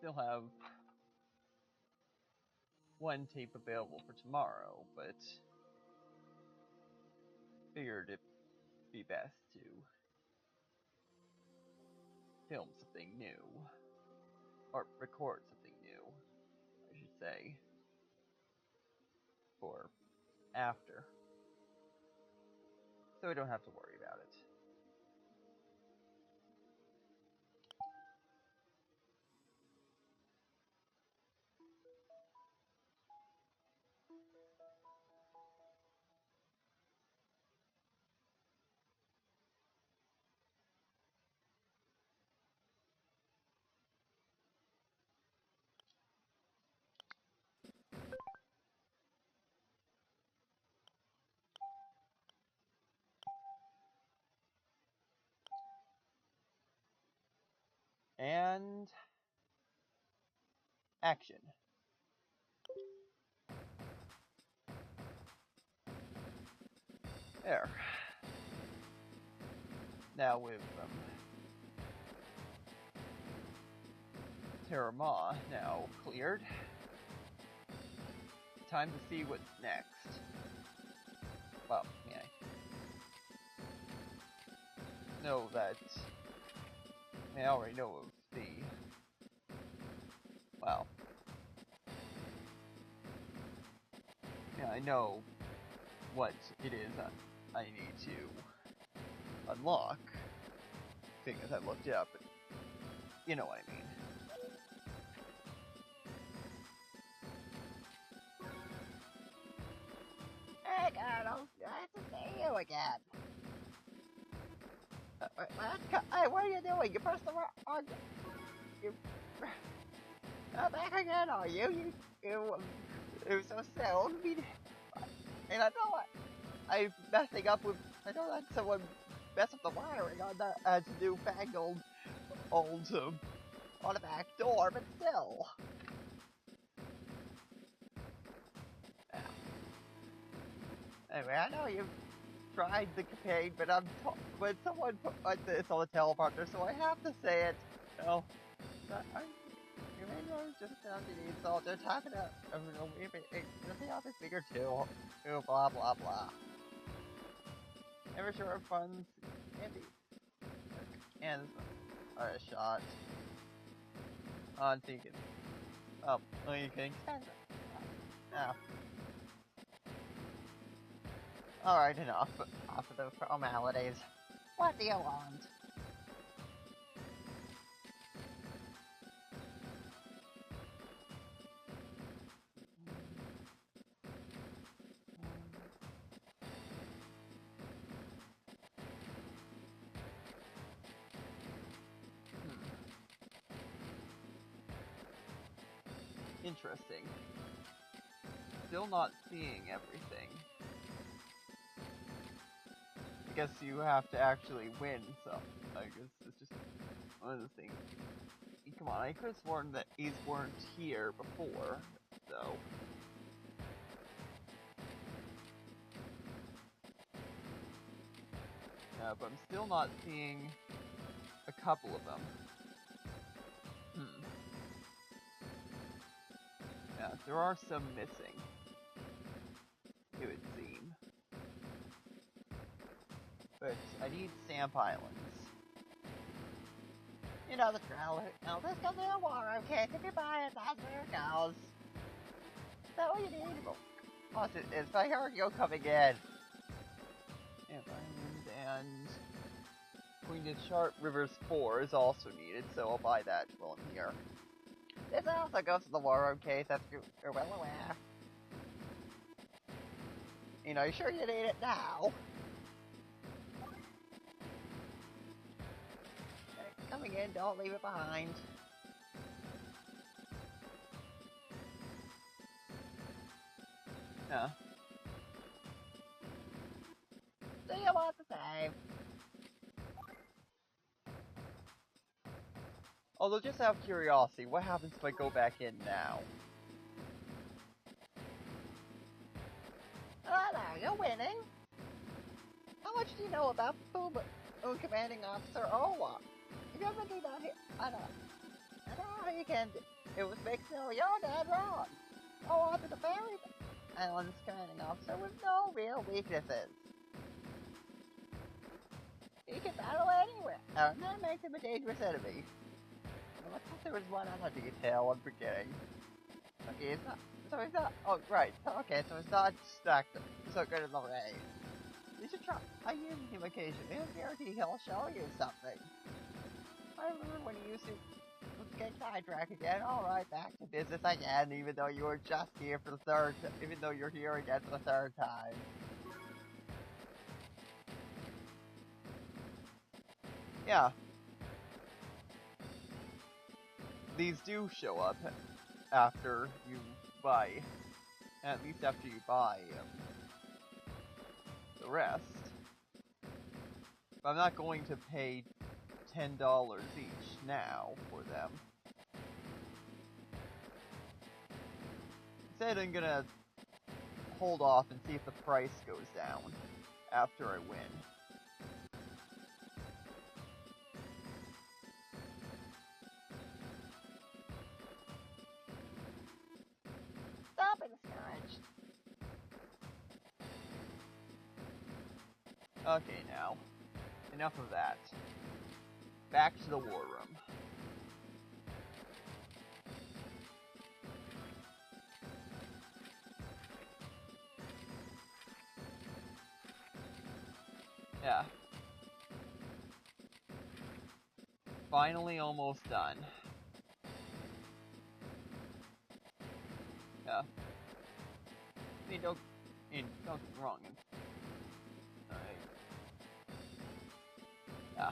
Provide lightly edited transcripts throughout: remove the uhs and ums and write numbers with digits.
still have one tape available for tomorrow, but figured it'd be best to film something new, or record something new, I should say, for after, so we don't have to worry about it. And action. There. Now with Terramah now cleared, time to see what's next. Well, yeah. Know that I already know of the, well, yeah, I know what it is I need to unlock, seeing as I looked it up, but you know what I mean. Hey, Colonel, nice to see you again. Hey, what are you doing? You pressed the wrong... You... back again, are you? It was so soon. And I know I'm messing up with... I know that someone messed up the wiring on the newfangled old on the back door, but still. Anyway, I know you've tried the campaign, but when someone put this on the teleprompter, so I have to say it. No, you may know just down to the soldier talking to nothing else is bigger too. Blah blah blah. Never sure of funds and a shot on thinking. Oh, you can extend it. No. Alright, enough of the formalities. What do you want? Interesting. Still not seeing everything. I guess you have to actually win, so I guess it's just one of the things. Come on, I could have sworn that these weren't here before, so. Yeah, but I'm still not seeing a couple of them. Yeah, there are some missing, it would seem. But I need Stamp Islands. You know the drill. Now this goes in a war, okay? If you buy it, that's where it goes. Is that what you need? Oh, it's my cargo coming in. Stamp Island and Queen of Sharp Rivers 4 is also needed, so I'll buy that while I'm here. This also goes to the war room case, as you're well aware. You know, you sure you need it now? Coming in, don't leave it behind. Yeah. Do you want to save? Although, just out of curiosity, what happens if I go back in now? Oh no, you're winning. How much do you know about Boom Commanding Officer Owa? You ever do that here? I know how you weekend, it was fixed. No, you're dead wrong. Go on to the ferry island's commanding officer with no real weaknesses. He can battle anywhere, and that makes him a dangerous enemy. Well, I thought there was one other detail I'm forgetting. Okay, it's not. So it's not. Oh, right. Okay, so it's not stuck. So good in the rain. You should try. I use him occasionally. I guarantee he'll show you something. I remember when he used to get sidetracked again. All right, back to business again. Even though you were just here for the third. Even though you're here again for the third time. Yeah. These do show up after you buy. At least after you buy the rest. But I'm not going to pay $10 each now for them. Instead, I'm gonna hold off and see if the price goes down after I win. Stop it, discouraged. Okay, now. Enough of that. Back to the war room. Yeah. Finally almost done. Yeah. I mean, don't get me wrong. Yeah.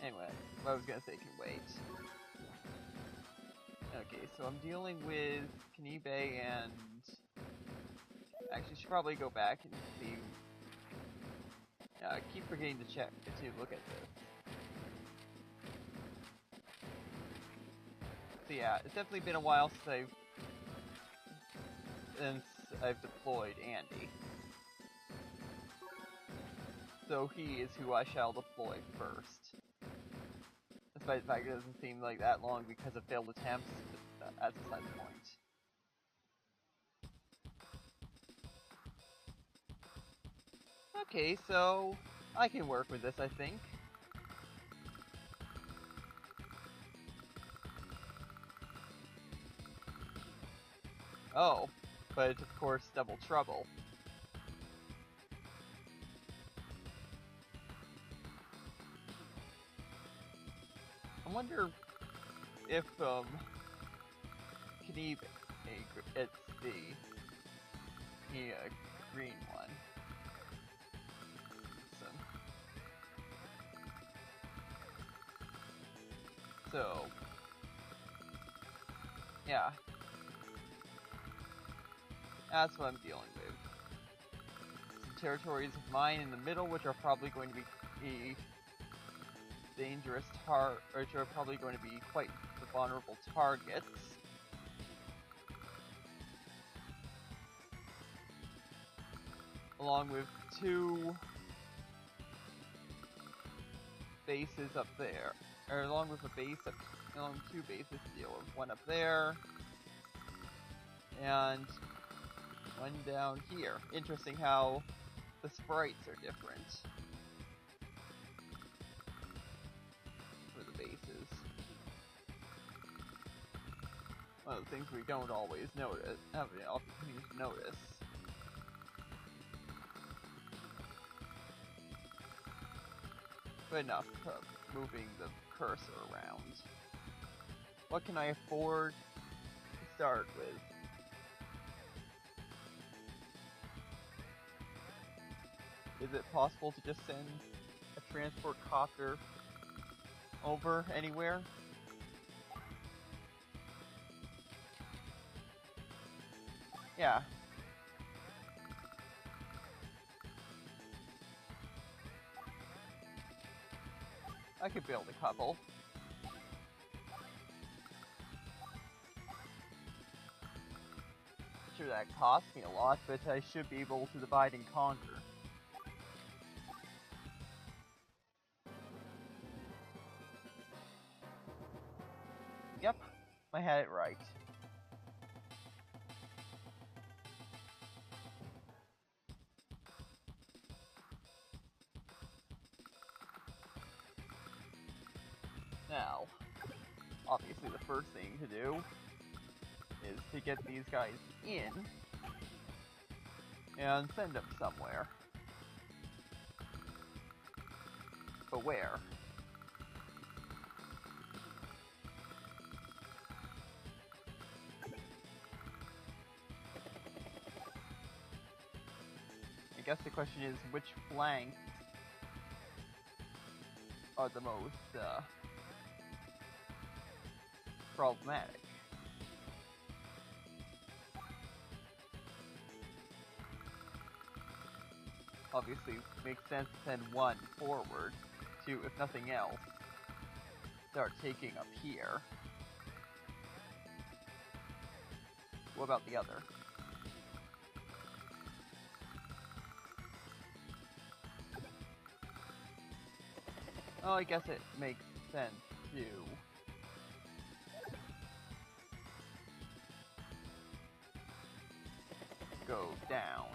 Anyway, what I was gonna say can wait. Okay, so I'm dealing with Kanibe and... Actually, should probably go back and see... I keep forgetting to look at this. So yeah, it's definitely been a while since I've deployed Andy. So he is who I shall deploy first. Despite the fact it doesn't seem like that long because of failed attempts, but that's beside the point. Okay, so I can work with this, I think. Oh, but it's of course double trouble. I wonder if Kniebe, it's the green one. So yeah, that's what I'm dealing with. Some territories of mine in the middle, which are probably going to be dangerous which are probably going to be quite the vulnerable targets. Along with two bases up there, or along with two bases to deal with. One up there, and one down here. Interesting how the sprites are different for the bases. One of the things we don't always have the opportunity to notice. But enough of moving the cursor around. What can I afford to start with? Is it possible to just send a transport copter over anywhere? Yeah. I could build a couple. Sure, that costs me a lot, but I should be able to divide and conquer. Yep, I had it right. Now, obviously the first thing to do is to get these guys in and send them somewhere. But where? I guess the question is, which flanks are the most problematic? Obviously, makes sense to send one forward to, if nothing else, start taking up here. What about the other? Oh, I guess it makes sense to go down.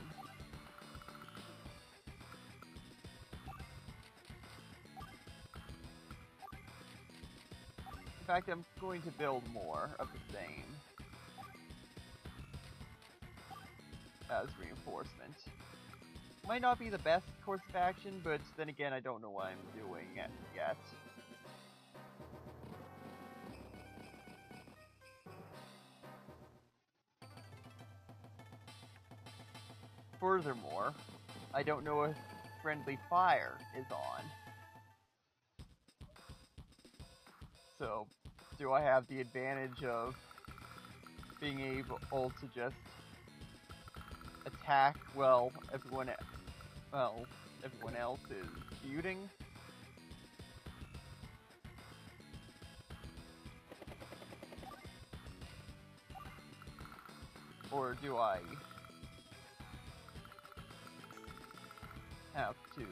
In fact, I'm going to build more of the same as reinforcement. Might not be the best course of action, but then again, I don't know what I'm doing yet. Furthermore, I don't know if friendly fire is on. So, do I have the advantage of being able to just attack while everyone else is feuding? Or do I have to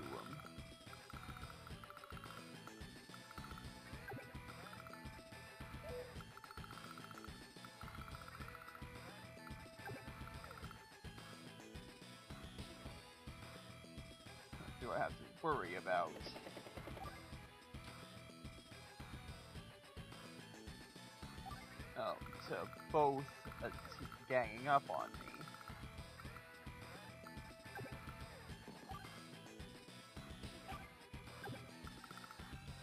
worry about to both ganging up on me?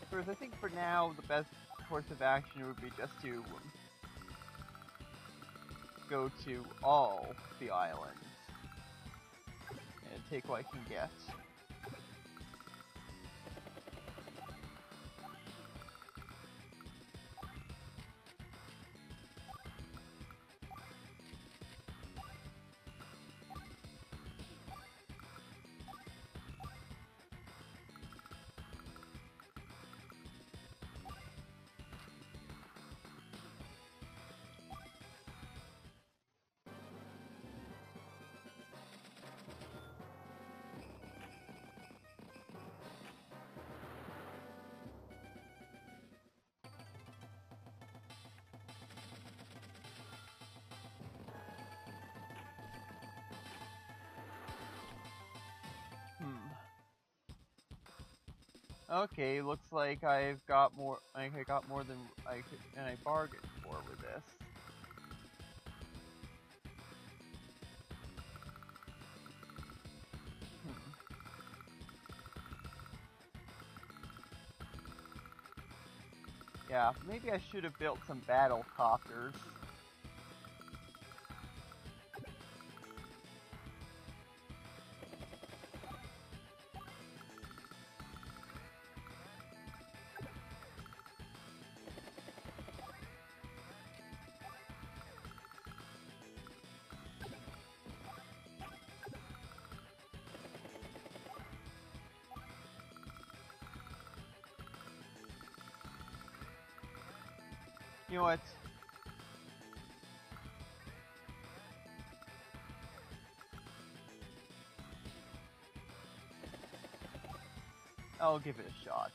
Whereas I think for now the best course of action would be just to go to all the islands and take what I can get. Okay, looks like I've got more. I got more than I bargained for with this. Yeah, maybe I should have built some battle copters. You know what? I'll give it a shot.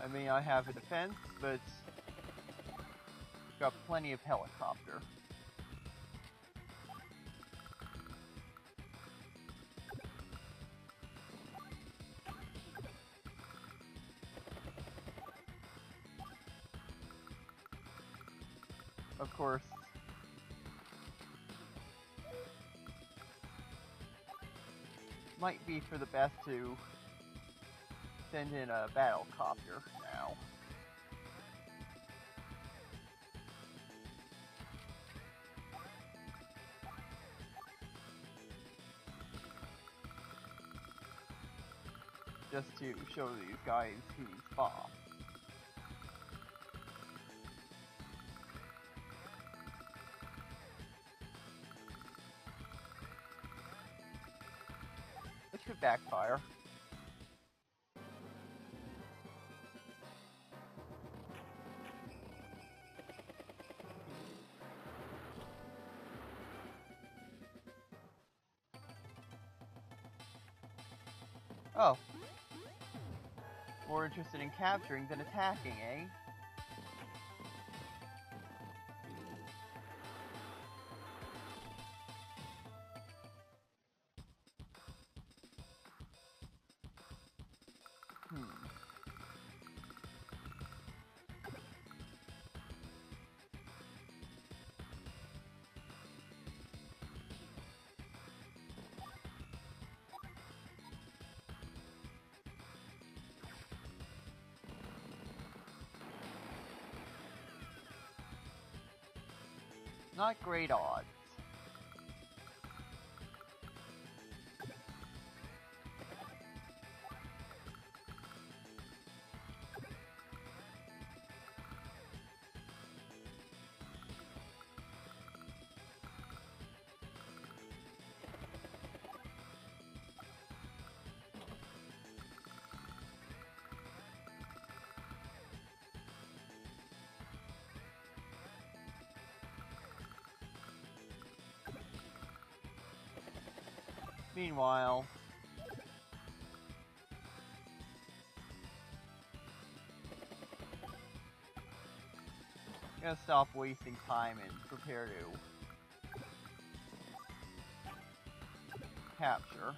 I mean, I have a defense, but got plenty of helicopter. Of course, might be for the best to send in a battlecopter now. Just to show these guys who's boss. This could backfire. Oh. More interested in capturing than attacking, eh? Not great odds. Meanwhile, I'm gonna stop wasting time and prepare to capture.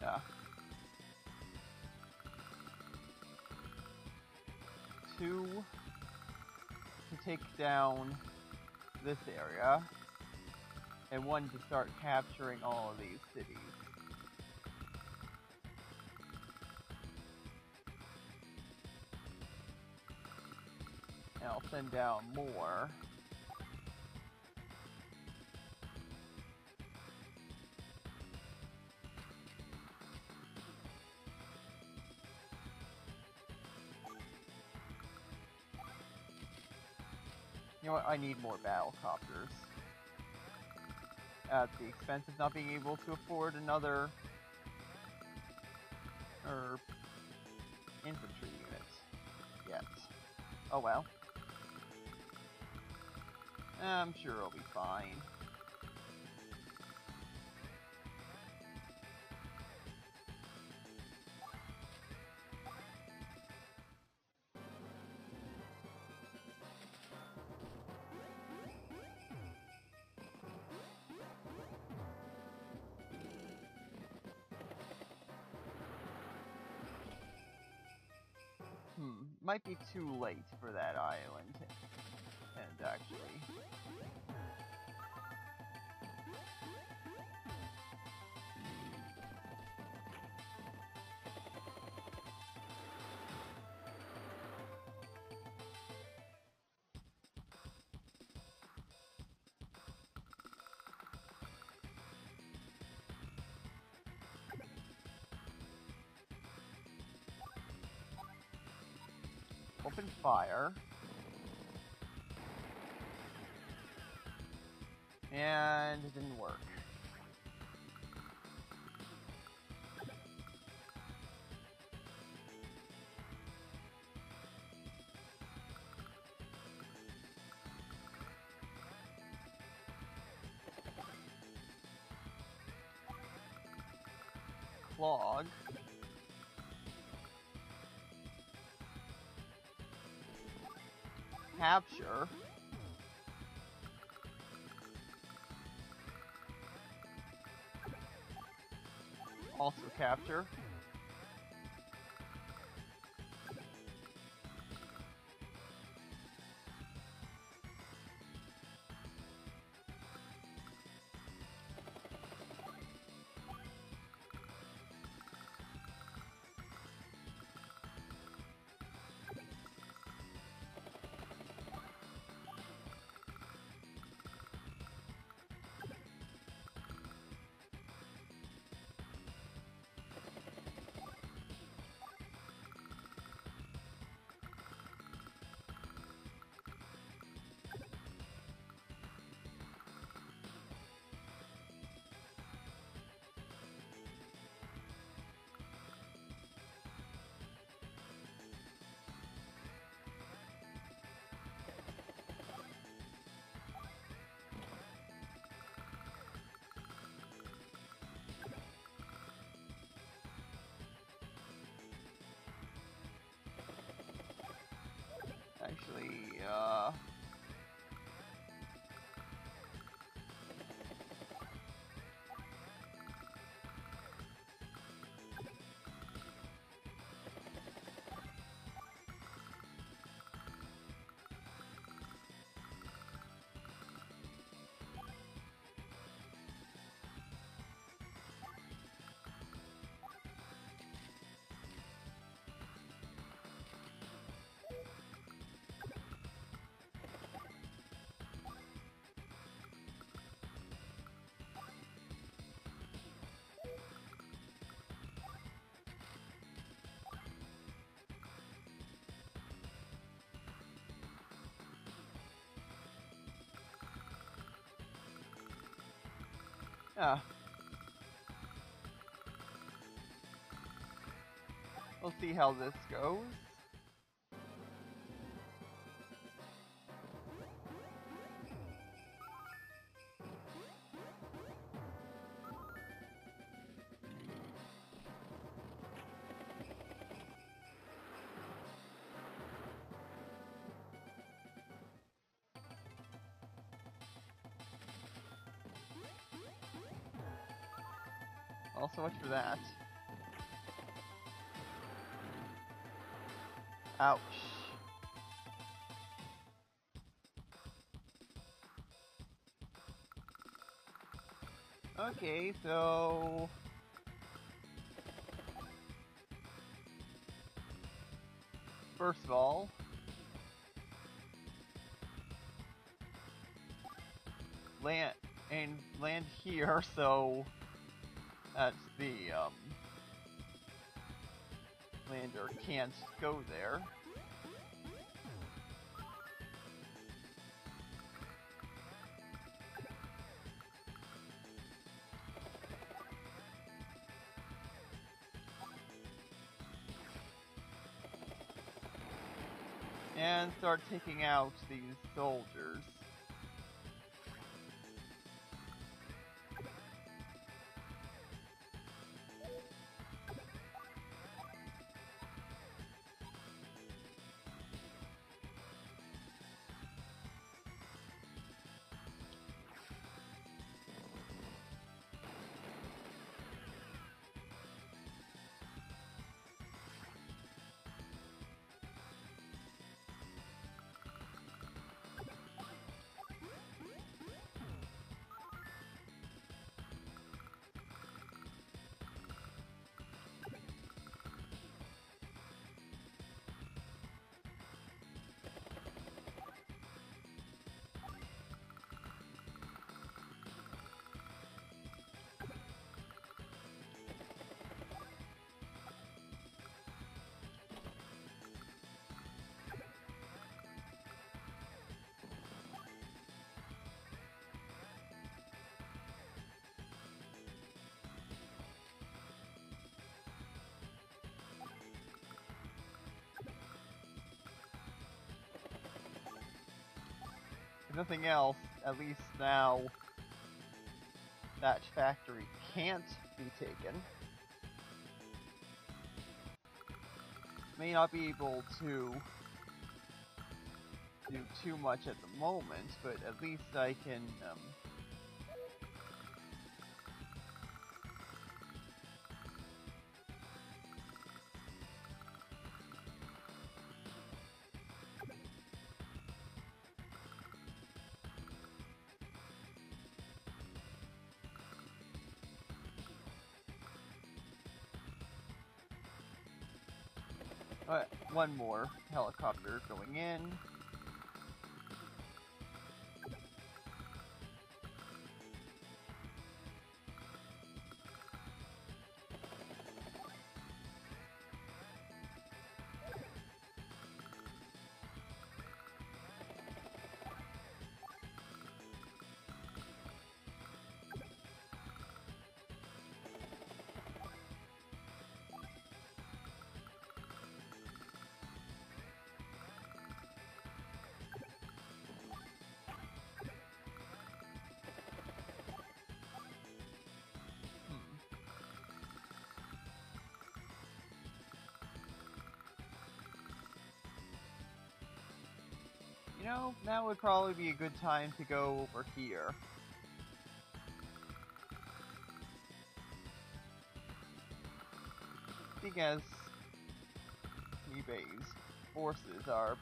Yeah. 2 to take down this area, and 1 to start capturing all of these cities. And I'll send down more. You know what, I need more battlecopters. At the expense of not being able to afford another infantry unit yet. Oh well. I'm sure it'll be fine. might be too late for that island. And actually, open fire. And it didn't work. Clog. Capture. Also capture. Actually, yeah. We'll see how this goes. Well, so much for that. Ouch. Okay, so... First of all... land here, so... That's the, lander can't go there. And start taking out these soldiers. nothing else, at least now that factory can't be taken. May not be able to do too much at the moment, but at least I can one more helicopter going in. You know, now would probably be a good time to go over here. Because eBay's forces are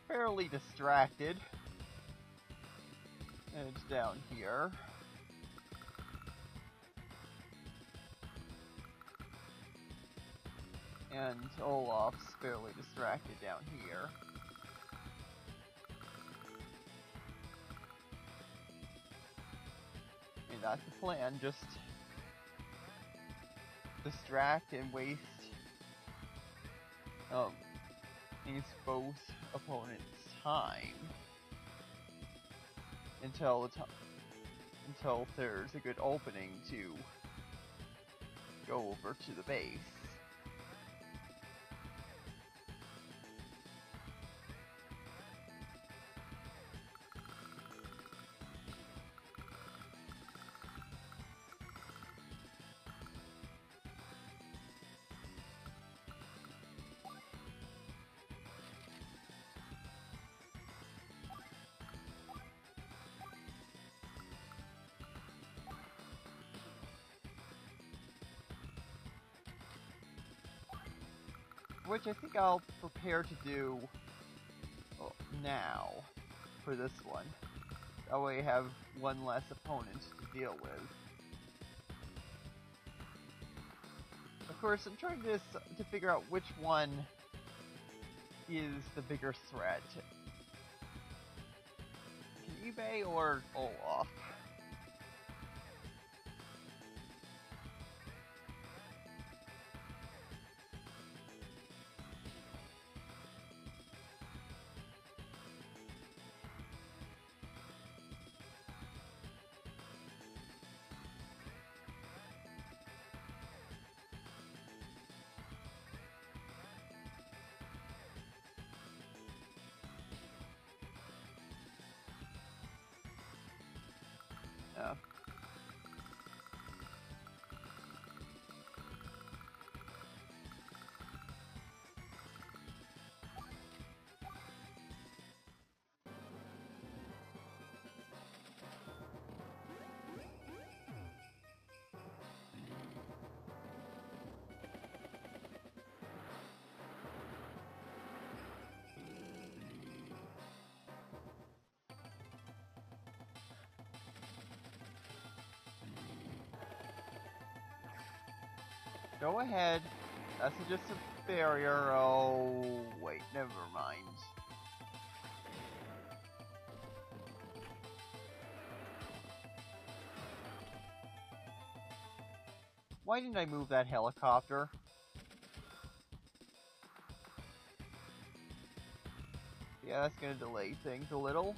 fairly distracted. And it's down here. And Olaf's fairly distracted down here. And that's the plan, just distract and waste both opponents' time until there's a good opening to go over to the base. Which I think I'll prepare to do now for this one. That way I have one less opponent to deal with. Of course, I'm trying to figure out which one is the bigger threat. eBay or Olaf? Yeah. Go ahead. That's just a barrier. Oh, wait, never mind. Why didn't I move that helicopter? Yeah, that's gonna delay things a little.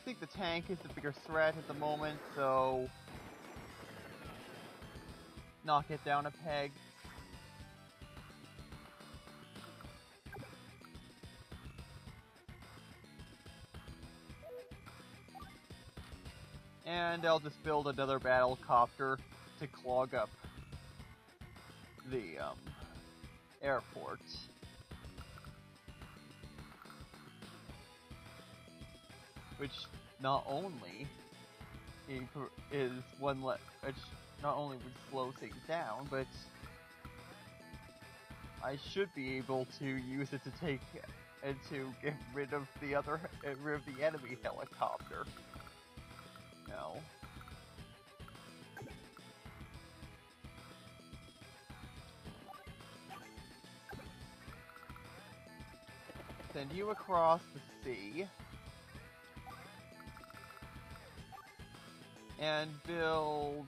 think the tank is the bigger threat at the moment, so knock it down a peg. And I'll just build another battle copter to clog up the airport. Which not only is which not only would slow things down, but I should be able to use it to take and to get rid of the enemy helicopter. No. Send you across the sea. And build...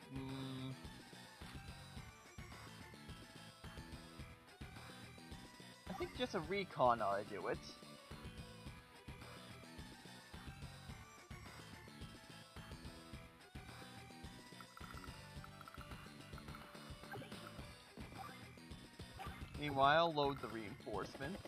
I think just a recon ought to do it. Meanwhile, load the reinforcements.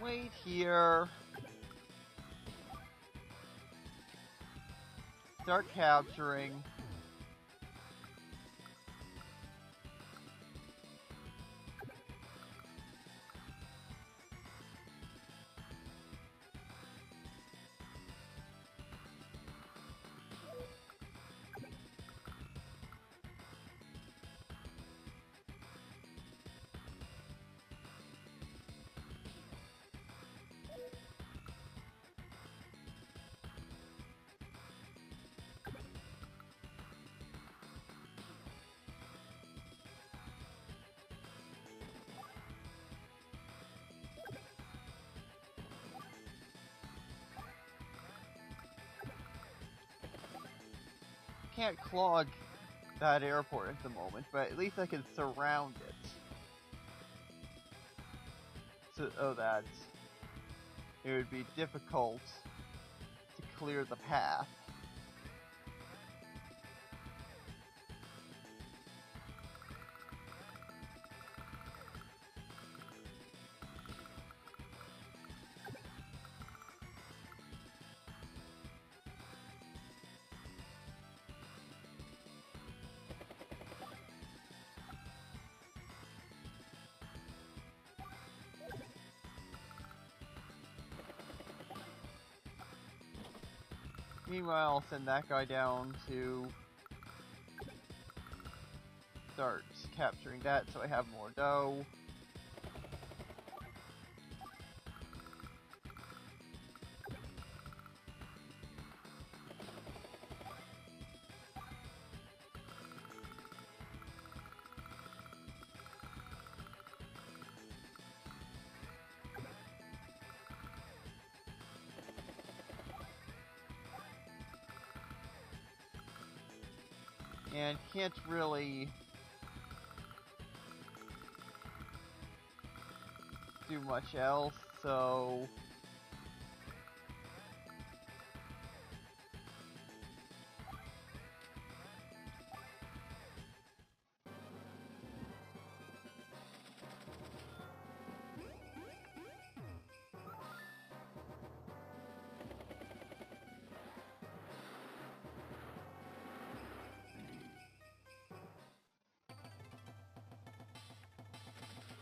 Wait here. Start capturing. Can't clog that airport at the moment, but at least I can surround it. So that it would be difficult to clear the path. Meanwhile, I'll send that guy down to start capturing that so I have more dough. And can't really do much else, so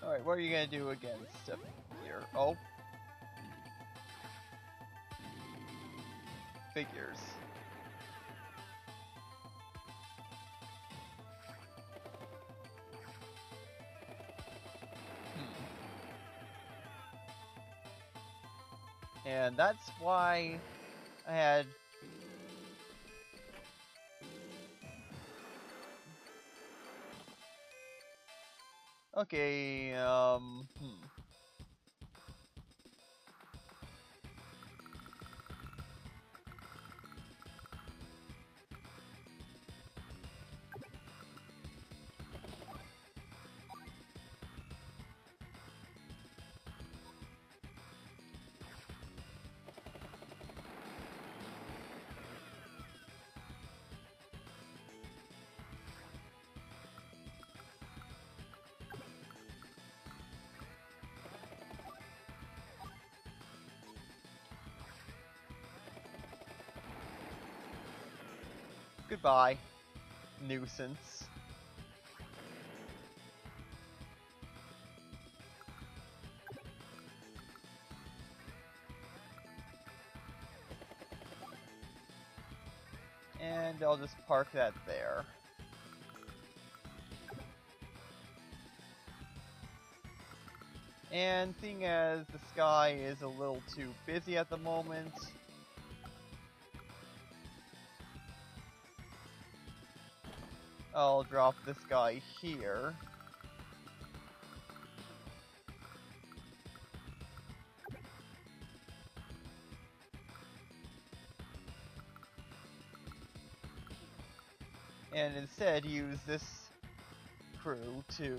alright, what are you gonna do against here? Oh. figures. And that's why I had... Okay, goodbye, nuisance. And I'll just park that there. And seeing as the sky is a little too busy at the moment, I'll drop this guy here. And instead use this crew to,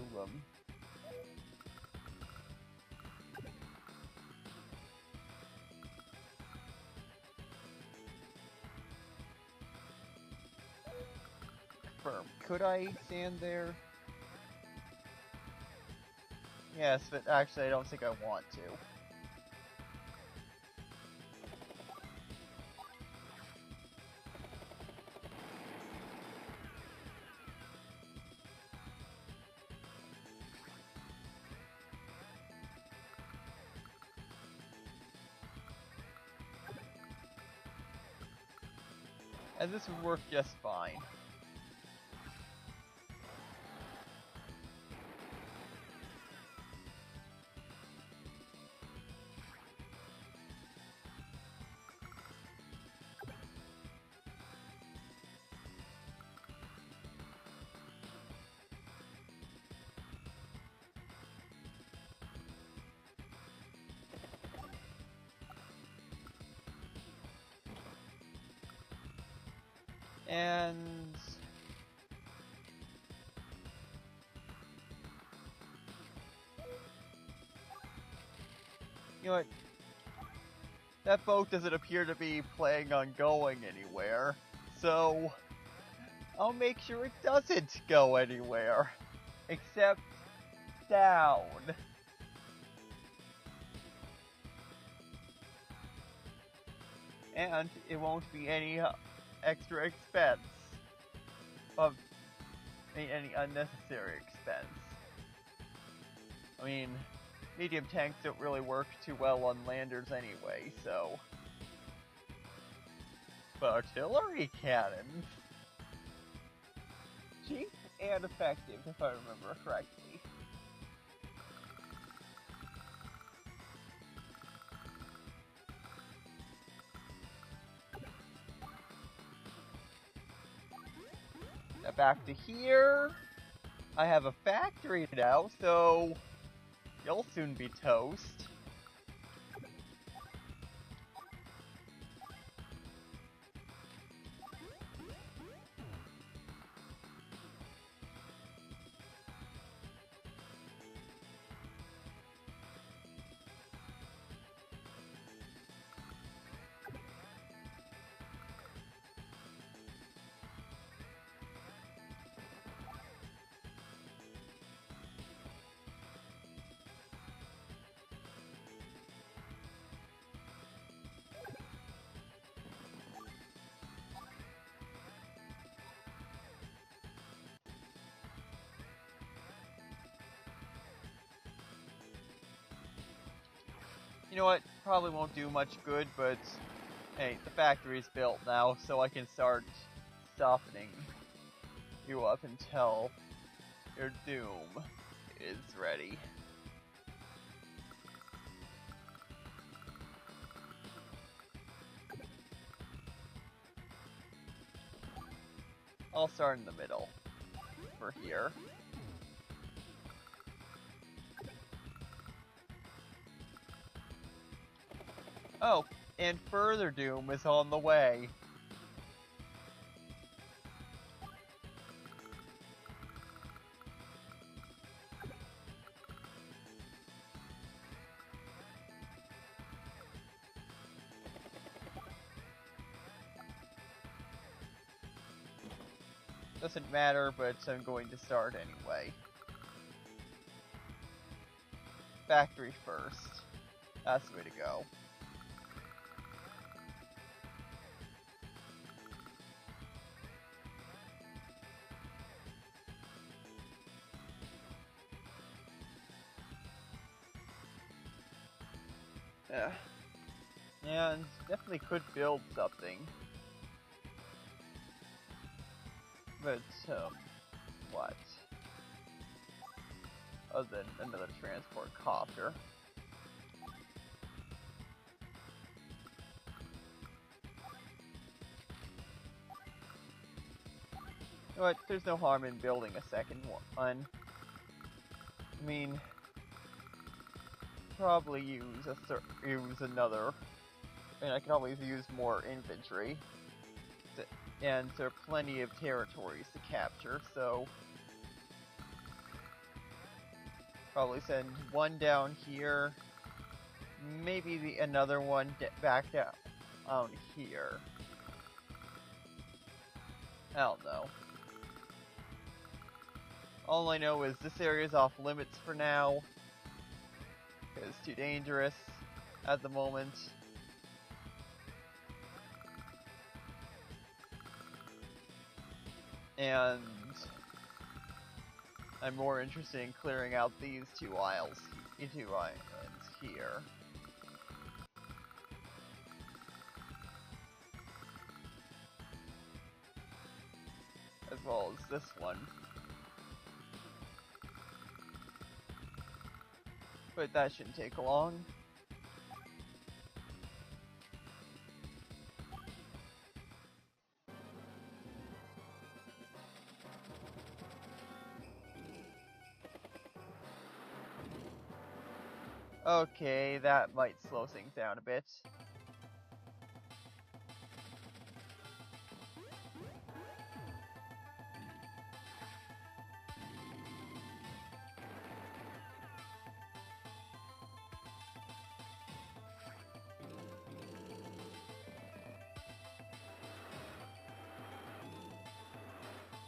confirm. Could I stand there? Yes, but actually I don't think I want to. And this would work just fine. And you know what? That boat doesn't appear to be planning on going anywhere, so I'll make sure it doesn't go anywhere. Except down. And it won't be any extra expense. Of any unnecessary expense. I mean, medium tanks don't really work too well on landers anyway, so... But artillery cannons? Cheap and effective, if I remember correctly. Now back to here. I have a factory now, so you'll soon be toast. You know what? Probably won't do much good, but Hey, the factory's built now, so I can start softening you up until your doom is ready. I'll start in the middle for here. Oh, and further doom is on the way. Doesn't matter, but I'm going to start anyway. Factory first. That's the way to go. Yeah. And definitely could build something. But, what? Other than another transport copter. You know what? There's no harm in building a second one. I mean, probably use another, and I can always use more infantry. And there are plenty of territories to capture, so probably send one down here, maybe another one back down here. I don't know. All I know is this area is off limits for now. It's too dangerous at the moment. And I'm more interested in clearing out these two islands here. As well as this one. But that shouldn't take long. Okay, that might slow things down a bit.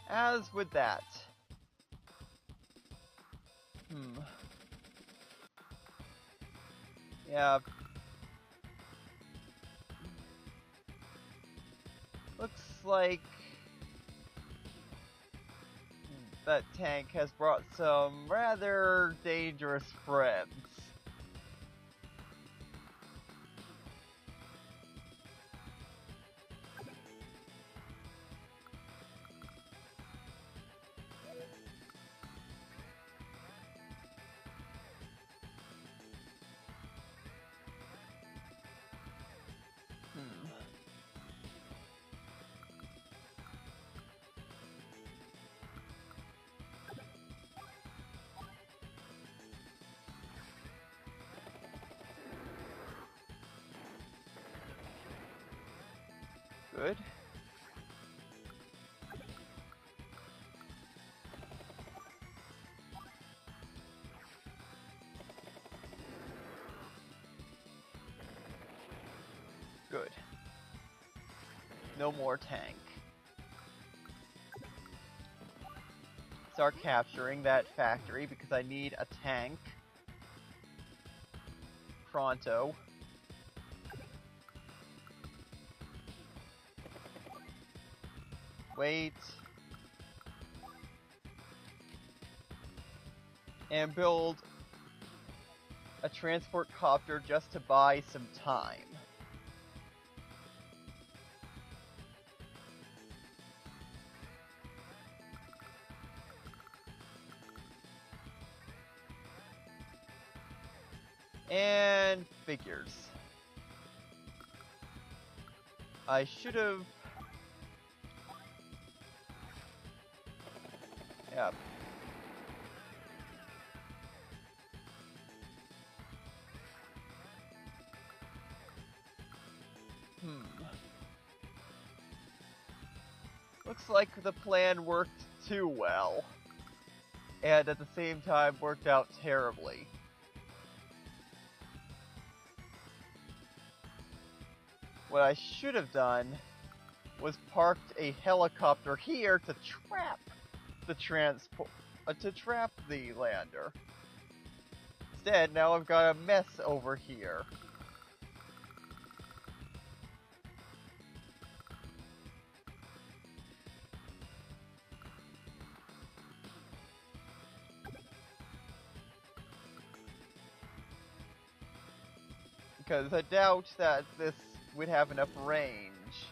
As with that. Yeah. Looks like that tank has brought some rather dangerous friends. Good. Good. No more tank. Start capturing that factory because I need a tank. Pronto. Wait. And build a transport copter just to buy some time. And figures. I should have... Yeah. Looks like the plan worked too well. And at the same time worked out terribly. What I should have done was parked a helicopter here to trap the trap the lander. Instead, now I've got a mess over here. Because I doubt that this would have enough range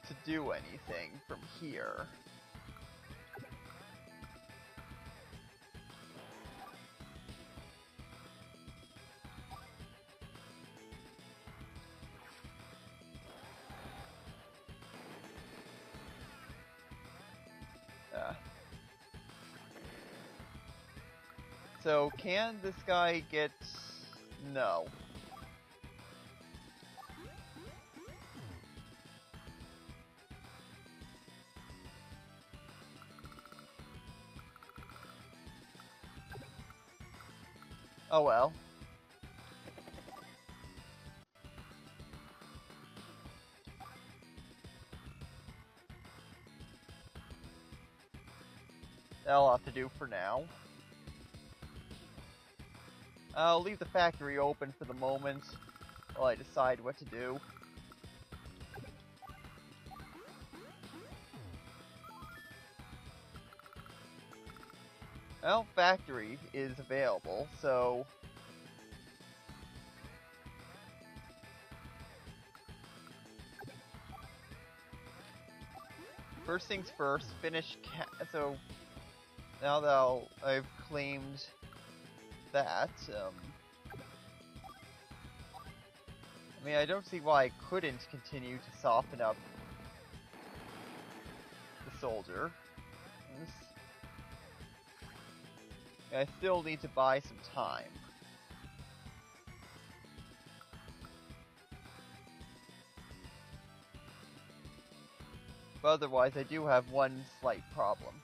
to do anything from here. So, can this guy get... No. Oh well. That'll have to do for now. I'll leave the factory open for the moment while I decide what to do. Well, factory is available, so... First things first, finish so now that I've claimed that, I mean, I don't see why I couldn't continue to soften up the soldier. I still need to buy some time. But otherwise, I do have one slight problem.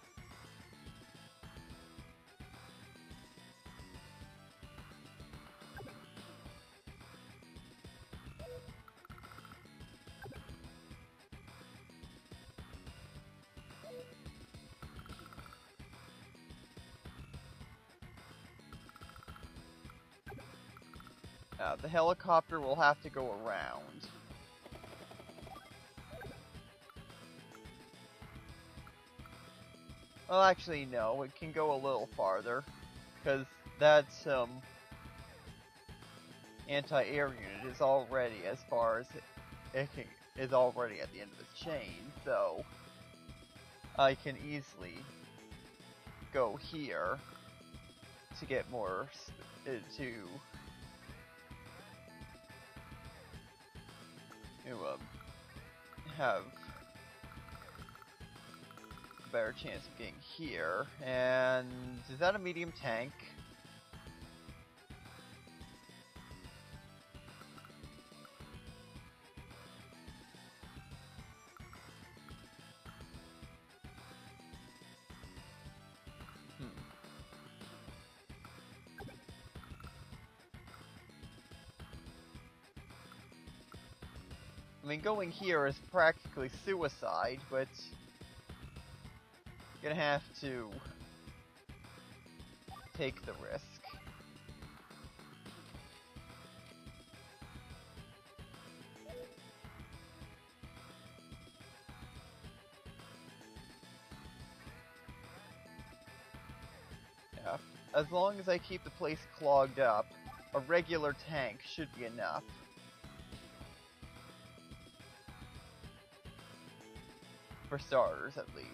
The helicopter will have to go around. Well, actually, no. It can go a little farther, because that anti-air unit is already as far as is already at the end of its chain. So I can easily go here to get more have a better chance of getting here. And is that a medium tank? I mean, going here is practically suicide, but gonna have to take the risk. Yeah, as long as I keep the place clogged up, a regular tank should be enough. For starters, at least.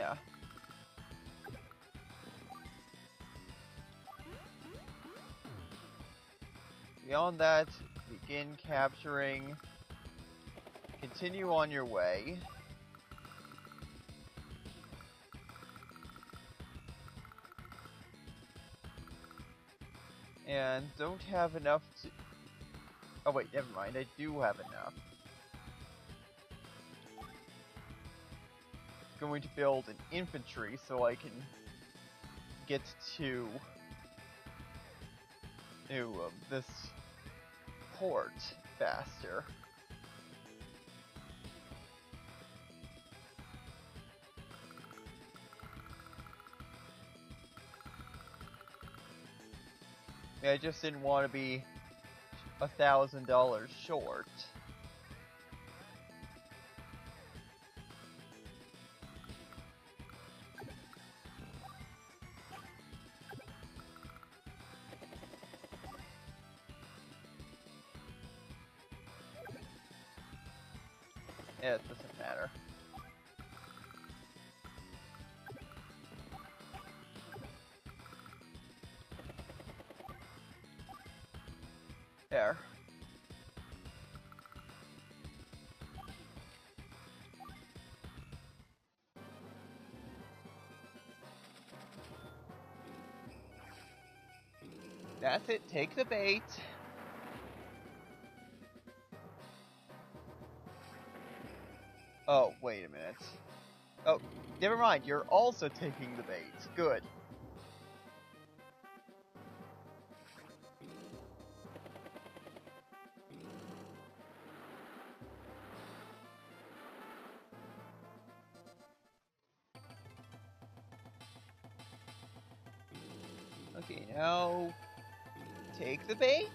Yeah. Beyond that, begin capturing. Continue on your way. And don't have enough to... Oh wait, never mind, I do have enough. Going to build an infantry so I can get to this port faster. I just didn't want to be $1,000 short. Yeah, it doesn't matter. There. That's it, take the bait. Oh, wait a minute. Oh, never mind, you're also taking the bait. Good. Okay, now take the bait.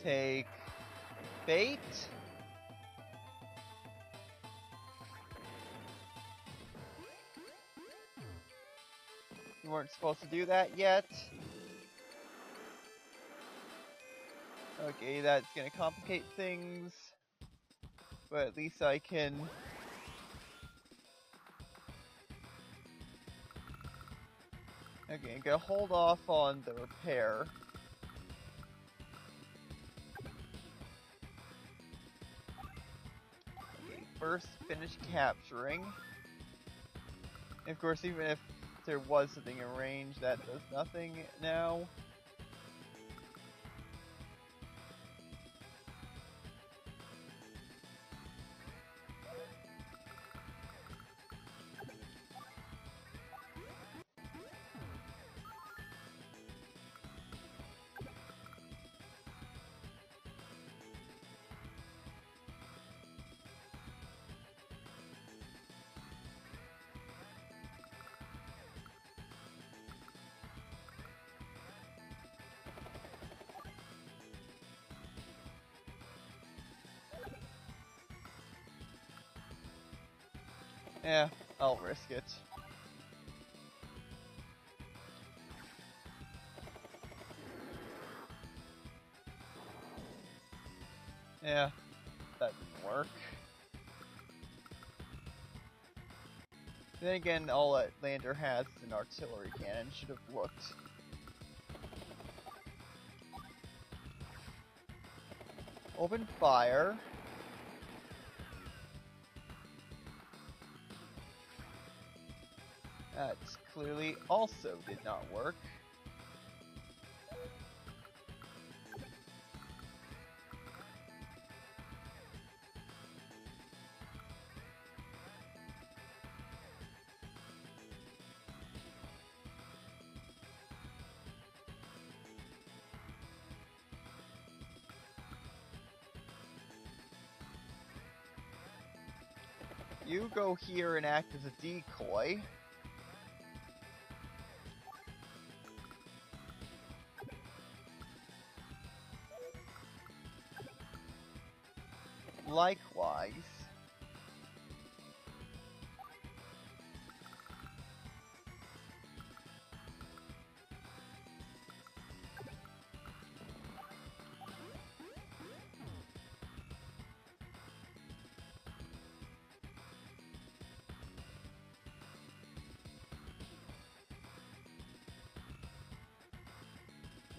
Take bait. You weren't supposed to do that yet. Okay, that's gonna complicate things. But at least I can... Okay, I'm gonna hold off on the repair. Okay, first finish capturing. And of course, even if there was something in range, that does nothing now. Yeah, I'll risk it. Yeah, that didn't work. Then again, all that lander has is an artillery cannon. Should have looked. Open fire. That clearly also did not work. You go here and act as a decoy. Likewise.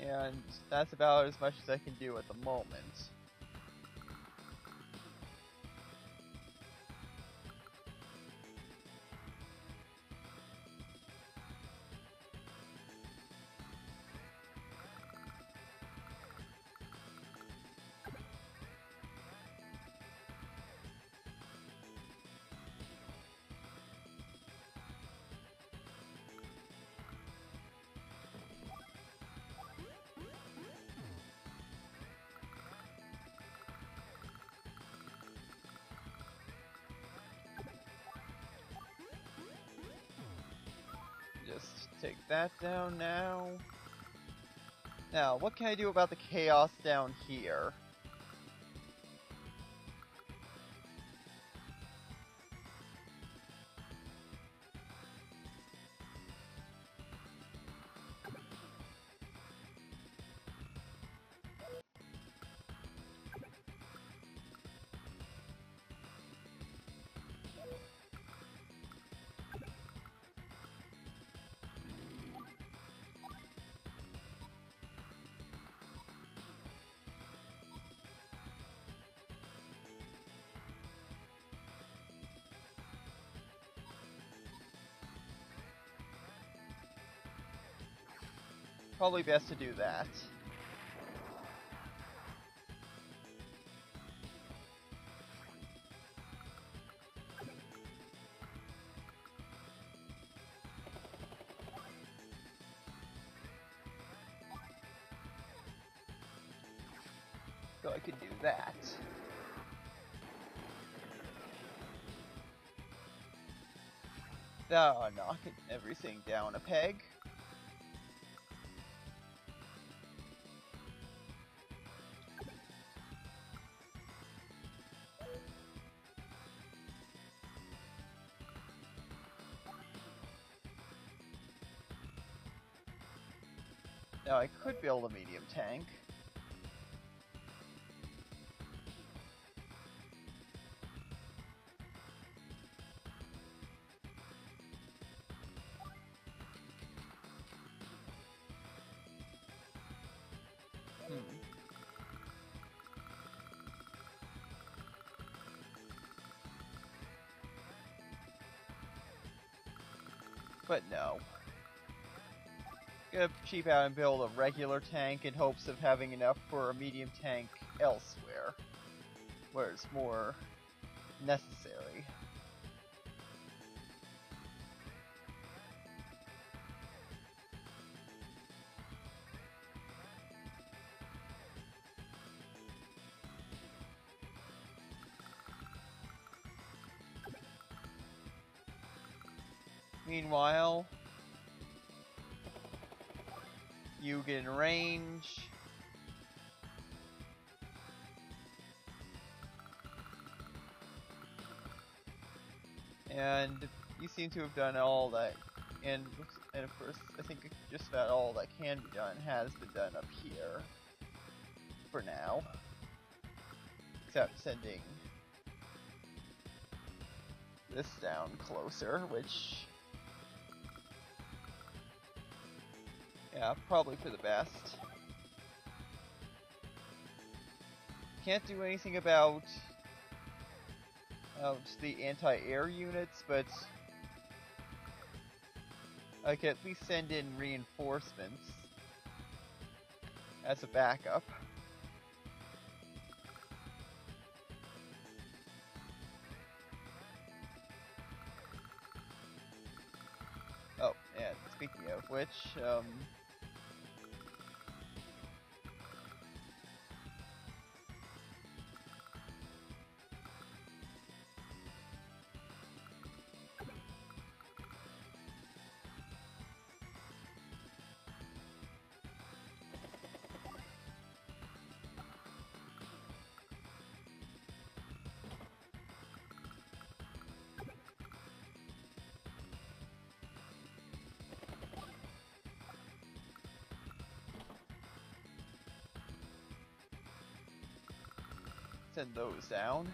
And that's about as much as I can do at the moment. Just take that down now. Now, what can I do about the chaos down here? Probably best to do that. So I could do that. That'll knock everything down a peg. Now I could build a medium tank. But no. Gonna cheap out and build a regular tank in hopes of having enough for a medium tank elsewhere, where it's more necessary. Meanwhile, you get in range. And you seem to have done all that, and of course, I think just about all that can be done has been done up here. For now. Except sending this down closer, which... yeah, probably for the best. Can't do anything about the anti-air units, but I can at least send in reinforcements as a backup. Oh, and speaking of which, send those down.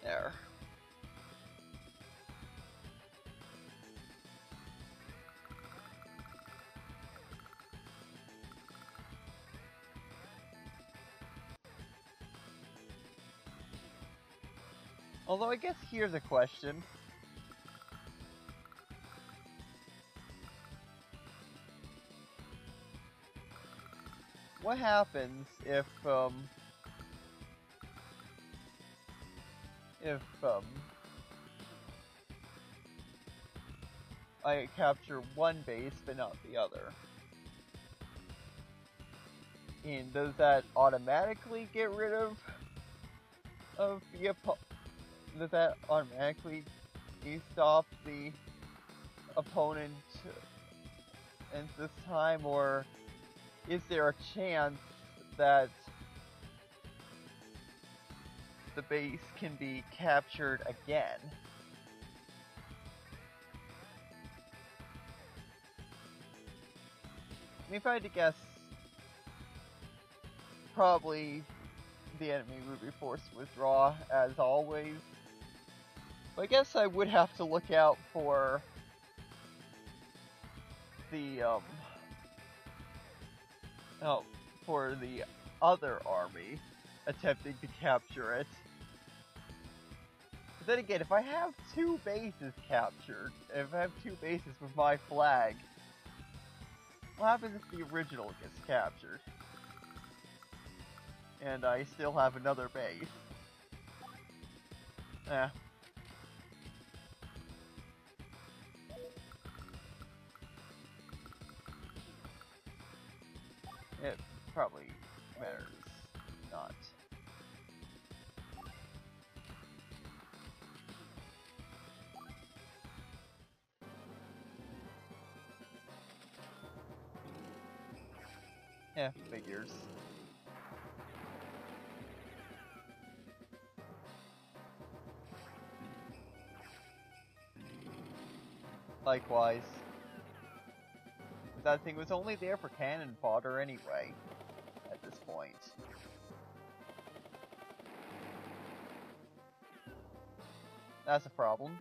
There. Although I guess here's a question. What happens if I capture one base but not the other? And does that automatically get rid of the does that automatically stop the opponent in this time, or is there a chance that the base can be captured again? I mean, if I had to guess, probably the enemy would be forced to withdraw, as always. But I guess I would have to look out for the other army attempting to capture it. But then again, if I have two bases captured, if I have two bases with my flag, what happens if the original gets captured? And I still have another base. It probably matters not. Yeah, figures. Likewise. That thing was only there for cannon fodder anyway, at this point. That's a problem.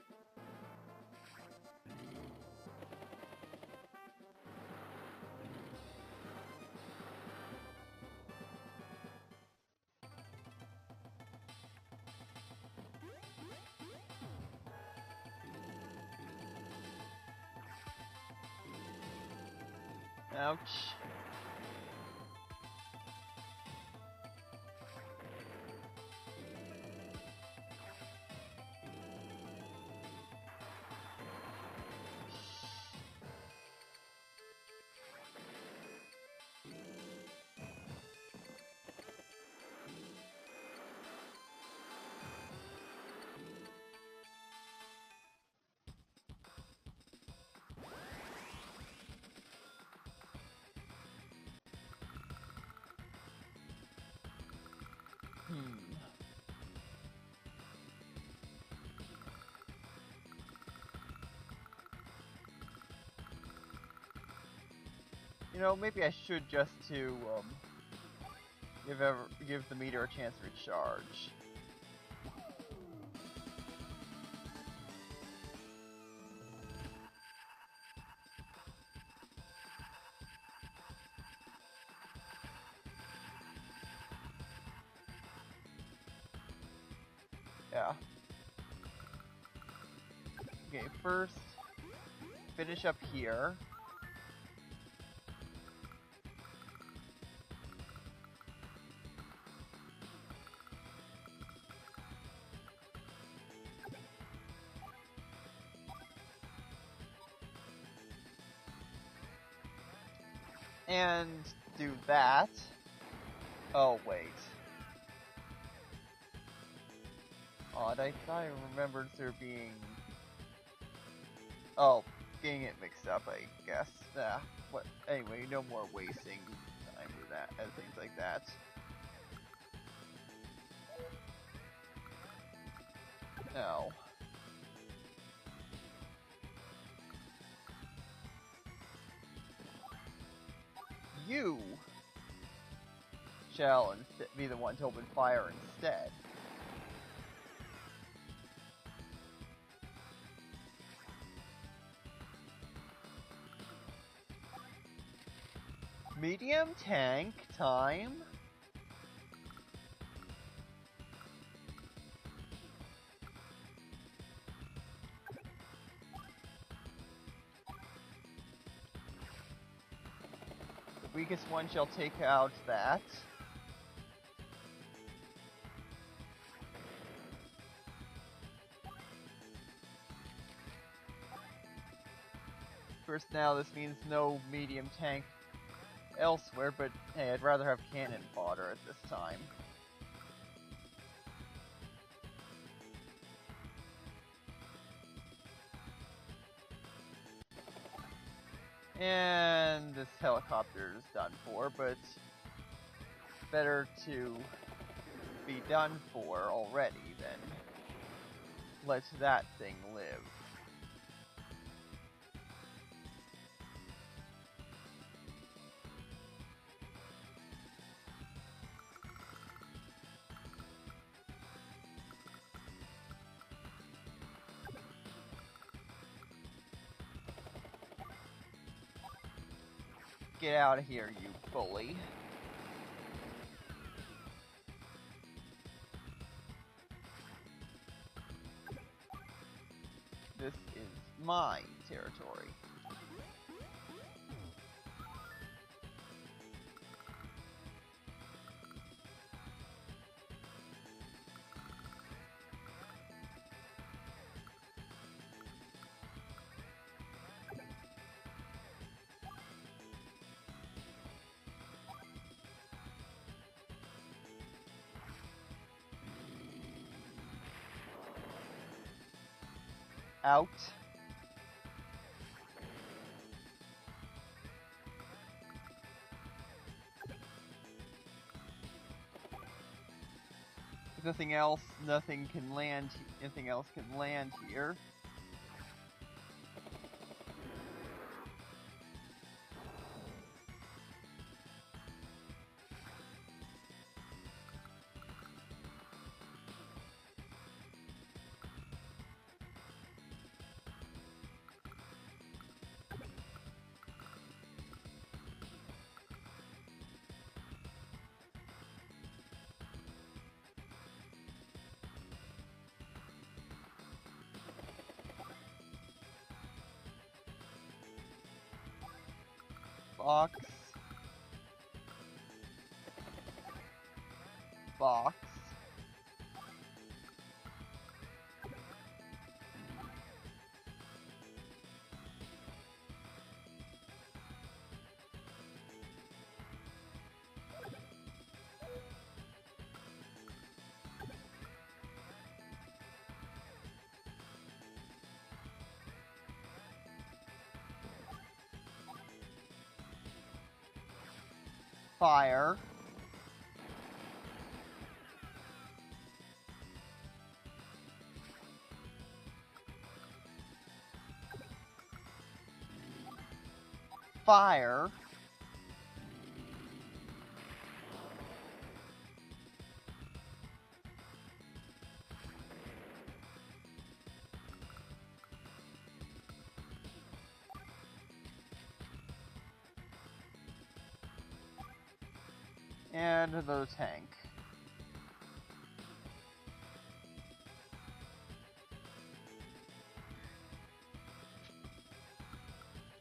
Ouch. You know, maybe I should just give the meter a chance to recharge. Yeah. Okay, first, finish up here. And do that. Oh, wait. Odd, I thought I remembered there being... Oh, getting it mixed up, I guess. What? Anyway, no more wasting time with that, and things like that. No. You shall be the one to open fire instead. Medium tank time. The weakest one shall take out that. First now, this means no medium tank elsewhere, but hey, I'd rather have cannon fodder at this time. And this helicopter is done for, but better to be done for already than let that thing live. Get out of here, you bully. This is my territory. Out. If nothing else, nothing can land. Nothing else can land here. Box. Box. Fire. Fire. And the tank.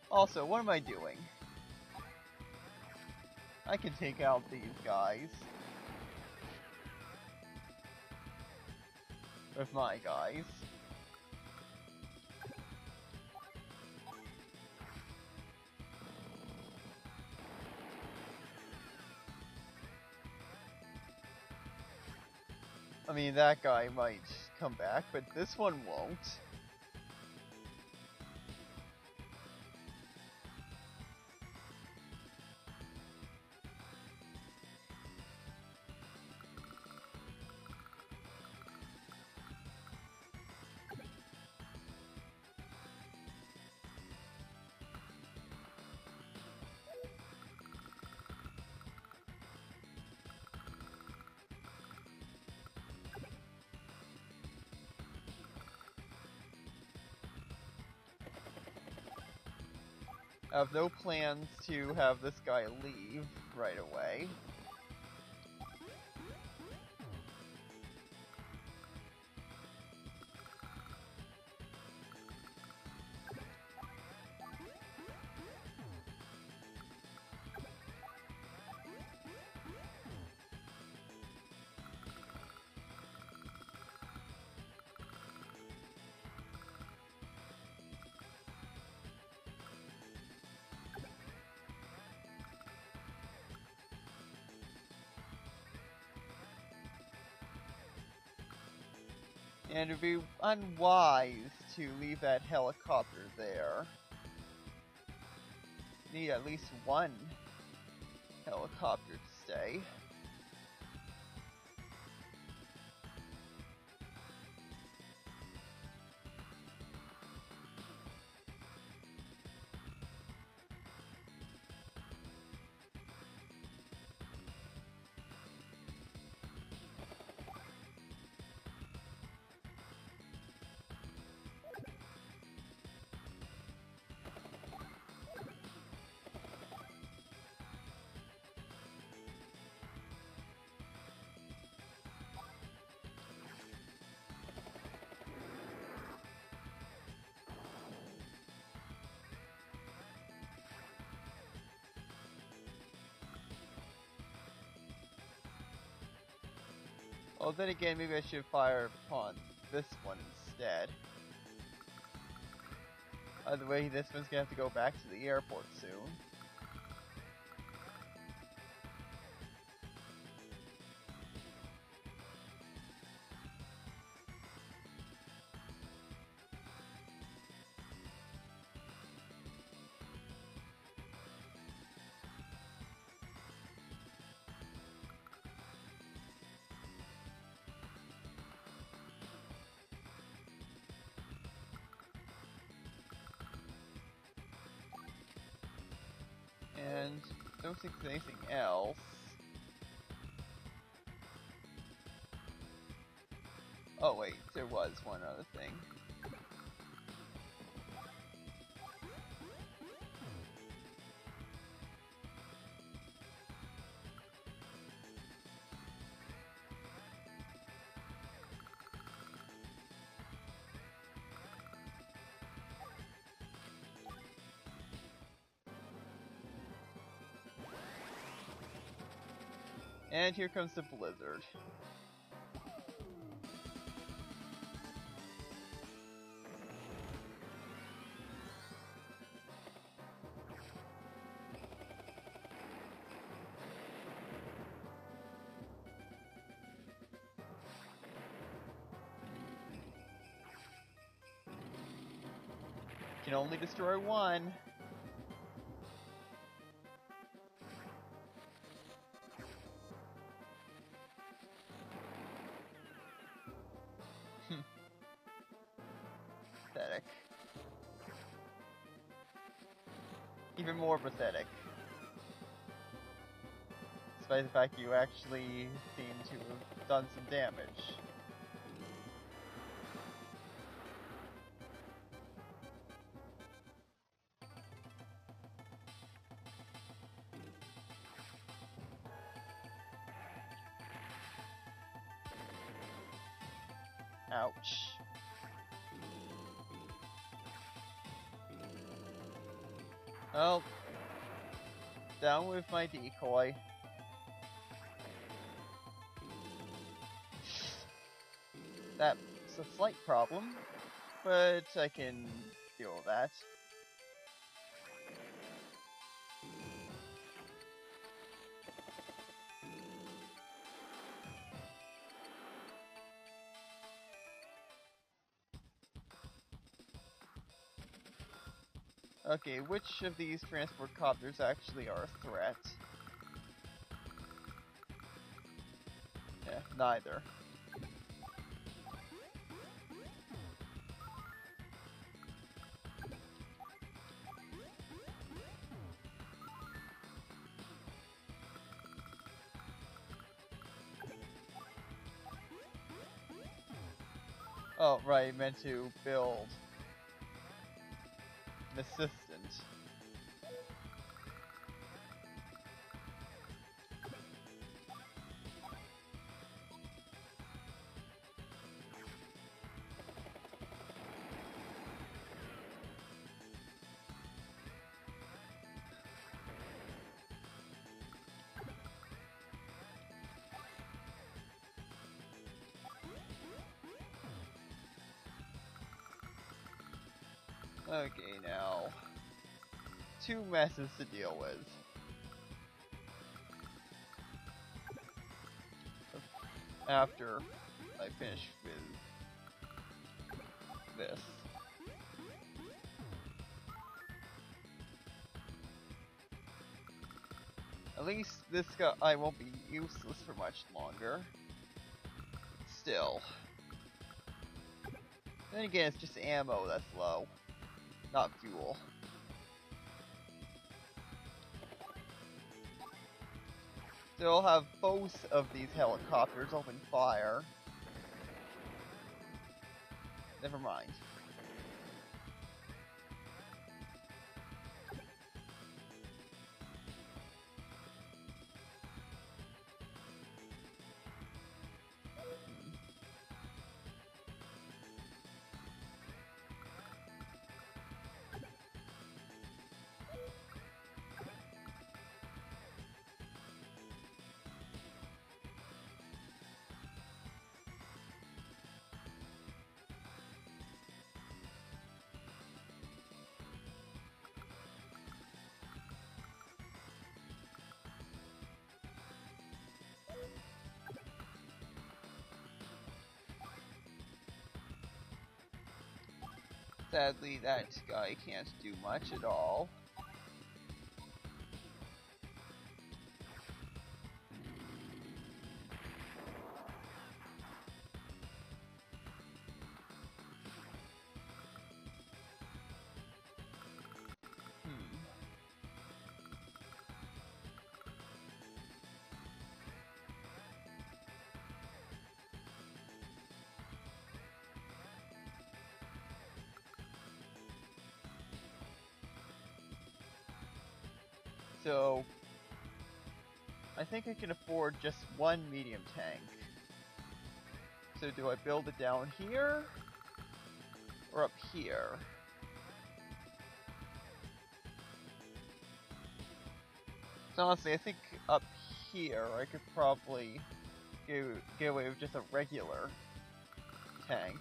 Also, what am I doing? I can take out these guys. With my guys. I mean, that guy might come back, but this one won't. I have no plans to have this guy leave right away. And it would be unwise to leave that helicopter there. Need at least one helicopter to stay. Well, then again, maybe I should fire upon this one instead. Either way, this one's gonna have to go back to the airport soon. And don't think there's anything else. Oh wait, there was one other thing. And here comes the blizzard. Can only destroy one. Pathetic. Even more pathetic. Despite the fact you actually seem to have done some damage. Ouch. Well, down with my decoy. That's a slight problem, but I can deal with that. Okay, which of these transport copters actually are a threat? Yeah, neither. Oh, right, meant to build an assistant. Okay, now 2 messes to deal with. After I finish with this. At least this guy won't be useless for much longer. Still. Then again, it's just ammo that's low, not fuel. So I'll have both of these helicopters open fire. Never mind. Sadly, that guy can't do much at all. So, I think I can afford just 1 medium tank. So do I build it down here? Or up here? So honestly, I think up here I could probably get away with just a regular tank.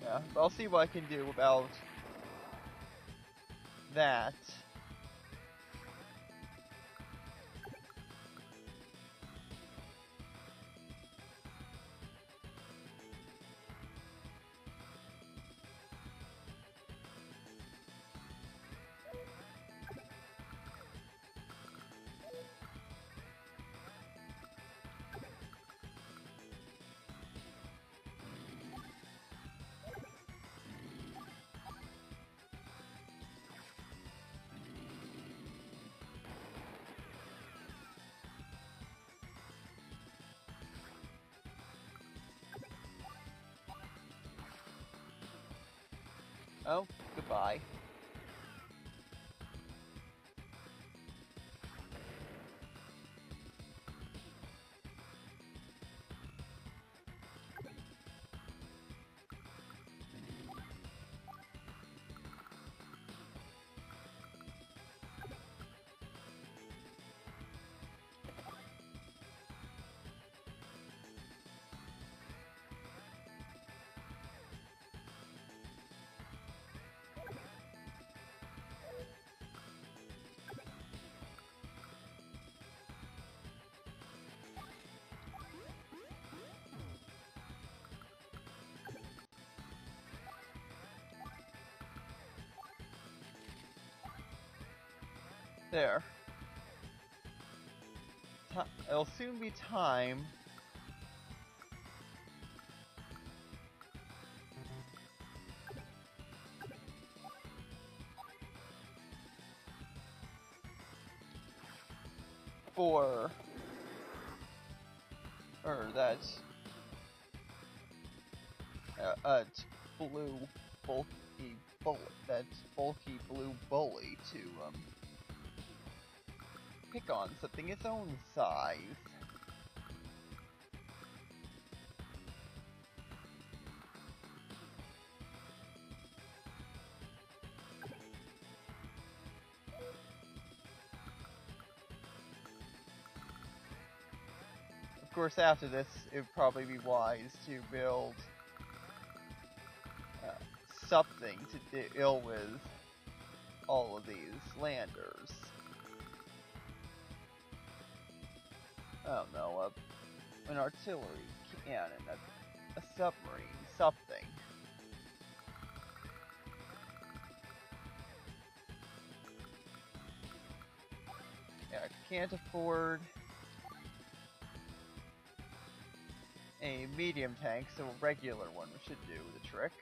Yeah, but I'll see what I can do about that. Oh, goodbye. There. It'll soon be time for that It's blue bulky bullet. That's bulky blue bully to pick on something its own size. Of course, after this, it would probably be wise to build something to deal with all of these landers. I don't know, an artillery cannon, a submarine, something. Yeah, I can't afford a medium tank, so a regular one should do the trick.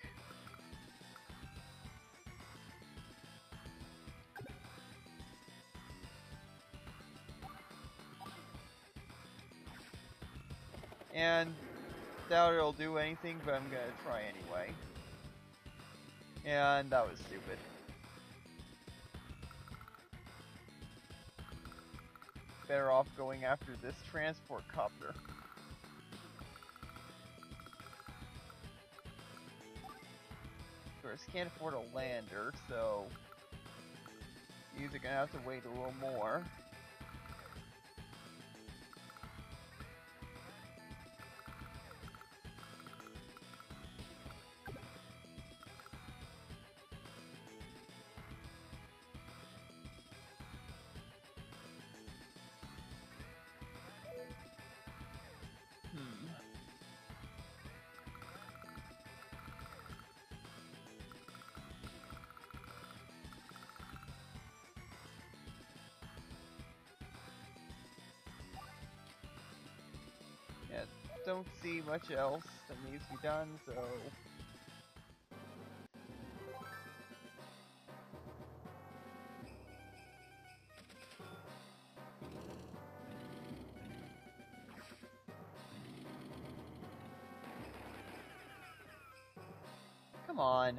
And doubt it'll do anything, but I'm gonna try anyway. And that was stupid. Better off going after this transport copter. Of course, can't afford a lander, so you're either gonna have to wait a little more. Yeah, don't see much else that needs to be done, so... Come on.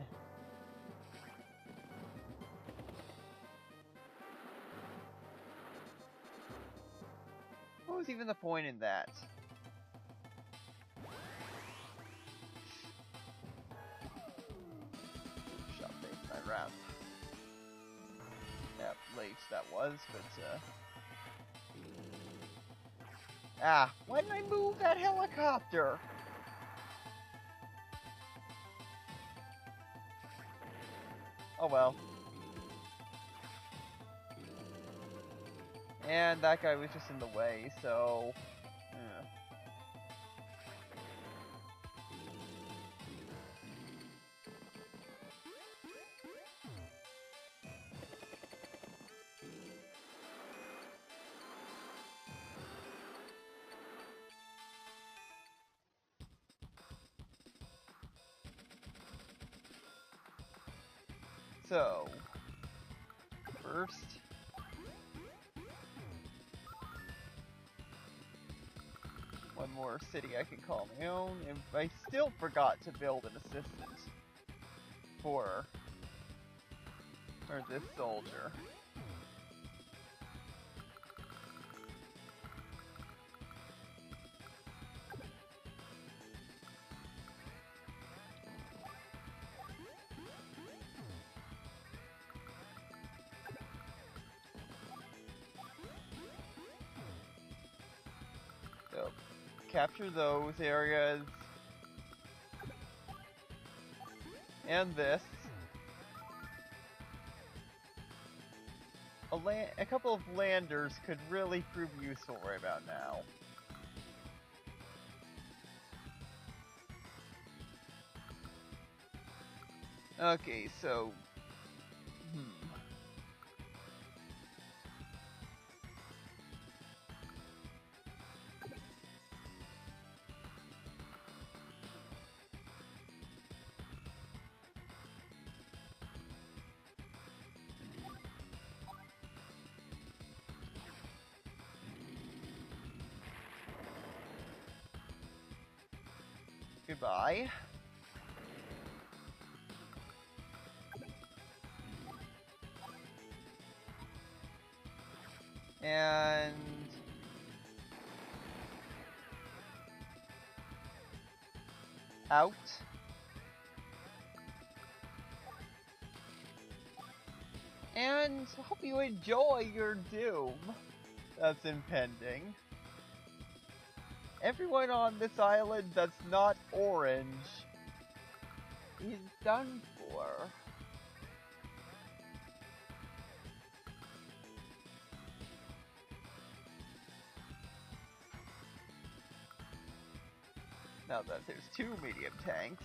What was even the point in that? Shot base my wrap. Yep, late that was, but Ah, why didn't I move that helicopter? Oh well. And that guy was just in the way, so... Yeah. So... First... One more city I can call my own, and I still forgot to build an assistant for this soldier. So, capture those areas. And this. A couple of landers could really prove useful right about now. Okay, so... Goodbye. And out. And hope you enjoy your doom that's impending. Everyone on this island that's not orange is done for. Now that there's 2 medium tanks.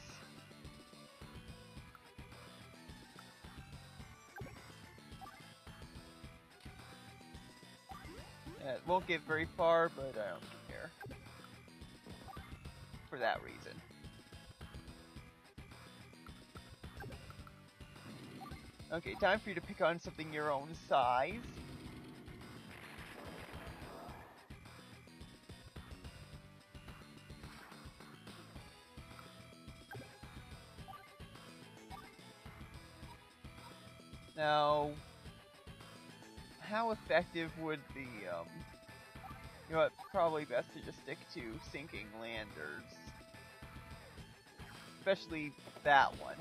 It won't get very far, but I don't care. For that reason. Okay, time for you to pick on something your own size. Now, how effective would the, you know what, probably best to just stick to sinking landers. Especially that one.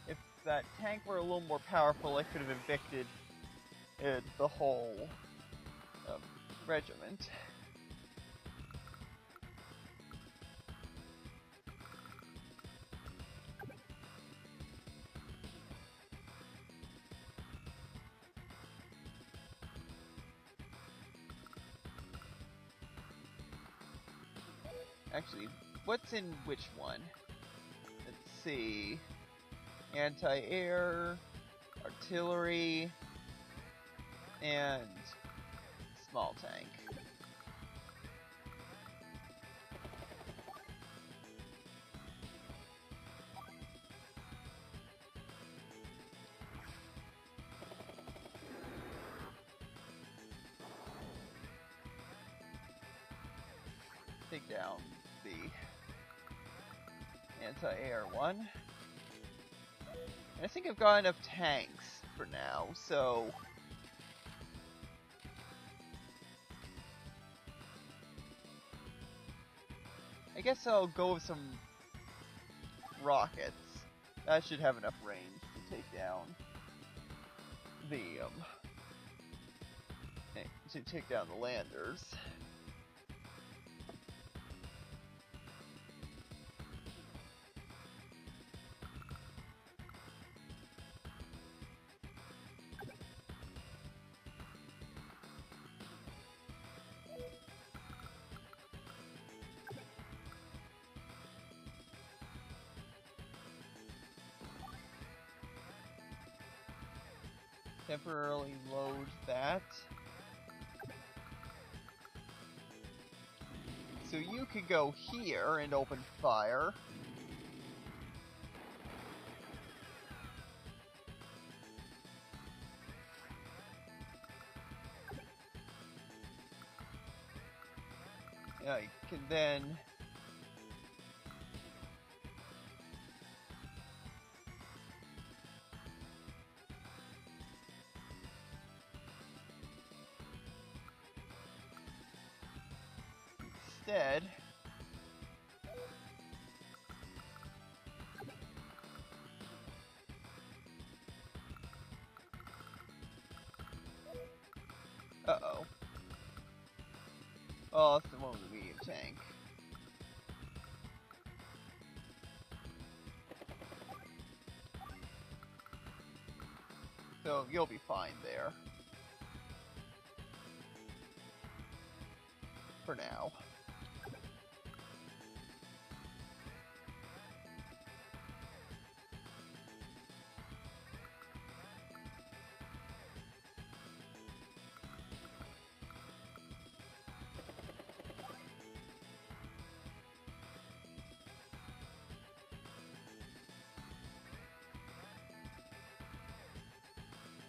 If that tank were a little more powerful, I could have evicted the whole regiment. Actually, what's in which one? Let's see. Anti-air, artillery, and small tank. Take down the anti-air one. And I think I've got enough tanks for now, so I guess I'll go with some rockets. That should have enough range to take down the landers. Temporarily load that. So you could go here and open fire. Yeah, you can then instead uh-oh. Oh, it's the one with the medium tank. So you'll be fine there. For now.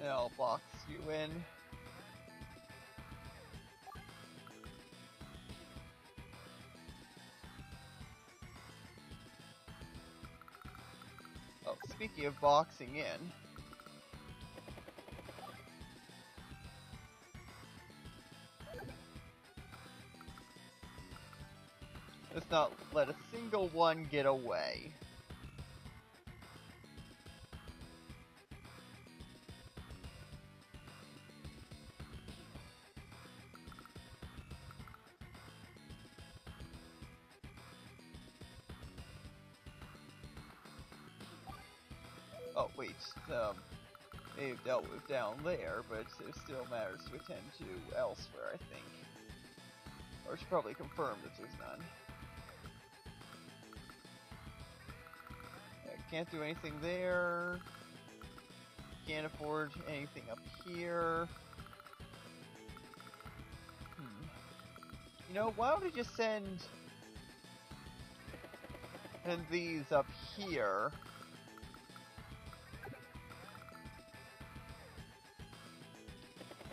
And I'll box you in. Oh, speaking of boxing in, let's not let a single one get away. Oh wait, may have dealt with down there, but it still matters to attend to elsewhere, I think. Or I should probably confirm that there's none. I can't do anything there. Can't afford anything up here. You know, why don't we just send these up here?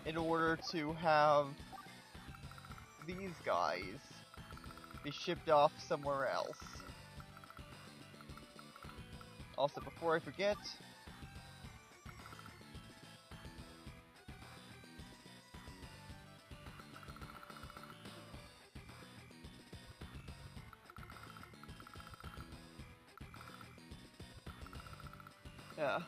In order to have these guys be shipped off somewhere else. Also, before I forget, yeah.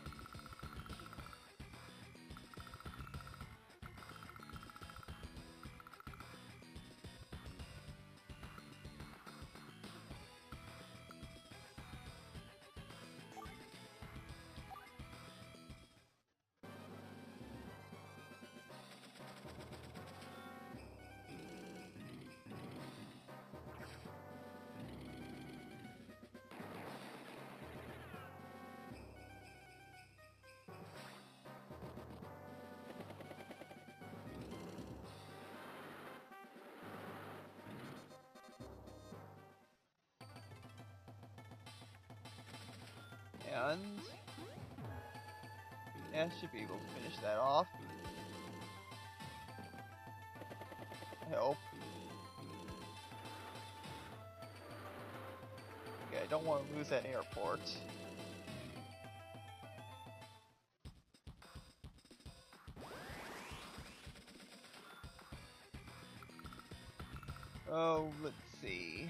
And yeah, should be able to finish that off. I hope. Okay, I don't want to lose that airport. Oh, let's see.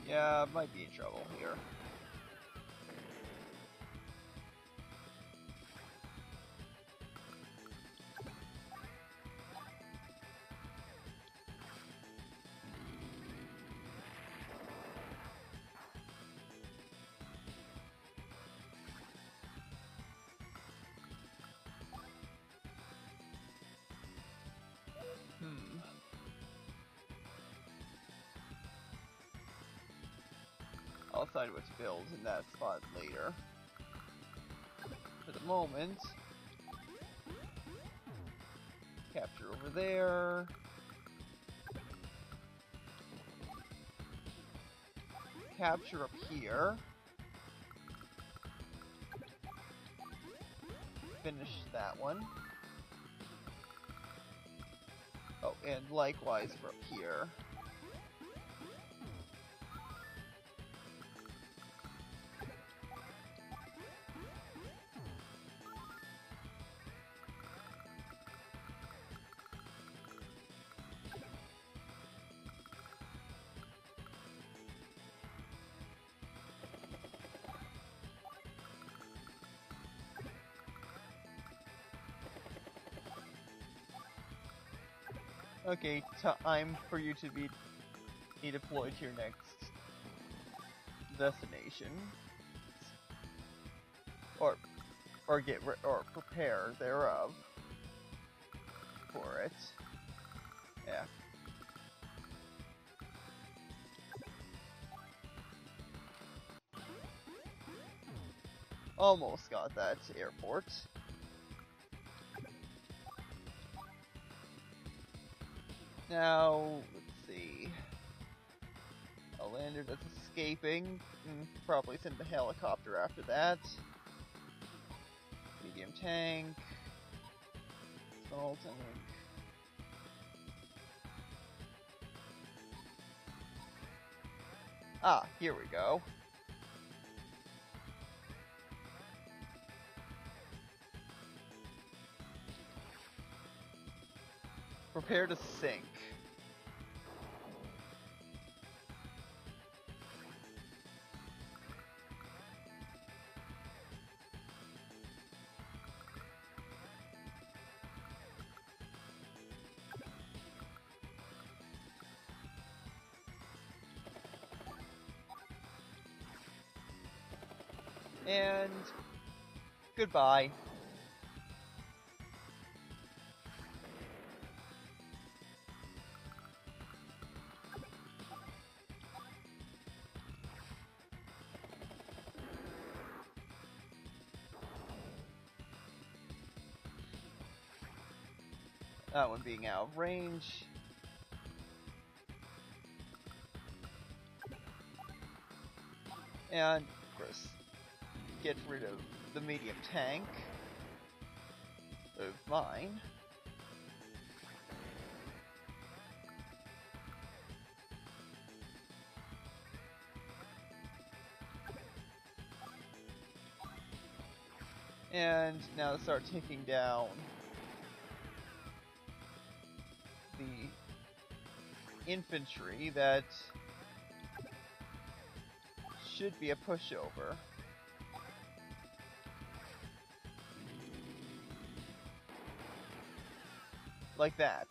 Yeah, might be in trouble here. I'll decide what to build in that spot later. For the moment, capture over there. Capture up here. Finish that one. Oh, and likewise for up here. Okay, time for you to be deployed to your next destination. Or or or prepare thereof for it. Yeah. Almost got that airport. Now, let's see. A lander that's escaping. Probably send the helicopter after that. Medium tank. Small tank. Ah, here we go. Prepare to sink. And goodbye. That one being out of range. And, of course, get rid of the medium tank of mine. And now start taking down the infantry that should be a pushover. Like that.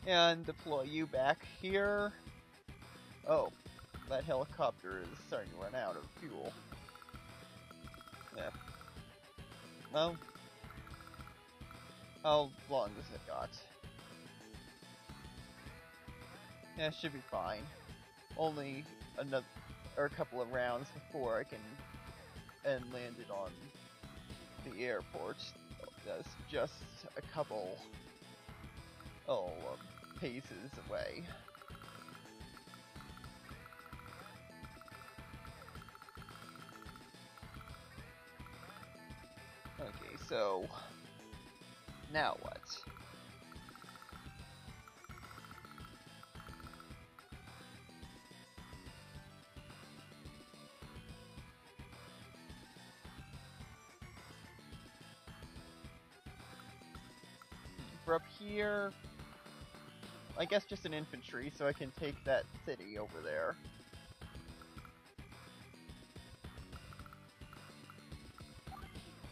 And deploy you back here. Oh, that helicopter is starting to run out of fuel. Yeah. Well, how long does it got? Yeah, should be fine. Only another or a couple of rounds before I can land it on the airport. That's just a couple paces away. Okay, so now what? For up here, I guess just an infantry, so I can take that city over there.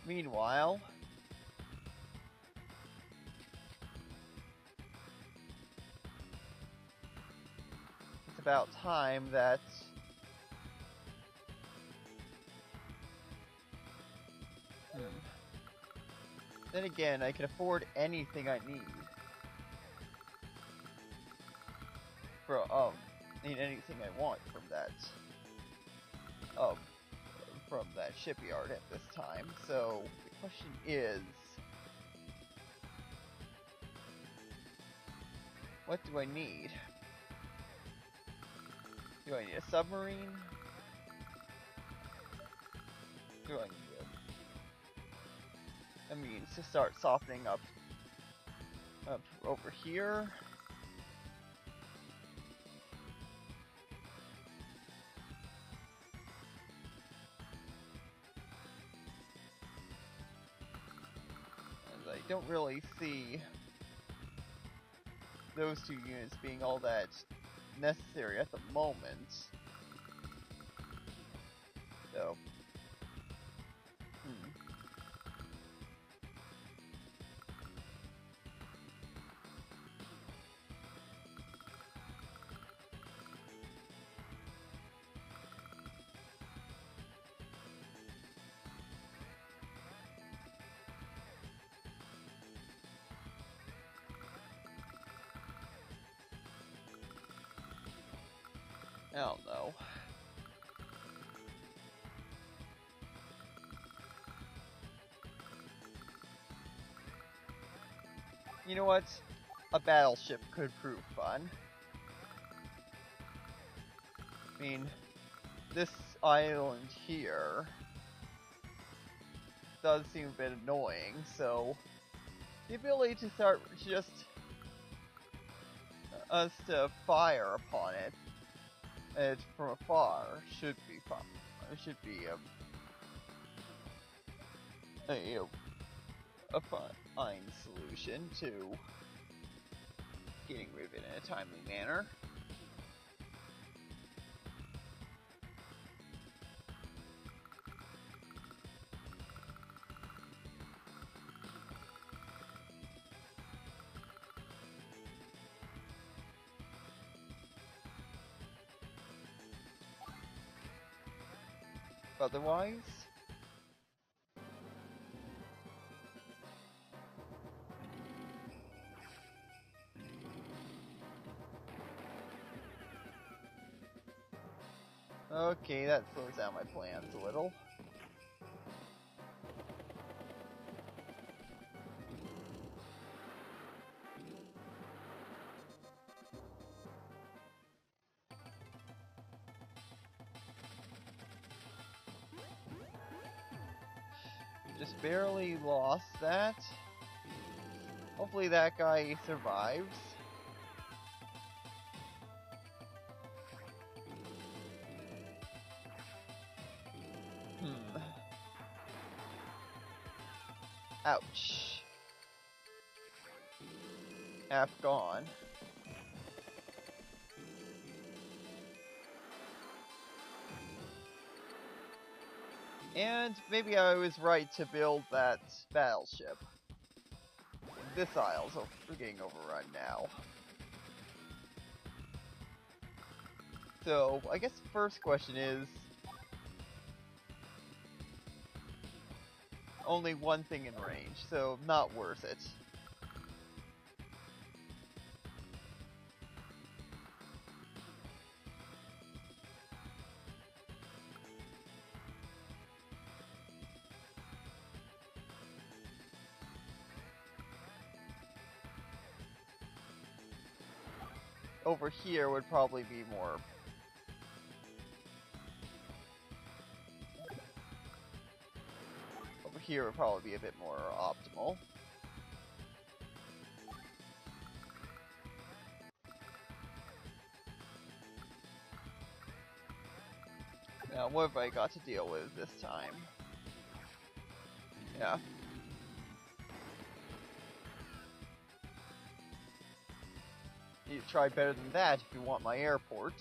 Meanwhile, it's about time that then again, I can afford anything I need. For, anything I want from that shipyard at this time. So, the question is, what do I need? Do I need a submarine? Do I need a means to start softening up over here? As I don't really see those two units being all that necessary at the moment. So, I don't know. You know what? A battleship could prove fun. I mean, this island here does seem a bit annoying, so the ability to start just us to fire upon it from afar should be fun. Should be a fine solution to getting rid of it in a timely manner. Otherwise, okay, that slows down my plans a little. Just barely lost that. Hopefully that guy survives. Ouch. Half gone. And maybe I was right to build that battleship. This aisle's getting overrun now. So, I guess the first question is... only one thing in range, so not worth it. Over here would probably be more... over here would probably be a bit more optimal. Now, what have I got to deal with this time? Yeah. You try better than that if you want my airport.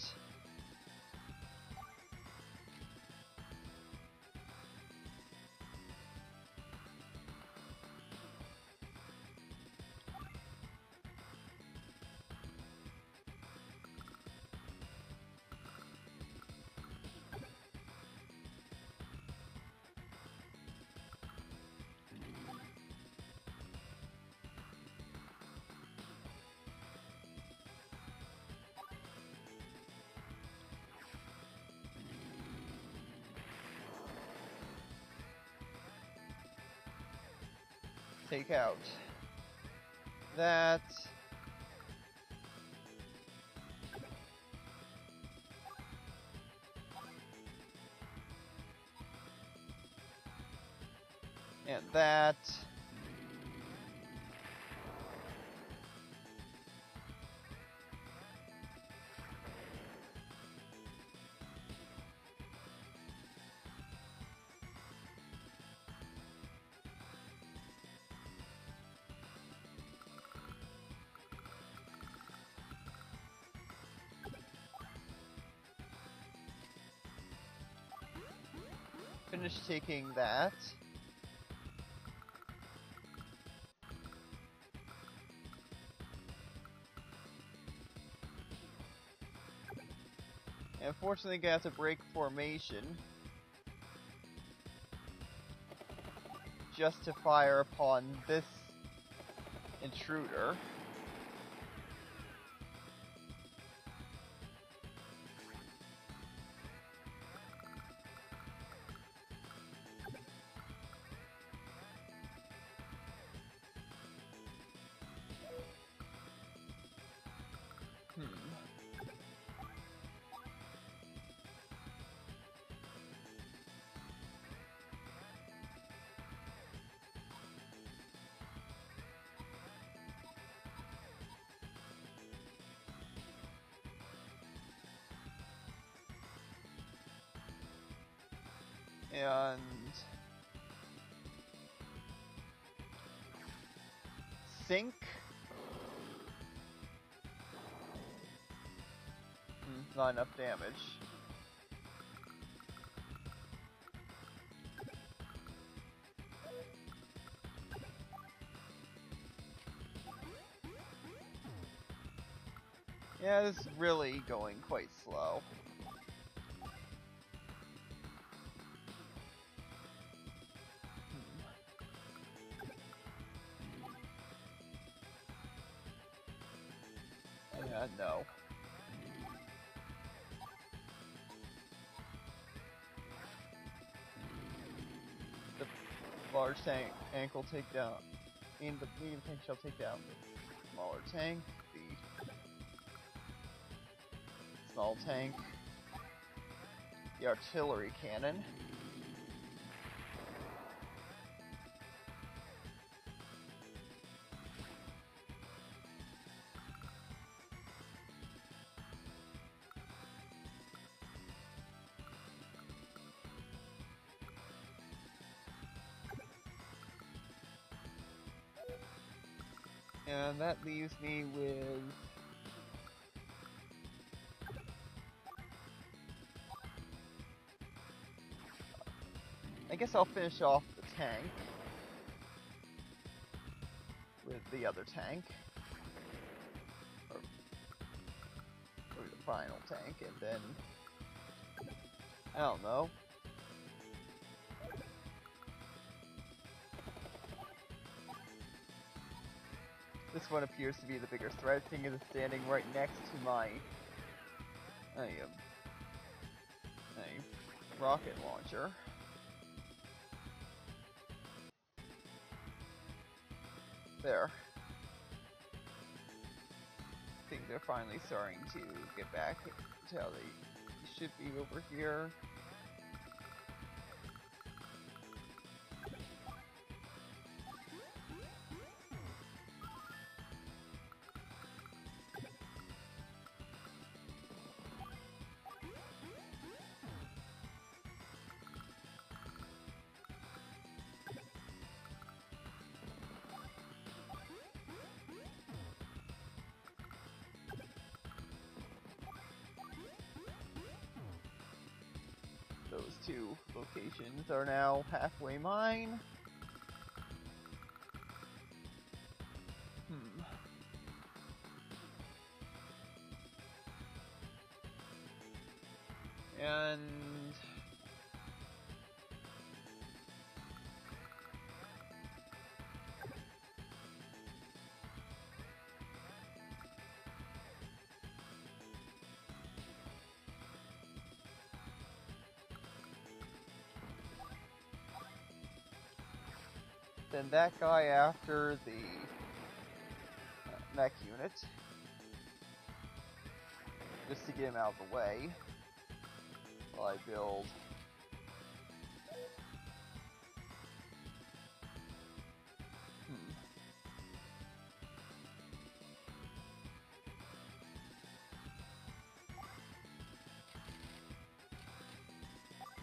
Take out that. And that. finish taking that. And unfortunately, gonna have to break formation just to fire upon this intruder. And sink. Not enough damage. Yeah, this is really going quite slow. Yeah, no. The large tank will take down, and the medium tank shall take down the smaller tank. The small tank. The artillery cannon. And that leaves me with I guess I'll finish off the tank with the other tank, or the final tank, and then I don't know. This one appears to be the bigger threat, seeing as it's standing right next to my rocket launcher. There. I think they're finally starting to get back to how they should be over here. Those two locations are now halfway mine. And then that guy after the mech unit, just to get him out of the way while I build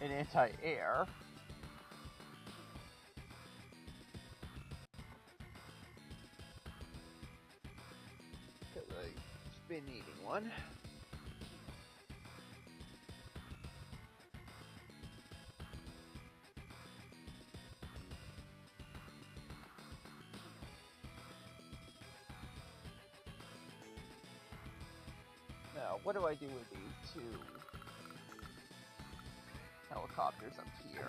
an anti-air. Because I've been needing one. what do I do with these two helicopters up here?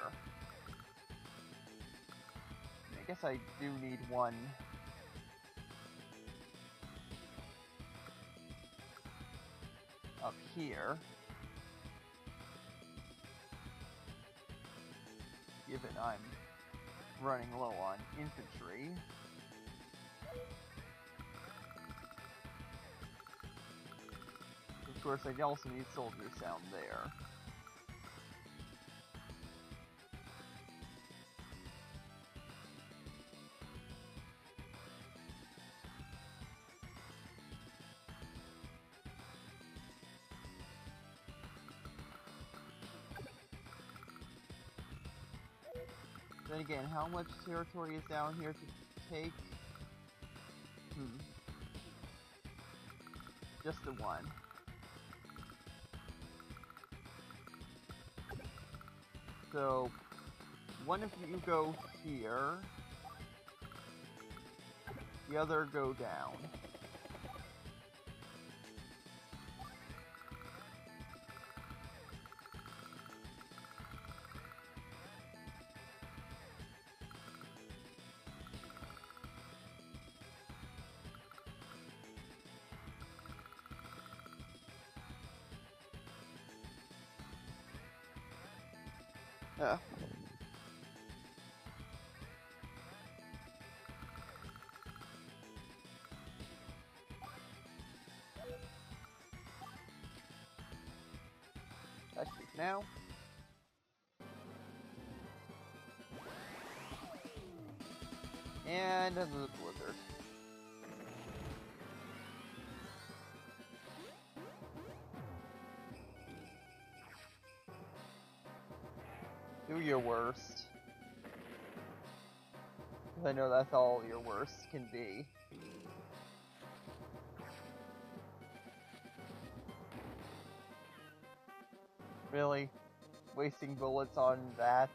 I guess I do need one up here, given I'm running low on infantry. Of course, I also need soldiers down there. Then again, how much territory is down here to take? Just the one. So, one of you go here, the other go down. I speak now. And another blizzard. Do your worst. I know that's all your worst can be. Really? Wasting bullets on that?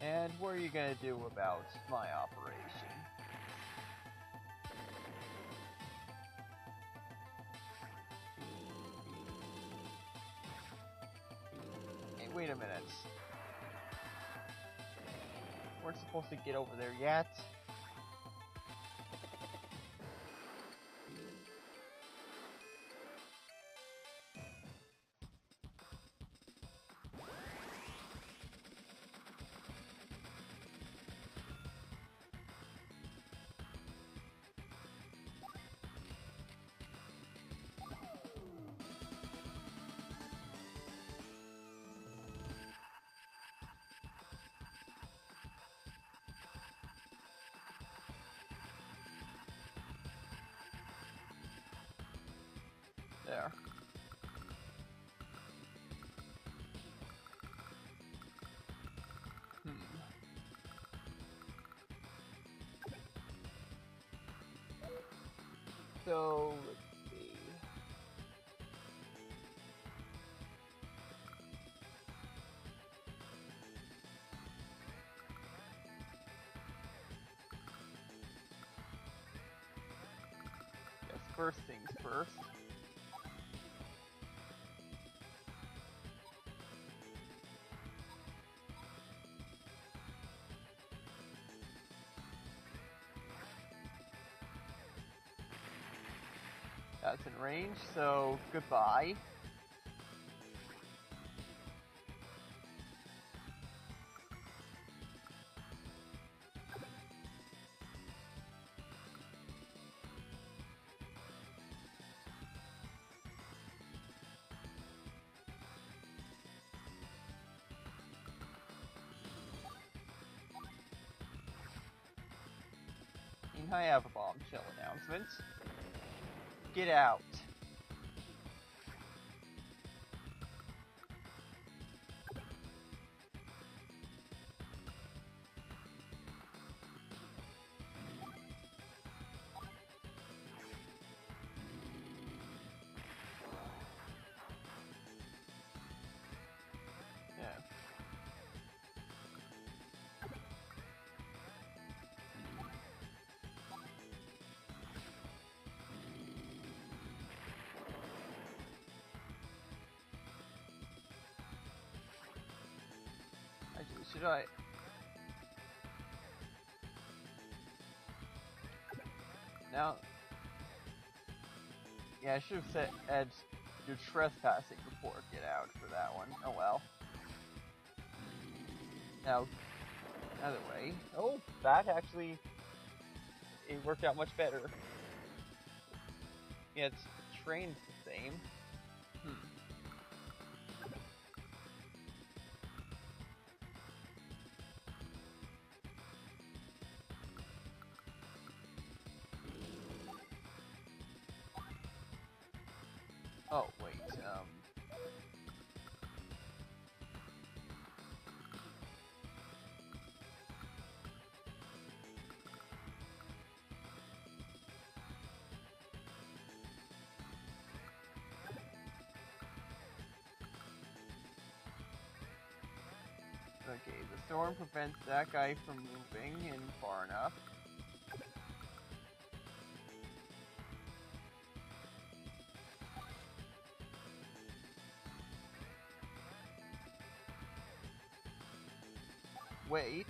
And what are you gonna do about my operation? Hey, wait a minute. We're supposed to get over there yet. There. So, let's see. Guess first things first. That's in range, so goodbye. And I have a bombshell announcement. Get out. Should I? Now, yeah, I should have said your trespassing report get out for that one. Oh well. Now, other way. Oh, that actually, it worked out much better. Yeah, it's trained the same. Oh, wait, okay, the storm prevents that guy from moving in far enough. Wait.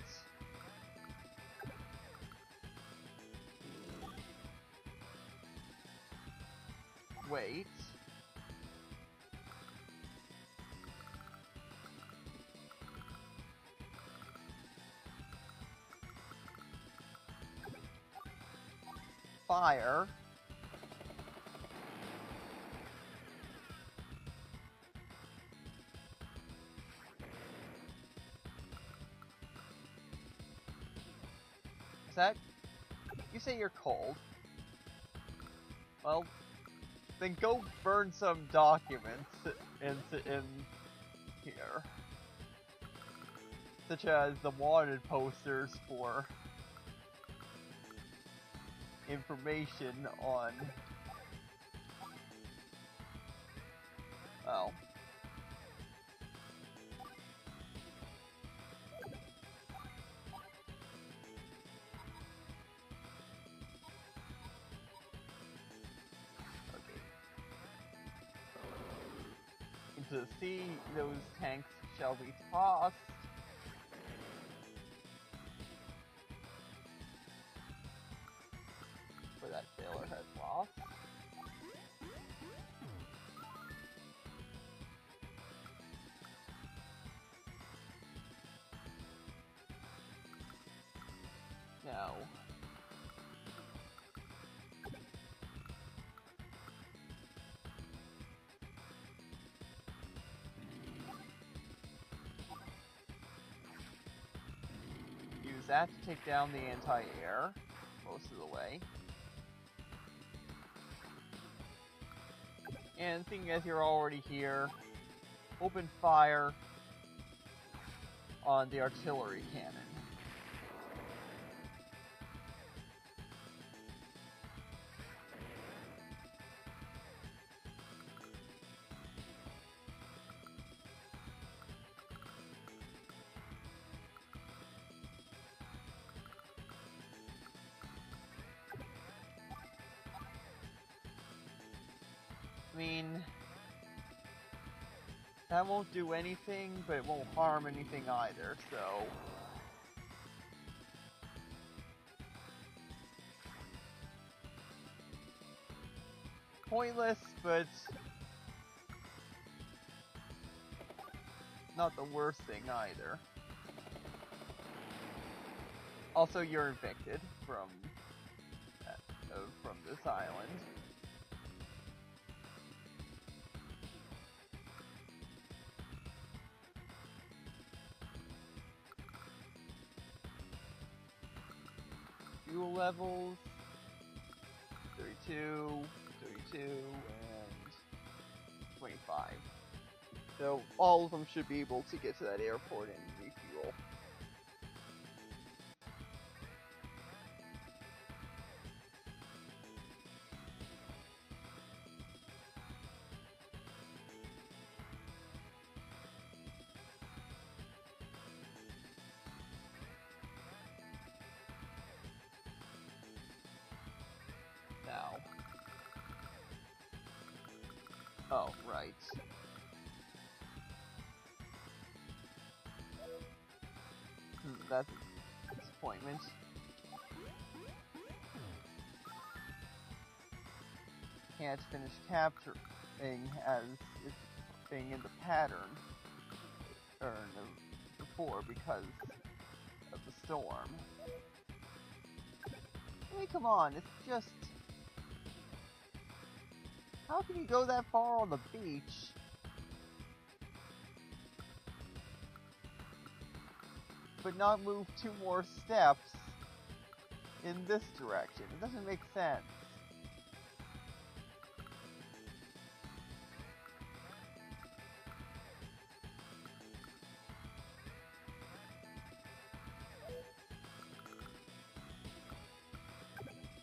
Wait. Fire. Is that... You say you're cold. Well, then go burn some documents in here. Such as the wanted posters for information on... Oh. Into the sea, those tanks shall be tossed. For that sailor has lost. Now, use that to take down the anti-air most of the way. And seeing as you're already here, open fire on the artillery cannon. I mean, that won't do anything, but it won't harm anything either, so... Pointless, but... not the worst thing either. Also, you're evicted from this island. Fuel levels 32, 32, and 25. So all of them should be able to get to that airport and refuel. Now. Oh, right. disappointment. Can't finish capturing as it's being in the pattern before because of the storm. I mean, come on, it's just... How can you go that far on the beach but not move 2 more steps in this direction? It doesn't make sense.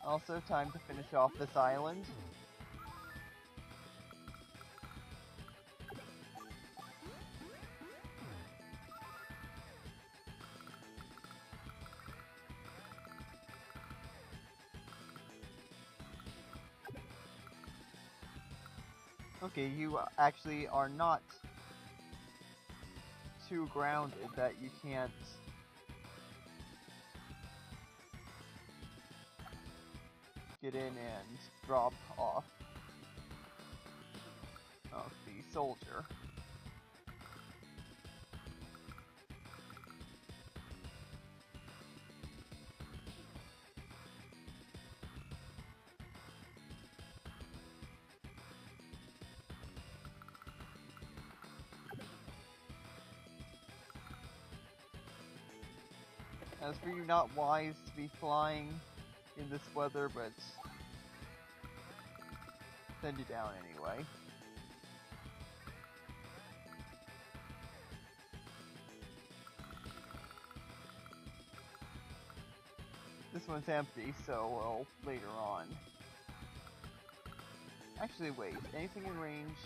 Also, time to finish off this island. Okay, you actually are not too grounded that you can't get in and drop off of the soldier. As for you, not wise to be flying in this weather, but send you down anyway. This one's empty, so well, later on. Actually, wait, anything in range?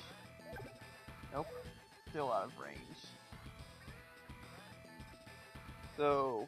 Nope, still out of range. So...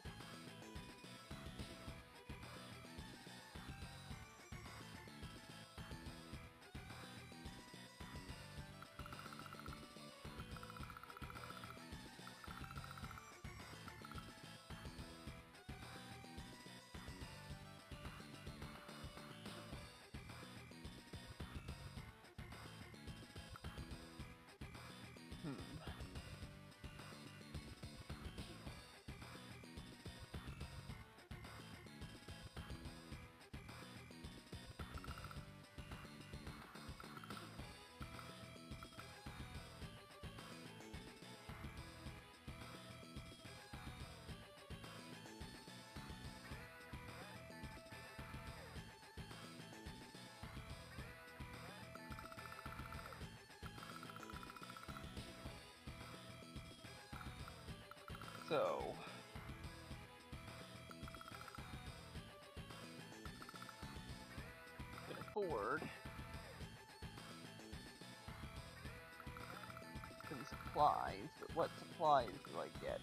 So... can afford some supplies, but what supplies do I get?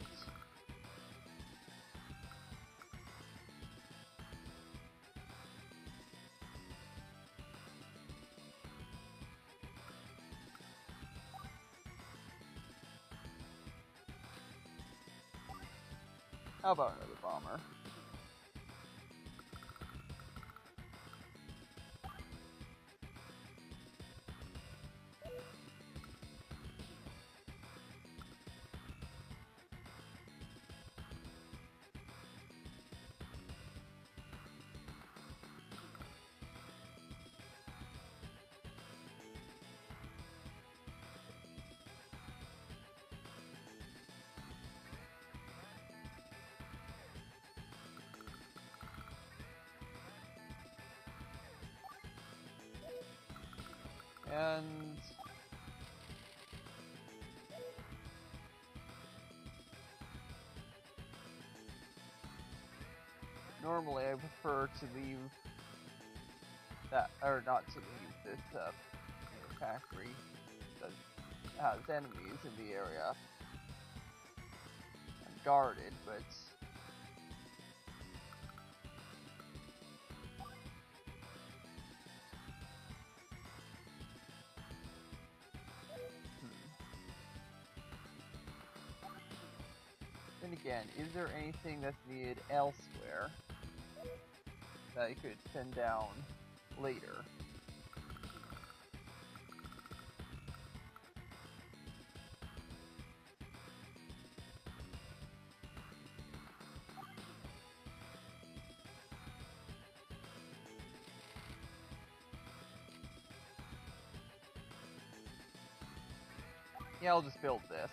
How about another bomber? And... normally I prefer to leave that, or not to leave this factory that has enemies in the area and guarded, but then then again, is there anything that's needed elsewhere that I could send down later? Yeah, I'll just build this.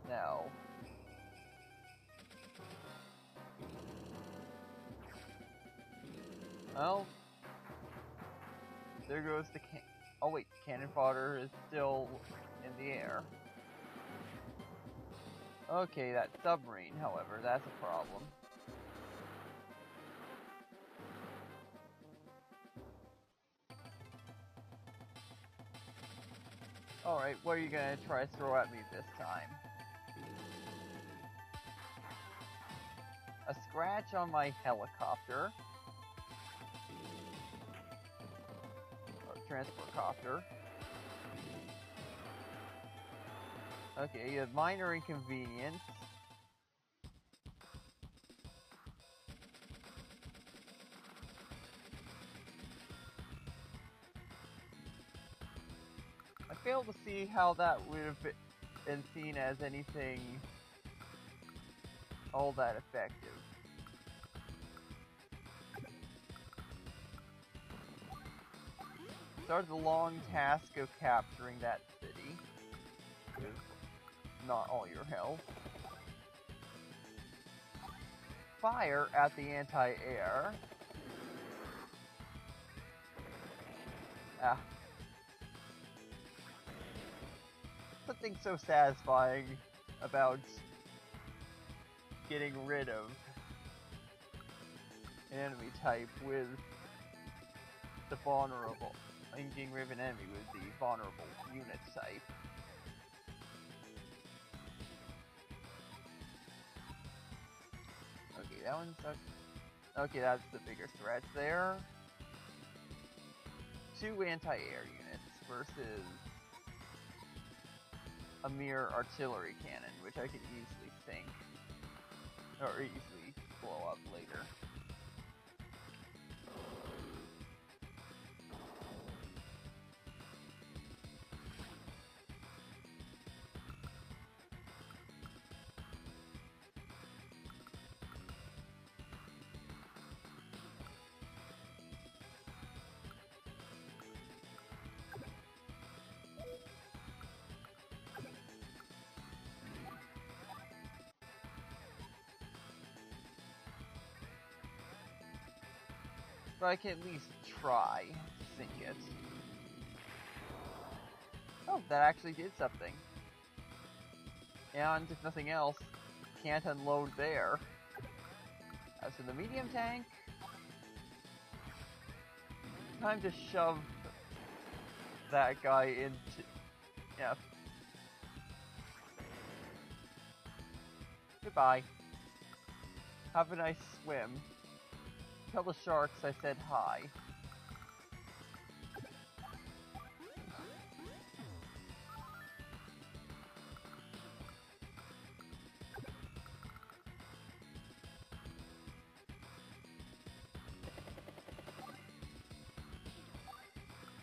Now, well, there goes the oh wait, cannon fodder is still in the air. Okay, that submarine, however, that's a problem. Alright, what are you gonna try to throw at me this time? A scratch on my helicopter. Or transport copter. Okay, a minor inconvenience. I fail to see how that would have been seen as anything all that effective. Start the long task of capturing that city. Is not all your health. Fire at the anti-air. Ah. Something so satisfying about getting rid of an enemy type with the vulnerable. Getting rid of an enemy with the vulnerable unit type. Okay, that one's okay, that's the bigger threat there. 2 anti-air units versus a mere artillery cannon, which I could easily sink. Or easily blow up later. But I can at least try to sink it. Oh, that actually did something. And if nothing else, can't unload there. As for the medium tank, time to shove that guy into... yeah. Goodbye. Have a nice swim. Tell the sharks I said hi.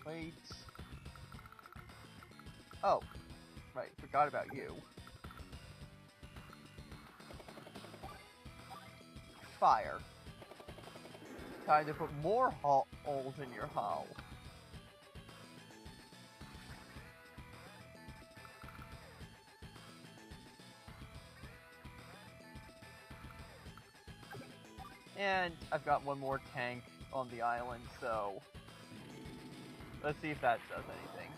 Wait. Oh. Right, forgot about you. Fire. Time to put more holes in your hull. And I've got one more tank on the island, so let's see if that does anything.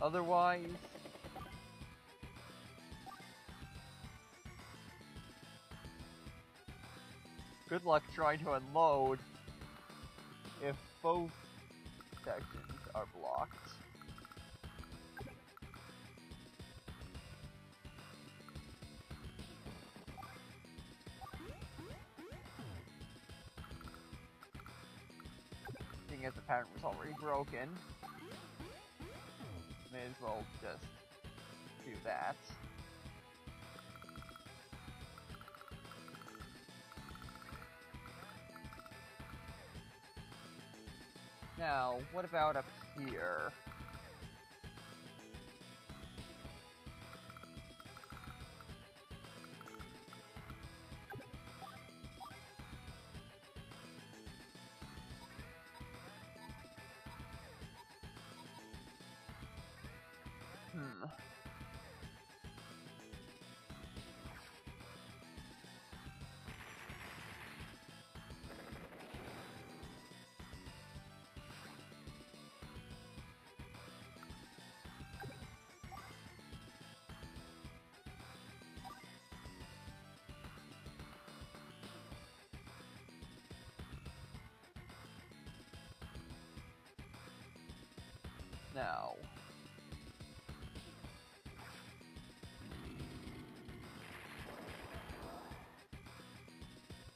Otherwise, good luck trying to unload if both sections are blocked. Seeing as the pattern was already broken, may as well just do that. Now, what about up here? Now,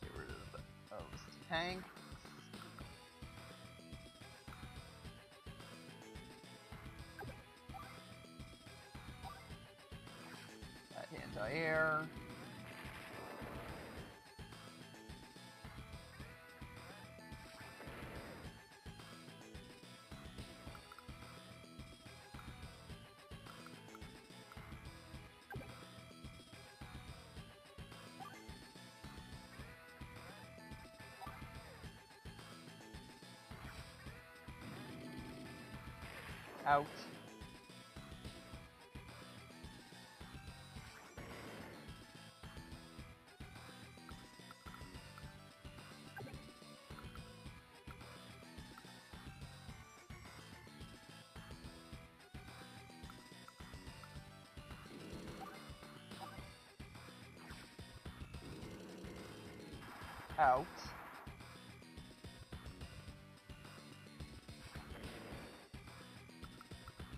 get rid of those tanks. That anti-air. Out. Out.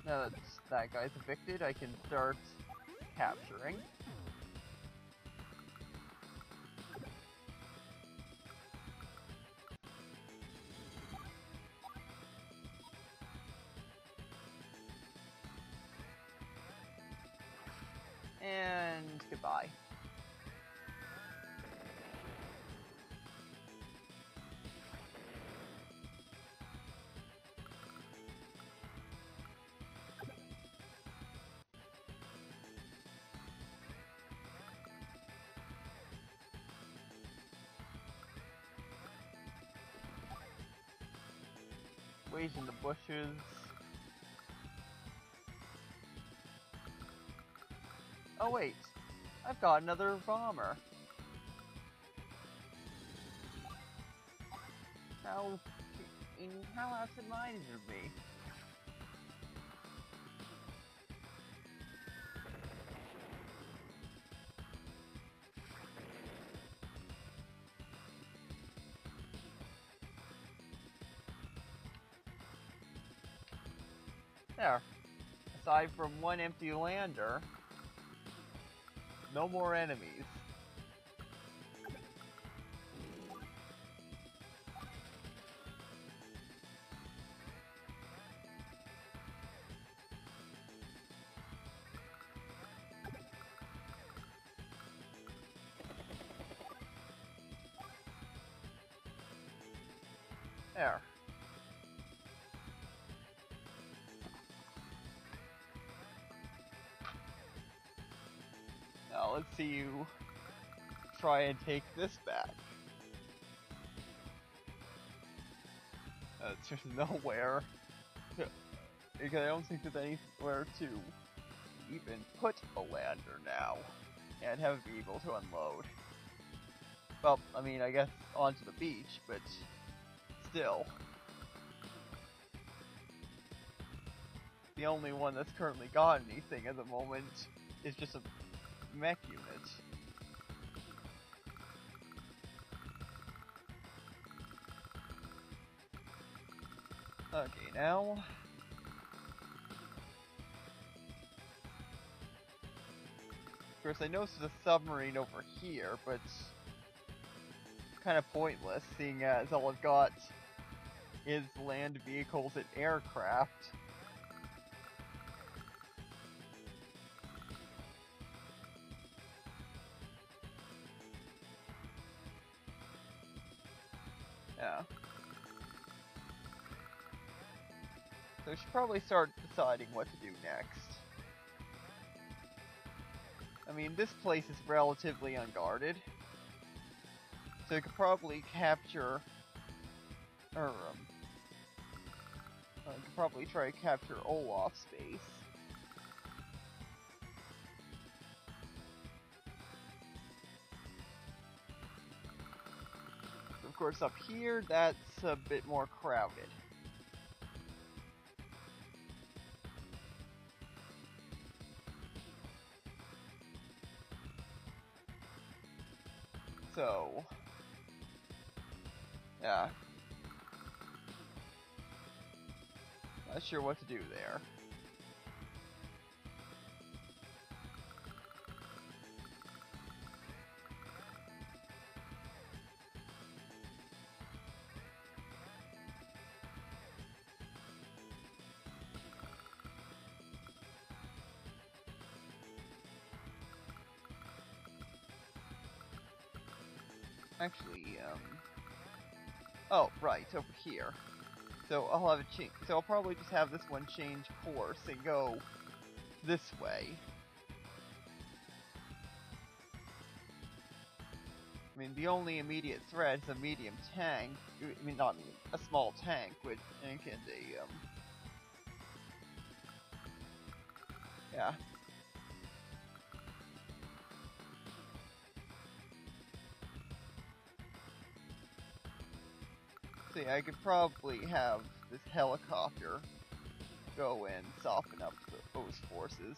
Now that that guy's evicted, I can start capturing. And goodbye. Wait in the bushes. Oh wait, I've got another bomber. How absent-minded of me. There. Aside from one empty lander, no more enemies. There. Now let's see you try and take this back. There's nowhere to, because I don't think there's anywhere to even put a lander now and have it be able to unload. Well, I mean, I guess onto the beach, but still. the only one that's currently got anything at the moment is just a mech unit. Okay, now... Of course, I know there's a submarine over here, but... kind of pointless, seeing as all I've got is land vehicles and aircraft. Yeah. So we should probably start deciding what to do next. I mean, this place is relatively unguarded. So we could probably capture... Or, I could probably try to capture Olaf's base. Of course, up here, that's a bit more crowded. So... yeah. Not sure what to do there. Actually, oh, right, over here. So I'll have a change. So I'll probably just have this one change course and go this way. I mean, the only immediate threat is a medium tank. I mean, not medium, a small tank with tank and a yeah. So yeah, I could probably have this helicopter go and soften up those forces.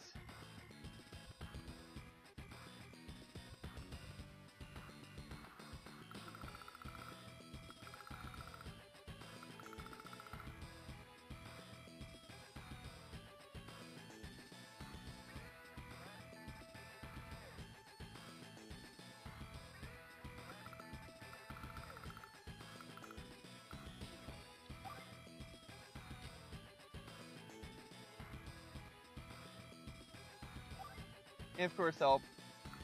And of course,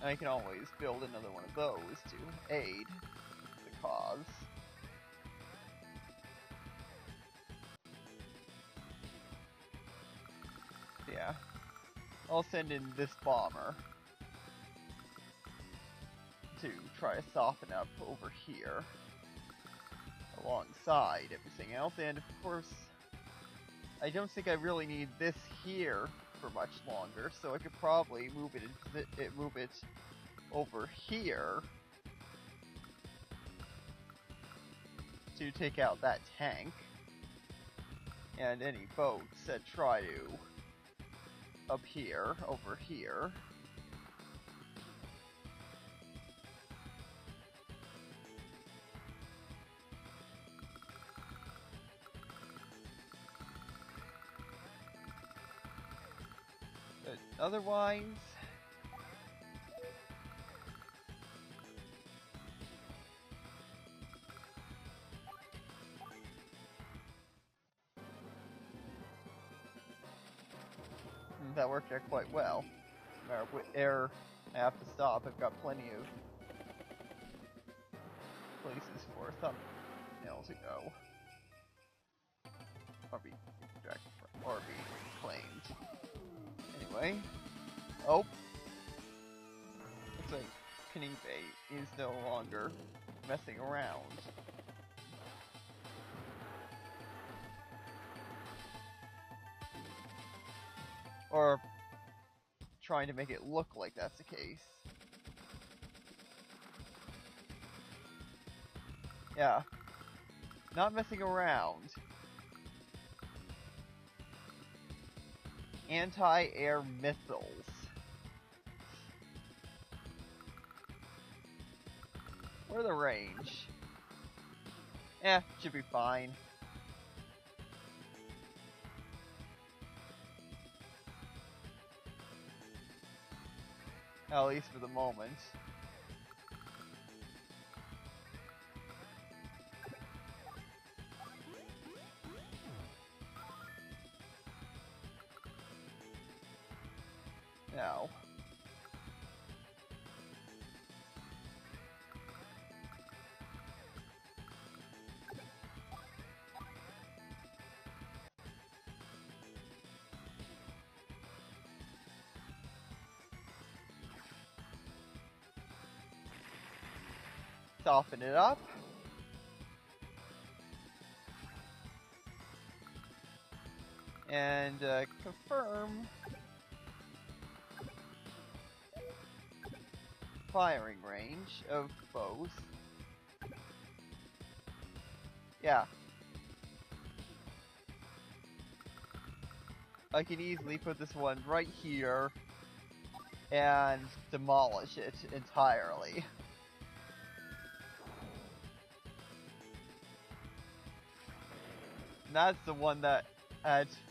I can always build another one of those to aid the cause. Yeah. I'll send in this bomber to try to soften up over here alongside everything else, and of course I don't think I really need this here for much longer, so I could probably move it over here to take out that tank and any boats that try to up here, over here. But otherwise, that worked out quite well. With air, I have to stop. I've got plenty of places for thumbnail to go. Or be claimed. Anyway. Oh! Looks like Kanibe is no longer messing around. Or trying to make it look like that's the case. Yeah. Not messing around. Anti-air missiles. What are the range? Should be fine. At least for the moment. Now. Soften it up. And confirm firing range of both. Yeah. I can easily put this one right here and demolish it entirely. And that's the one that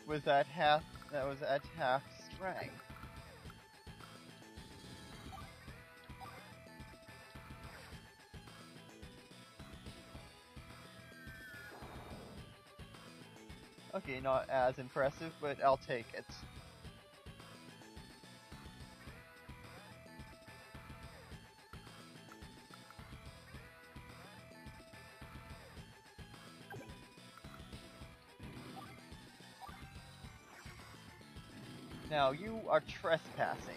was at half strength. Okay, not as impressive, but I'll take it. Now, you are trespassing.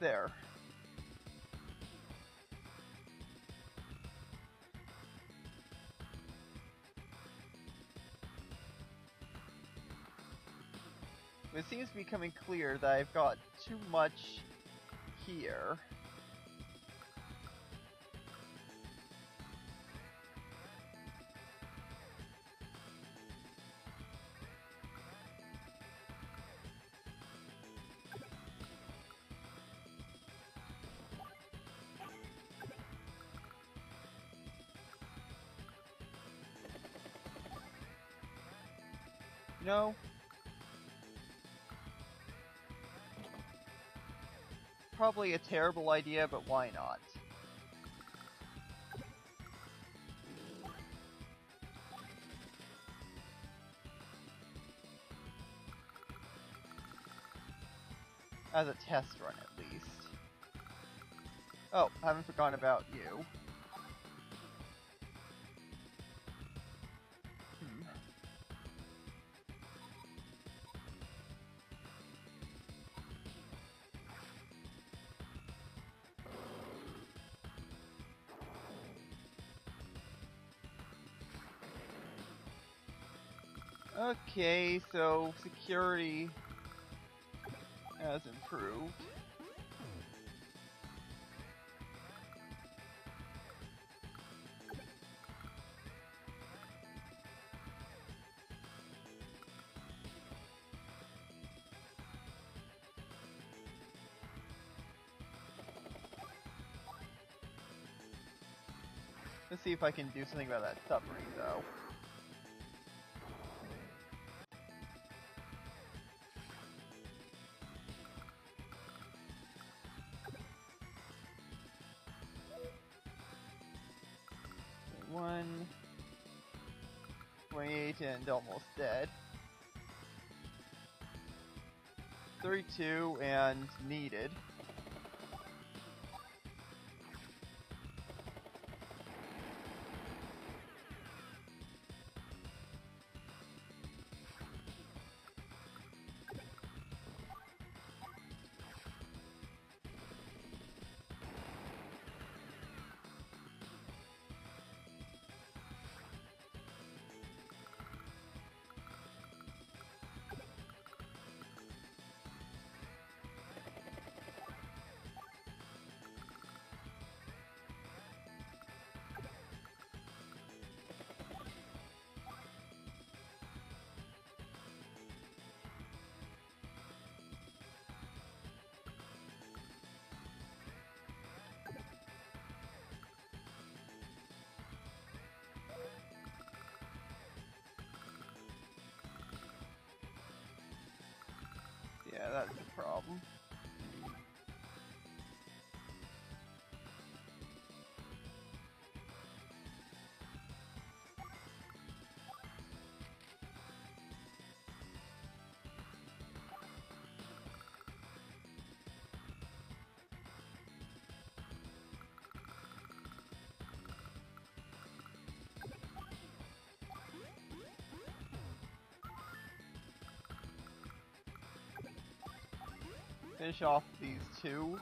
There. It seems to be becoming clear that I've got too much here. No. Probably a terrible idea, but why not? As a test run, at least. Oh, haven't forgotten about you. Okay, so security has improved. Let's see if I can do something about that submarine, though. One, 28 and almost dead. 32 and needed. the problem. Finish off these two.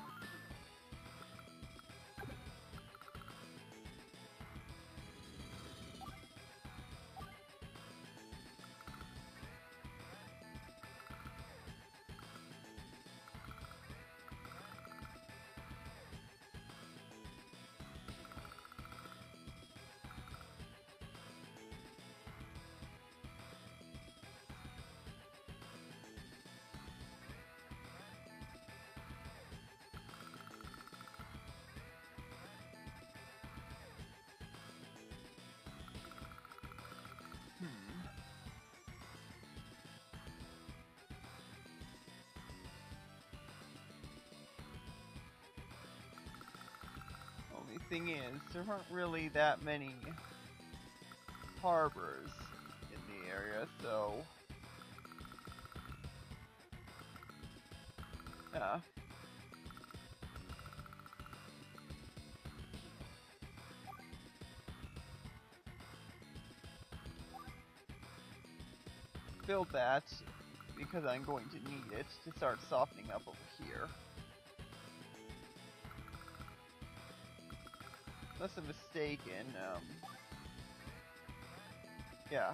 Only thing is, there aren't really that many harbors in the area, so yeah. Build that because I'm going to need it to start softening up over here. Unless I'm mistaken, yeah.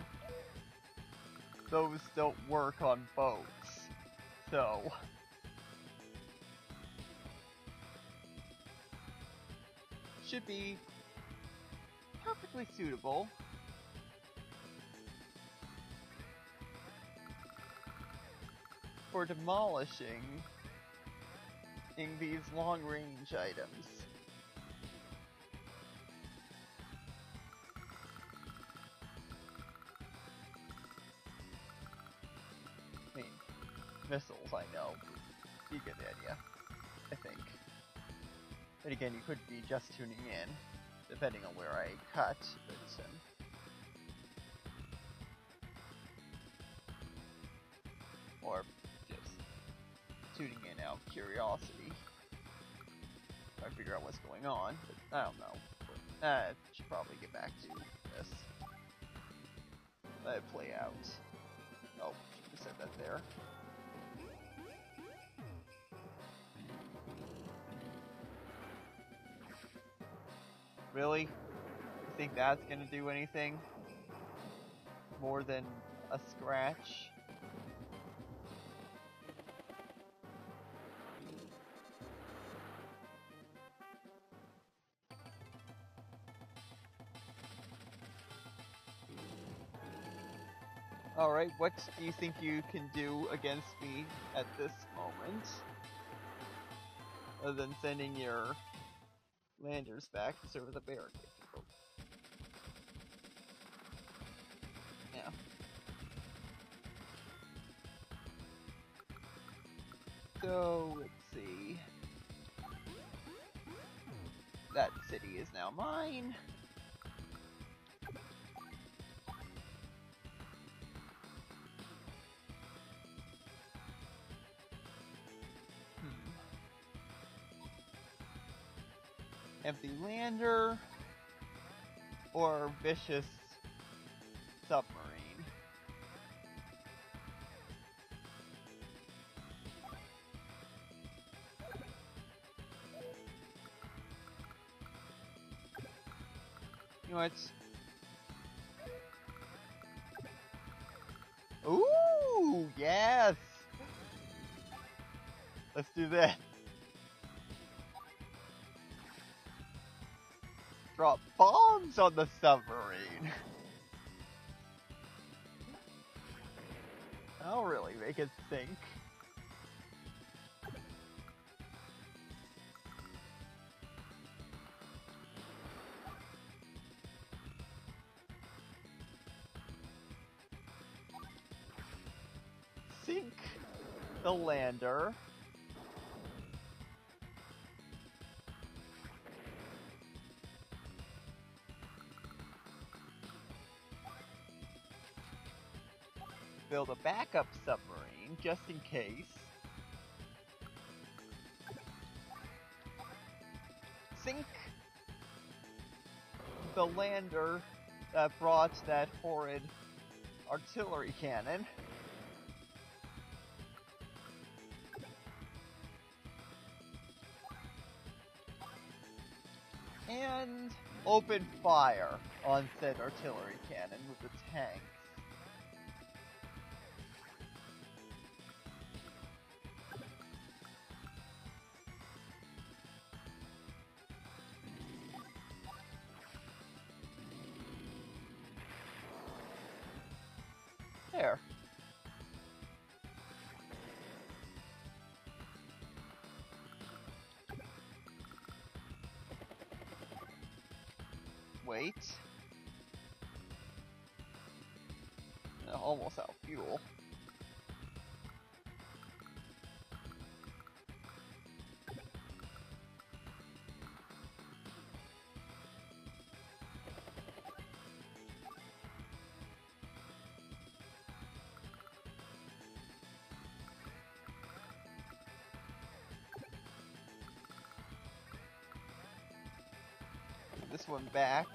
Those don't work on boats, so should be perfectly suitable. For demolishing in these long-range items. I mean, missiles, I know. You get the idea, I think. But again, you could be just tuning in, depending on where I cut, but or just tuning in out of curiosity. Try to figure out what's going on, but I don't know. I should probably get back to this. Let it play out. Oh, should have said that there. Really? You think that's gonna do anything? More than a scratch? Alright, what do you think you can do against me at this moment? Other than sending your landers back to serve as a barricade. Yeah. So, let's see. That city is now mine. Empty lander or vicious submarine. You know what? Ooh, yes! Let's do that. Drop bombs on the submarine. I'll really make it sink. Sink the lander. Build a backup submarine, just in case. Sink the lander that brought that horrid artillery cannon. And open fire on said artillery cannon with the tanks. There. Wait. Almost out of fuel. This one back.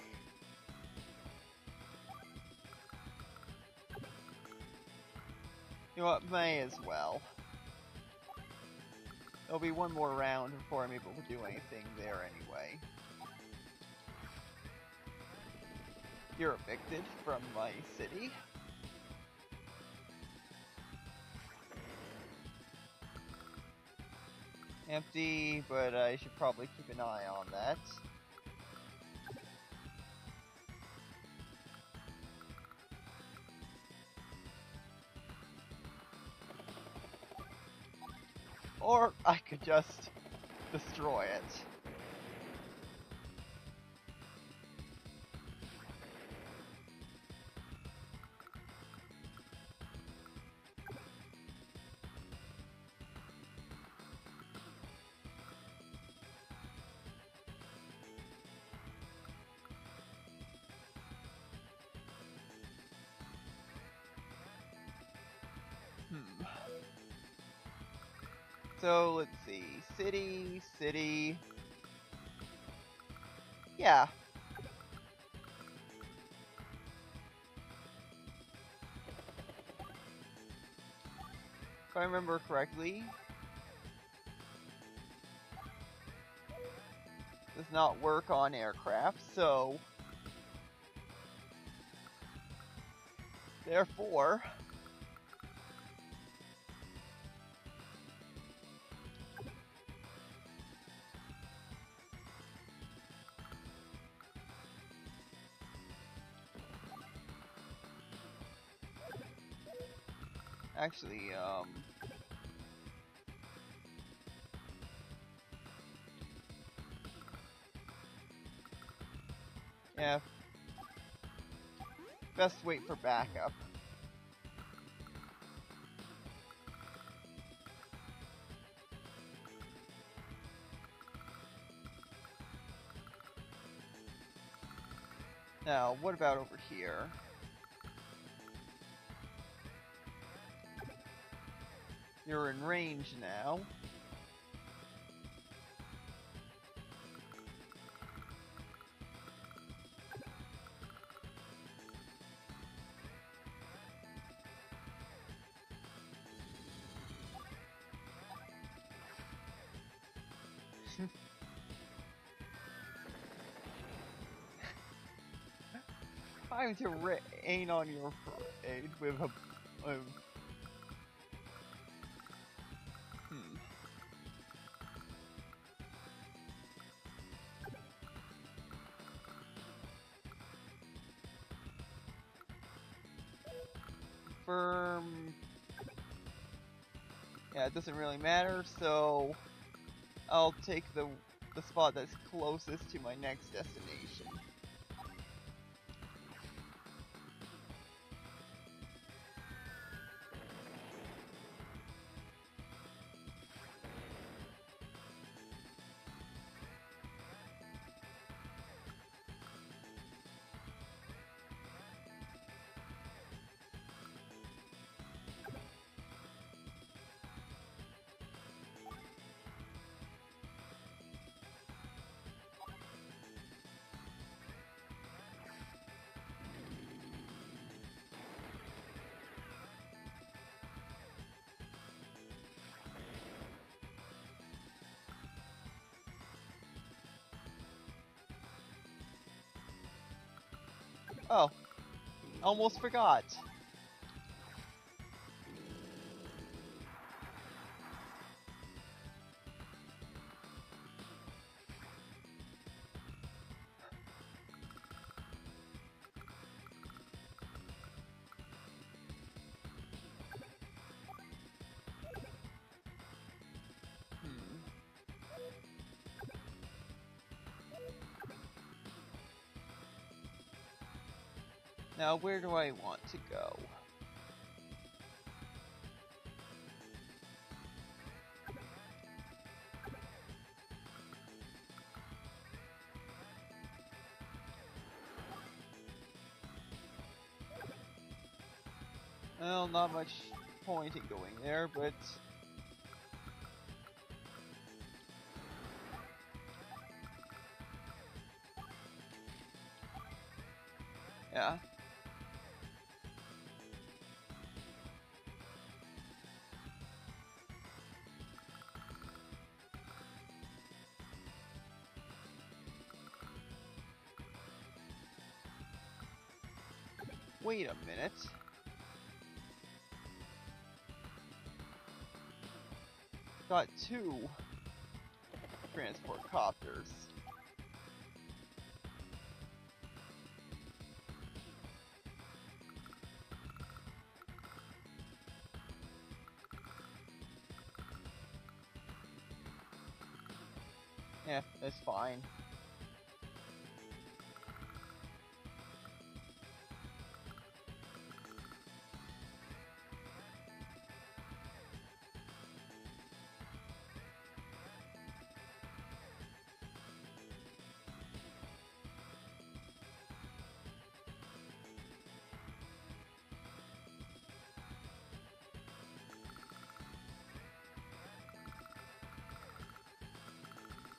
You know what, may as well. There'll be one more round before I'm able to do anything there anyway. You're evicted from my city. Empty, but I should probably keep an eye on that. Or I could just destroy it. So, let's see. City. Yeah. If I remember correctly, does not work on aircraft, so therefore actually, yeah, best wait for backup. Now, what about over here? You're in range now. Time to rain on your parade with a... Firm... Yeah, it doesn't really matter, so I'll take the spot that's closest to my next destination. Oh, almost forgot. Now, where do I want to go? Well, not much point in going there, but... yeah. Wait a minute. Got two transport copters. Yeah, that's fine.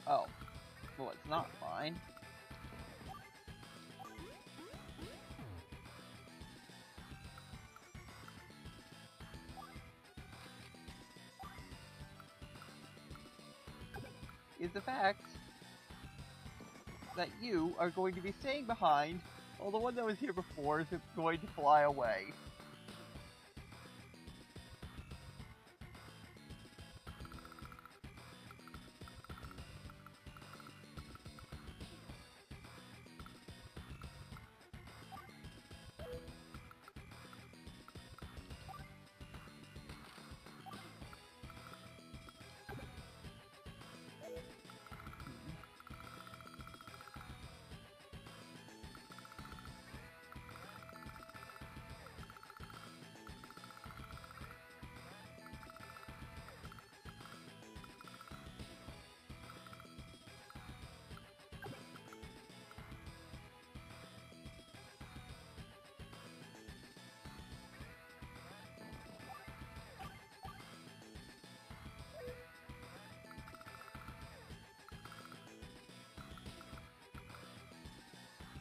Oh, well, it's not fine. Is the fact that you are going to be staying behind, while the one that was here before is going to fly away.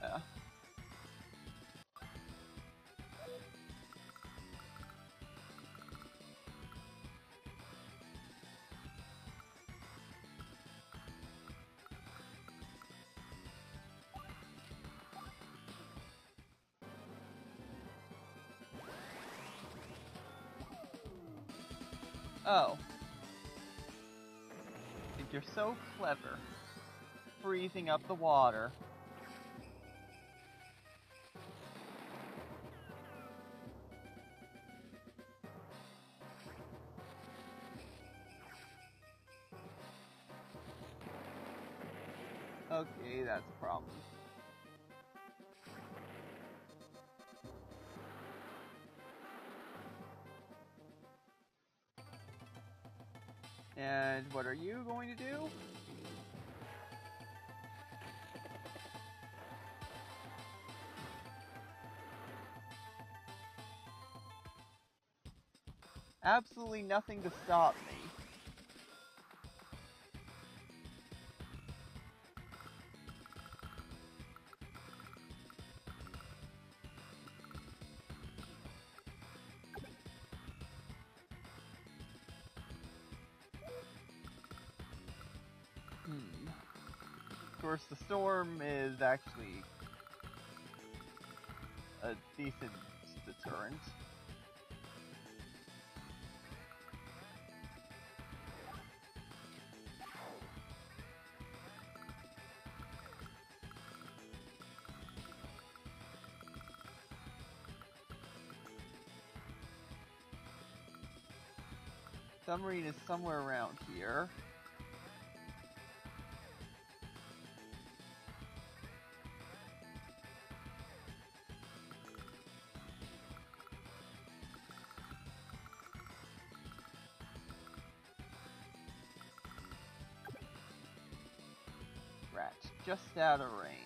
Yeah. Oh. I think you're so clever. Freezing up the water. Okay, that's a problem. And what are you going to do? Absolutely nothing to stop me. Of course, the storm is actually a decent deterrent. Submarine is somewhere around here. Rat's just out of range.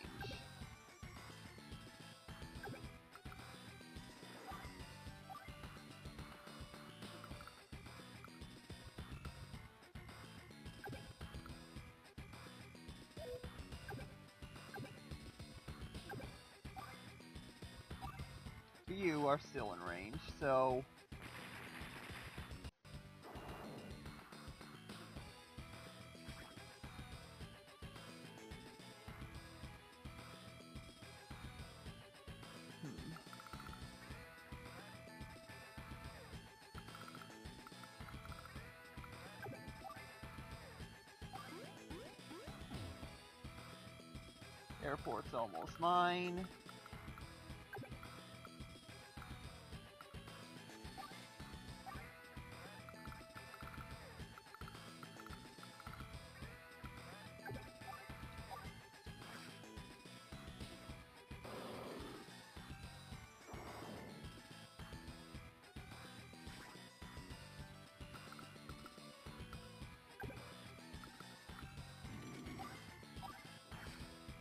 You are still in range, so airport's almost mine.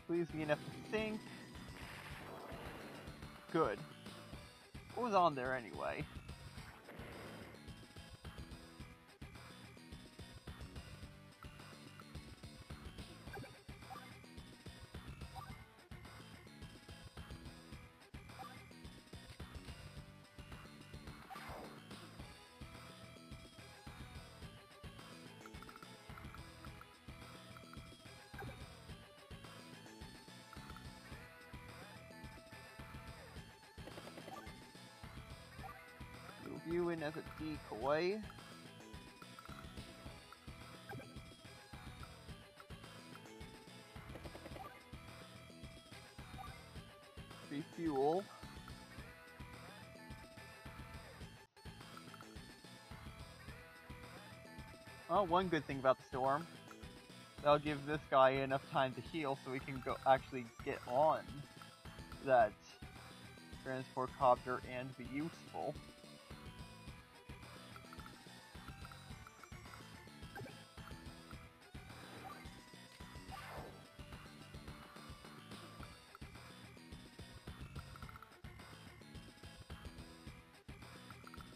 Please be enough to sink. Good. What was on there anyway? You in as a decoy. Refuel. Well, one good thing about the storm. That'll give this guy enough time to heal so we can go actually get on that transport copter and be useful.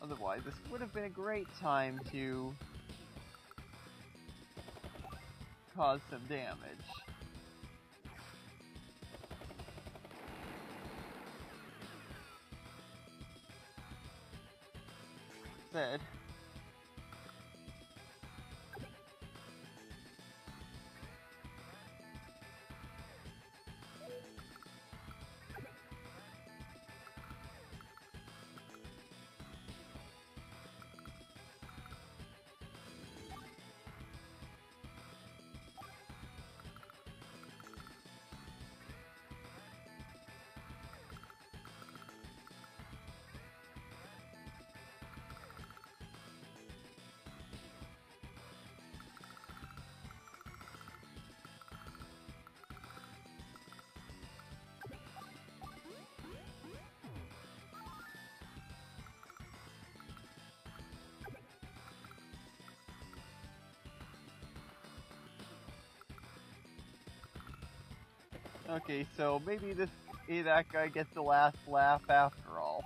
Otherwise, this would have been a great time to cause some damage. Said. Okay, so maybe that guy gets the last laugh after all.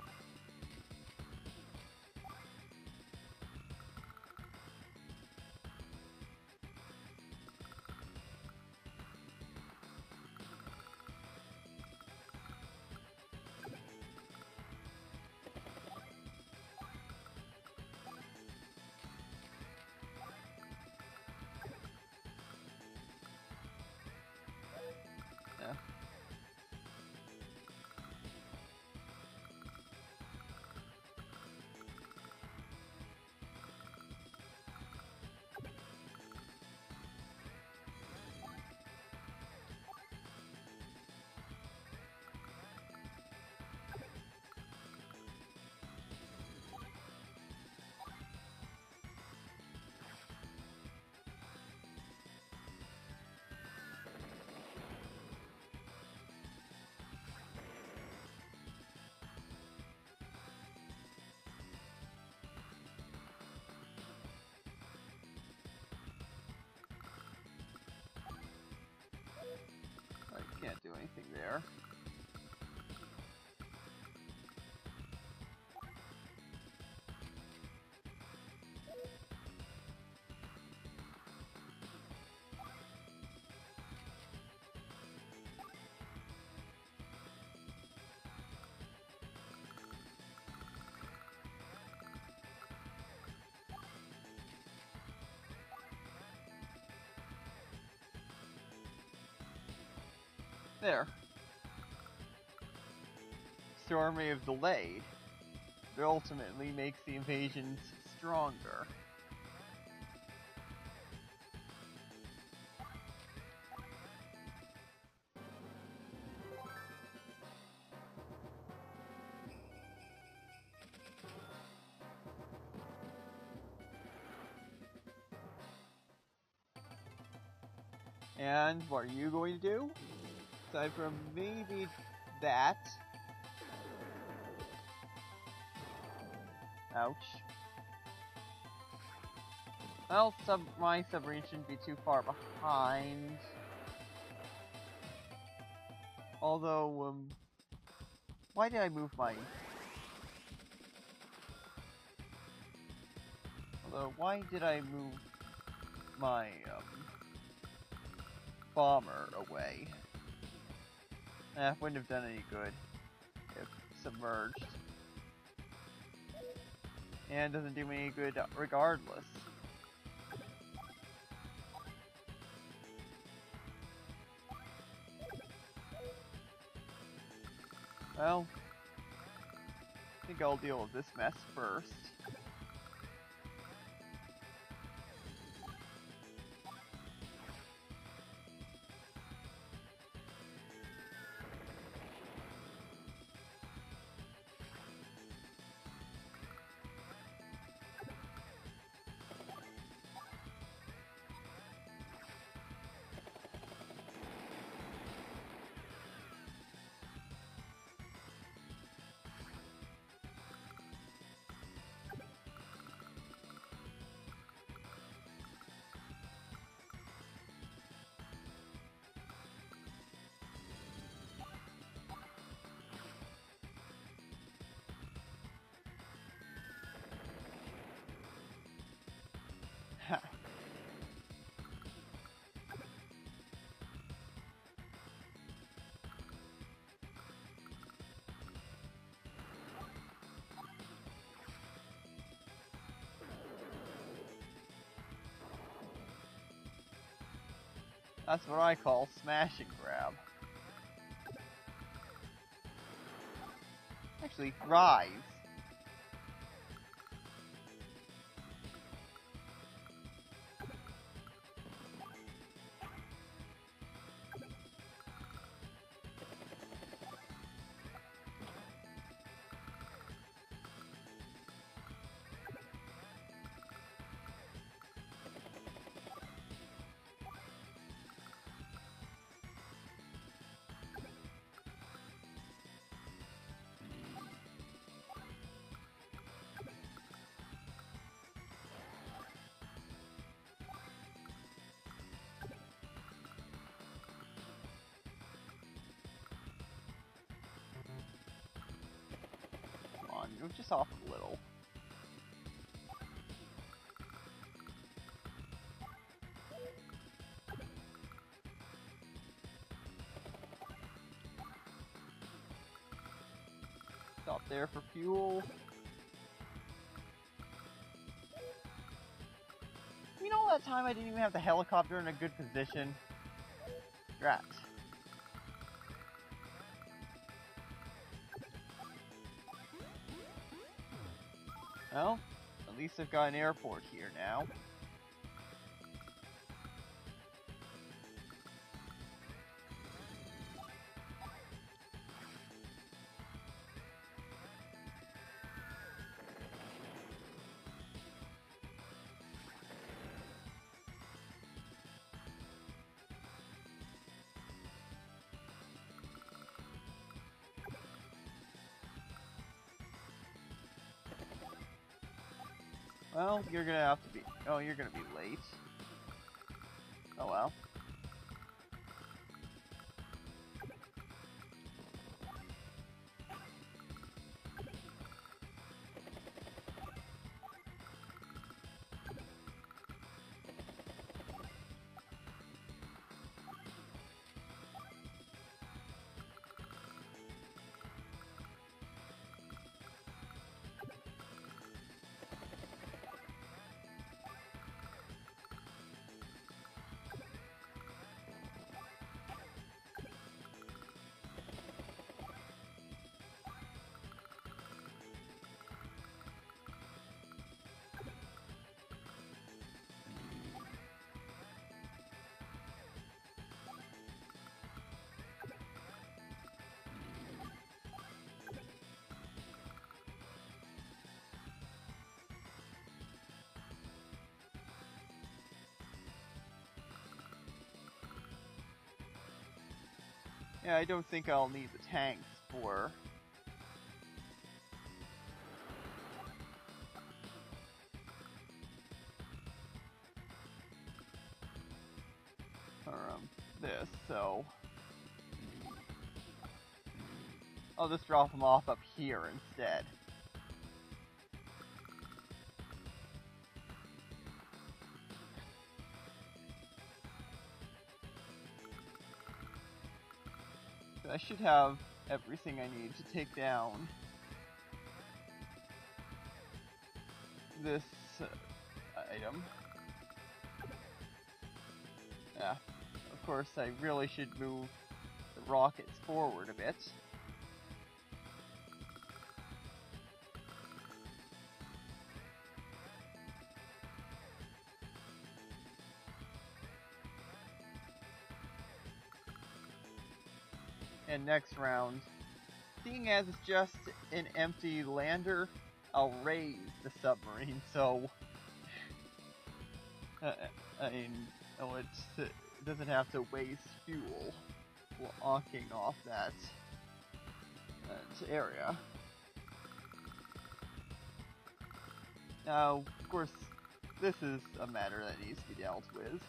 anything there. There. Storm may have delayed, but ultimately makes the invasions stronger. And what are you going to do? Aside from maybe that. Ouch. Well, my submarine shouldn't be too far behind. Although, why did I move my... why did I move my, bomber away? Wouldn't have done any good if submerged. And doesn't do me any good regardless. Well, I think I'll deal with this mess first. That's what I call smash and grab. Actually, rise. Come on, you're just off a little. Stop there for fuel. You know that time I didn't even have the helicopter in a good position? Drats. Well, at least I've got an airport here now. Well, you're gonna have to be... Oh, you're gonna be late. Oh well. Yeah, I don't think I'll need the tanks for... this, so... I'll just drop them off up here instead. I should have everything I need to take down this item. Yeah, of course I really should move the rockets forward a bit. And next round, seeing as it's just an empty lander, I'll raise the submarine, so... I mean, it doesn't have to waste fuel blocking off that area. Now, of course, this is a matter that needs to be dealt with.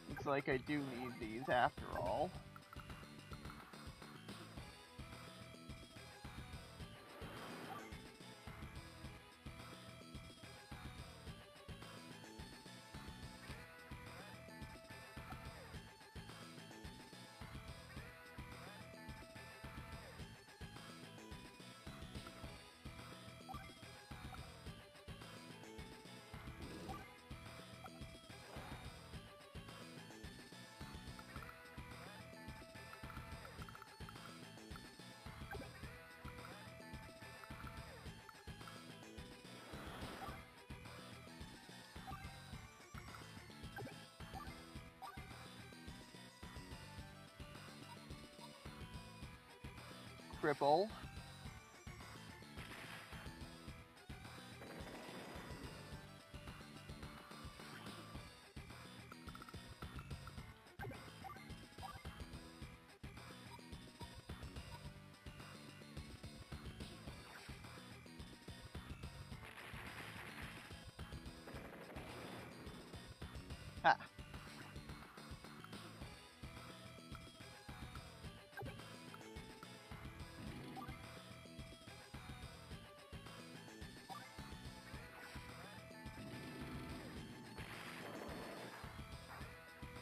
Looks like I do need these after all. Cripple. Ha.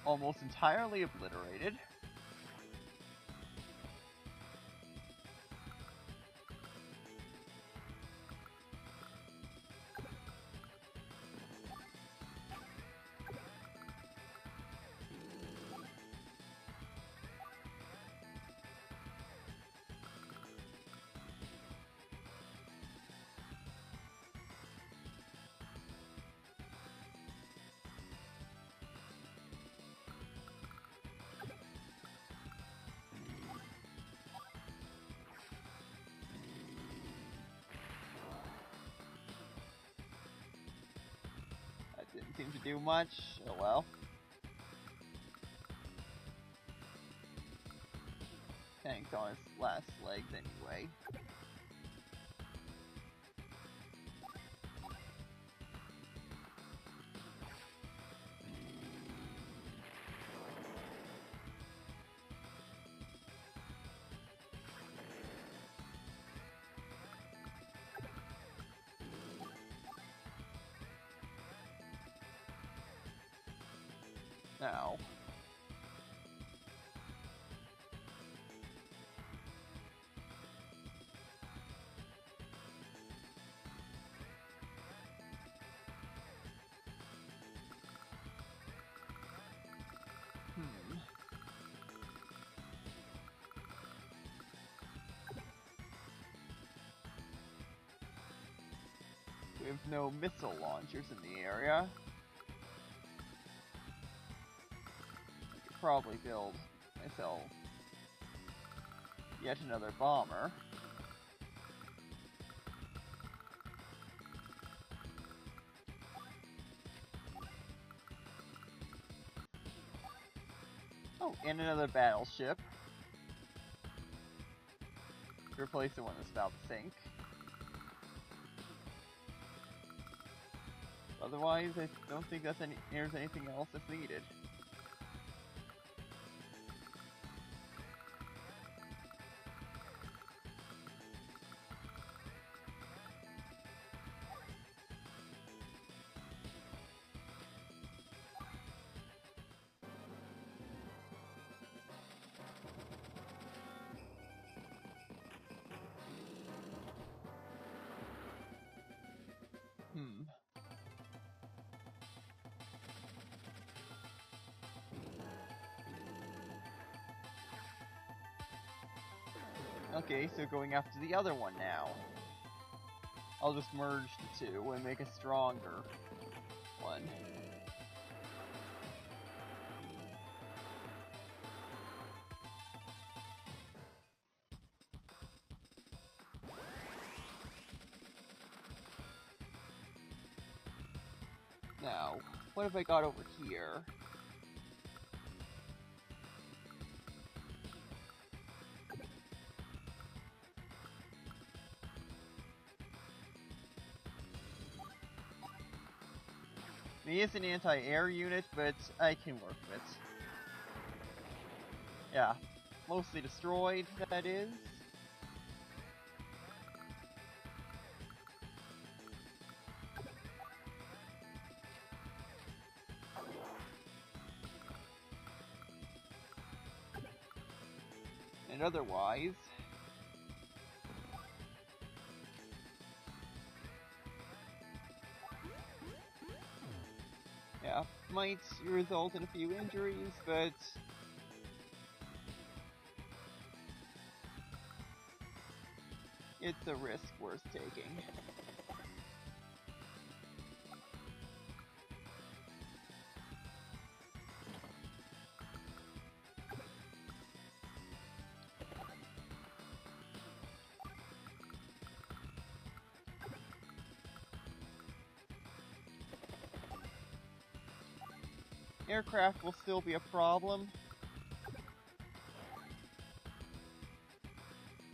Almost entirely obliterated. Didn't seem to do much. Oh well. Tank's on his last legs anyway. Now. We have no missile launchers in the area. I could probably build myself yet another bomber. Oh, and another battleship. Replace the one that's about to sink. Otherwise, I don't think there's anything else that's needed. Okay, so going after the other one now. I'll just merge the two and make a stronger one. Now, what have I got over here? It is an anti-air unit, but I can work with it. Yeah, mostly destroyed, that is. And otherwise... yeah, might result in a few injuries, but... it's a risk worth taking. Aircraft will still be a problem,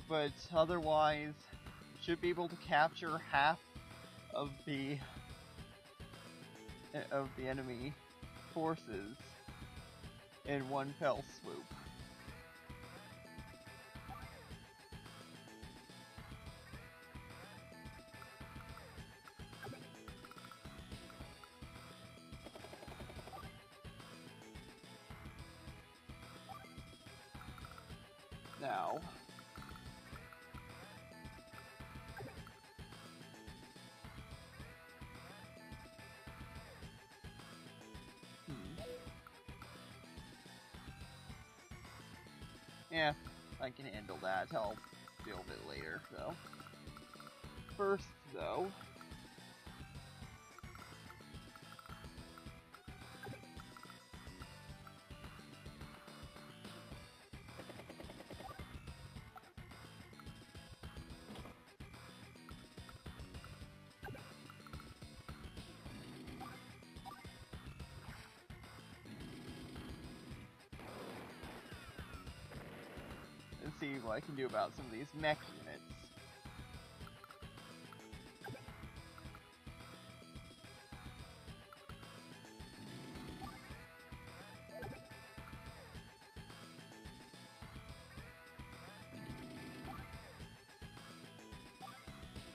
but otherwise should be able to capture half of the enemy forces in one fell swoop. Now, yeah, I can handle that. I'll deal with it later, though. First, though... let's see what I can do about some of these mech units.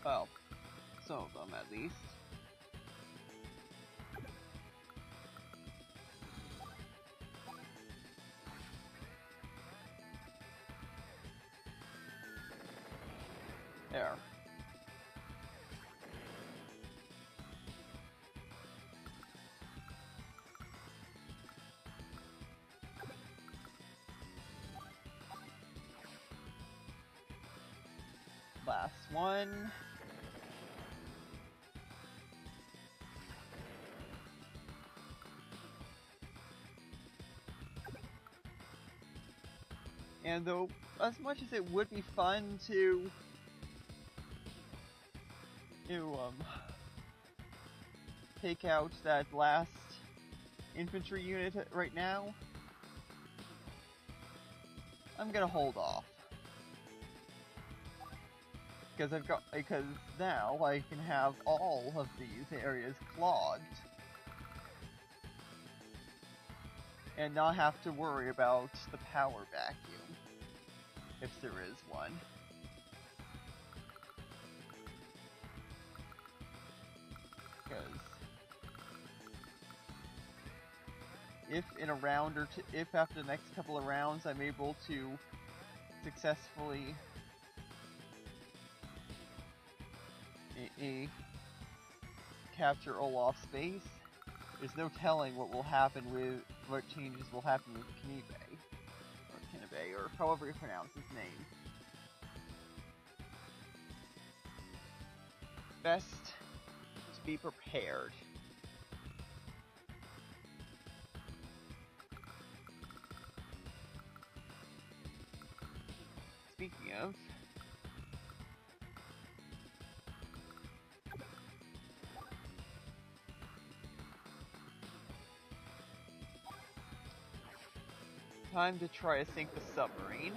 Well, some of them at least. There. Last one. And though, as much as it would be fun to take out that last infantry unit right now, I'm gonna hold off. Because now I can have all of these areas clogged. And not have to worry about the power vacuum. If there is one. Because if in a round or two, if after the next couple of rounds I'm able to successfully capture Olaf's base, there's no telling what changes will happen with Kanibe, or however you pronounce his name. Best to be prepared. Speaking of, time to try to sink the submarine.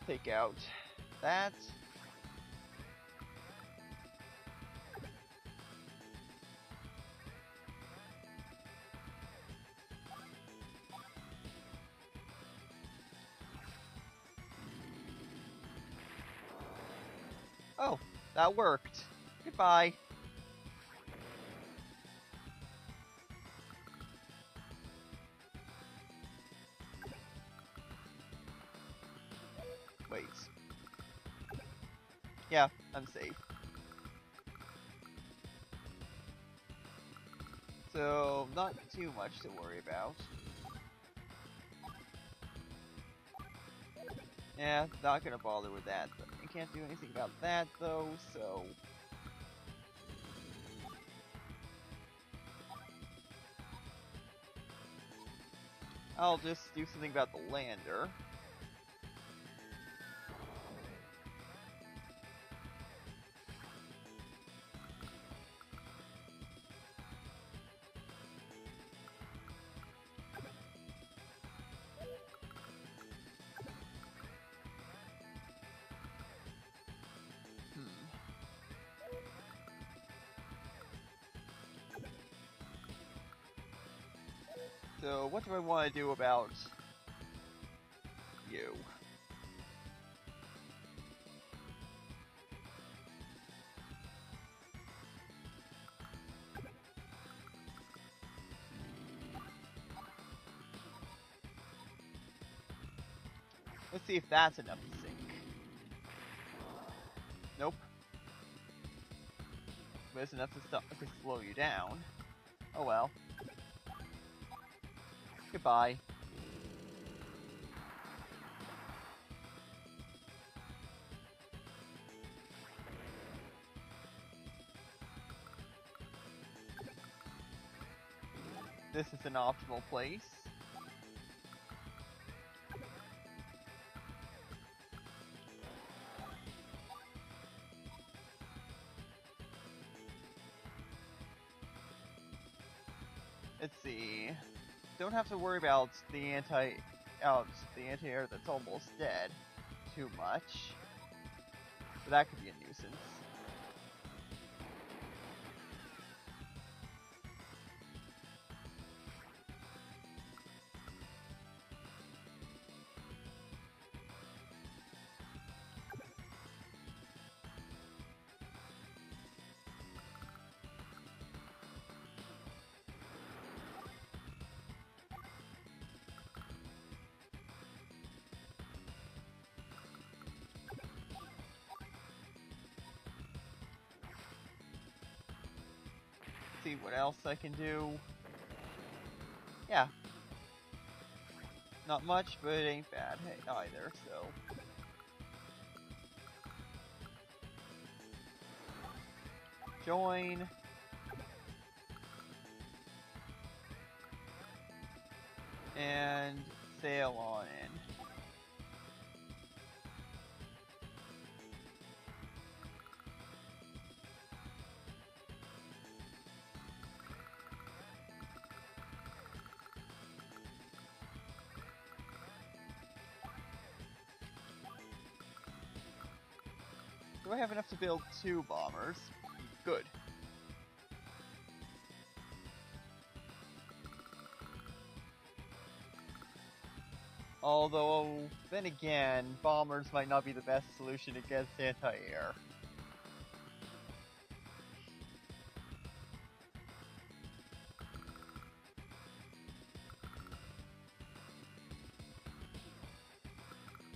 Take out that. Oh, that worked. Goodbye. Wait. Yeah, I'm safe. So, not too much to worry about. Yeah, not gonna bother with that. I can't do anything about that, though, so... I'll just do something about the lander. So, what do I want to do about you? Let's see if that's enough to sink. Nope. But it's enough to slow you down. Oh well. Goodbye. This is an optimal place. Let's see. Don't have to worry about the anti-air that's almost dead too much. But that could be a nuisance. See what else I can do. Yeah. Not much, but it ain't bad either, so. Join. And sail on in. Do I have enough to build 2 bombers? Good. Although, then again, bombers might not be the best solution against anti-air.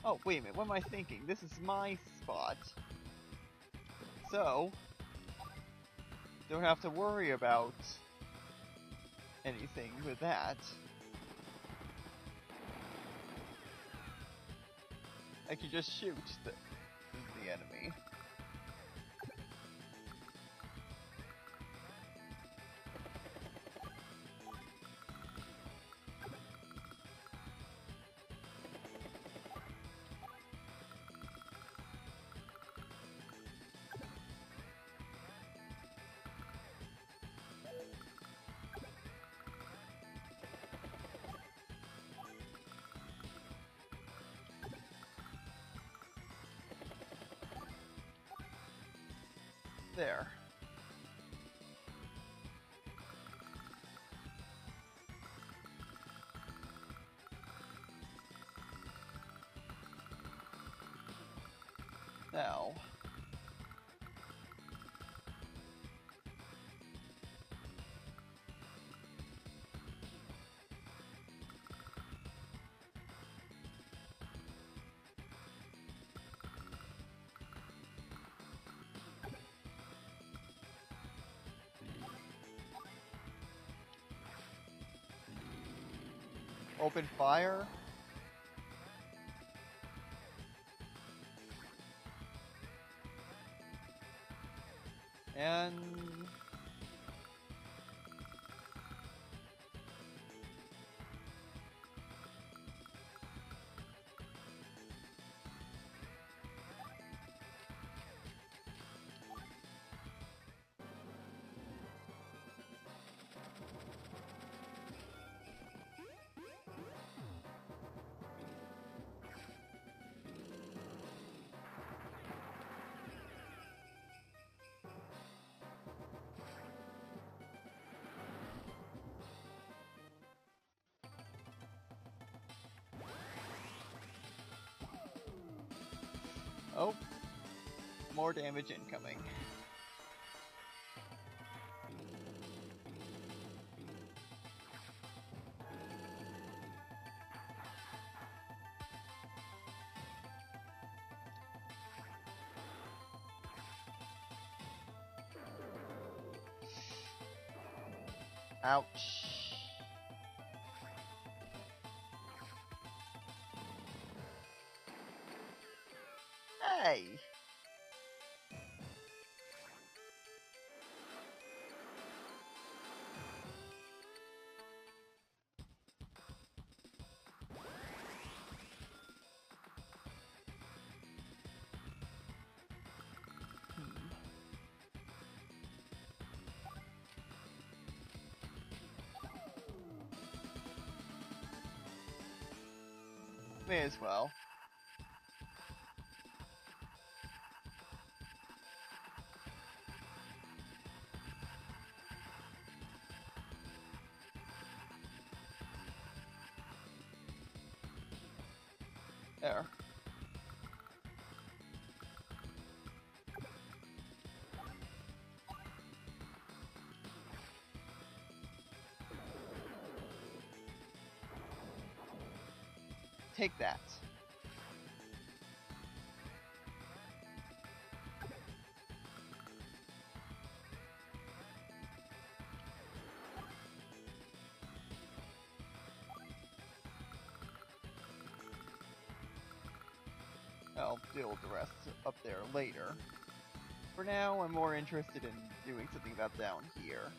Oh, wait a minute, what am I thinking? This is my spot. So, don't have to worry about anything with that. I can just shoot the enemy. There. Now, open fire. And oh, more damage incoming. Ouch. Hey! May as well. There. Take that. I'll deal with the rest up there later. For now, I'm more interested in doing something about down here.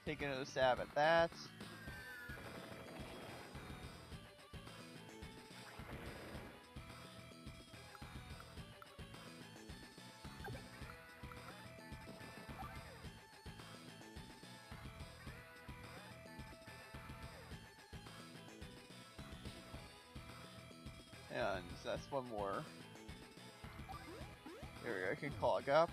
take another stab at that. And that's one more area I can clog up.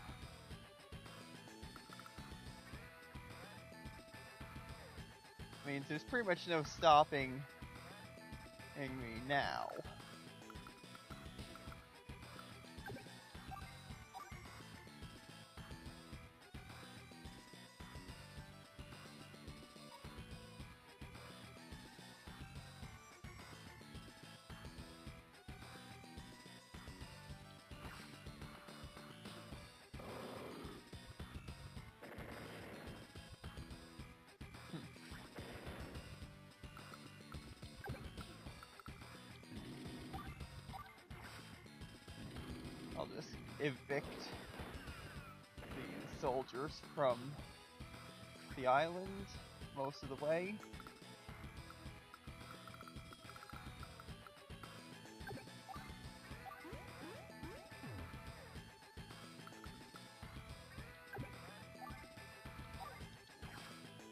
Means there's pretty much no stopping me now. I'll just evict the soldiers from the island most of the way.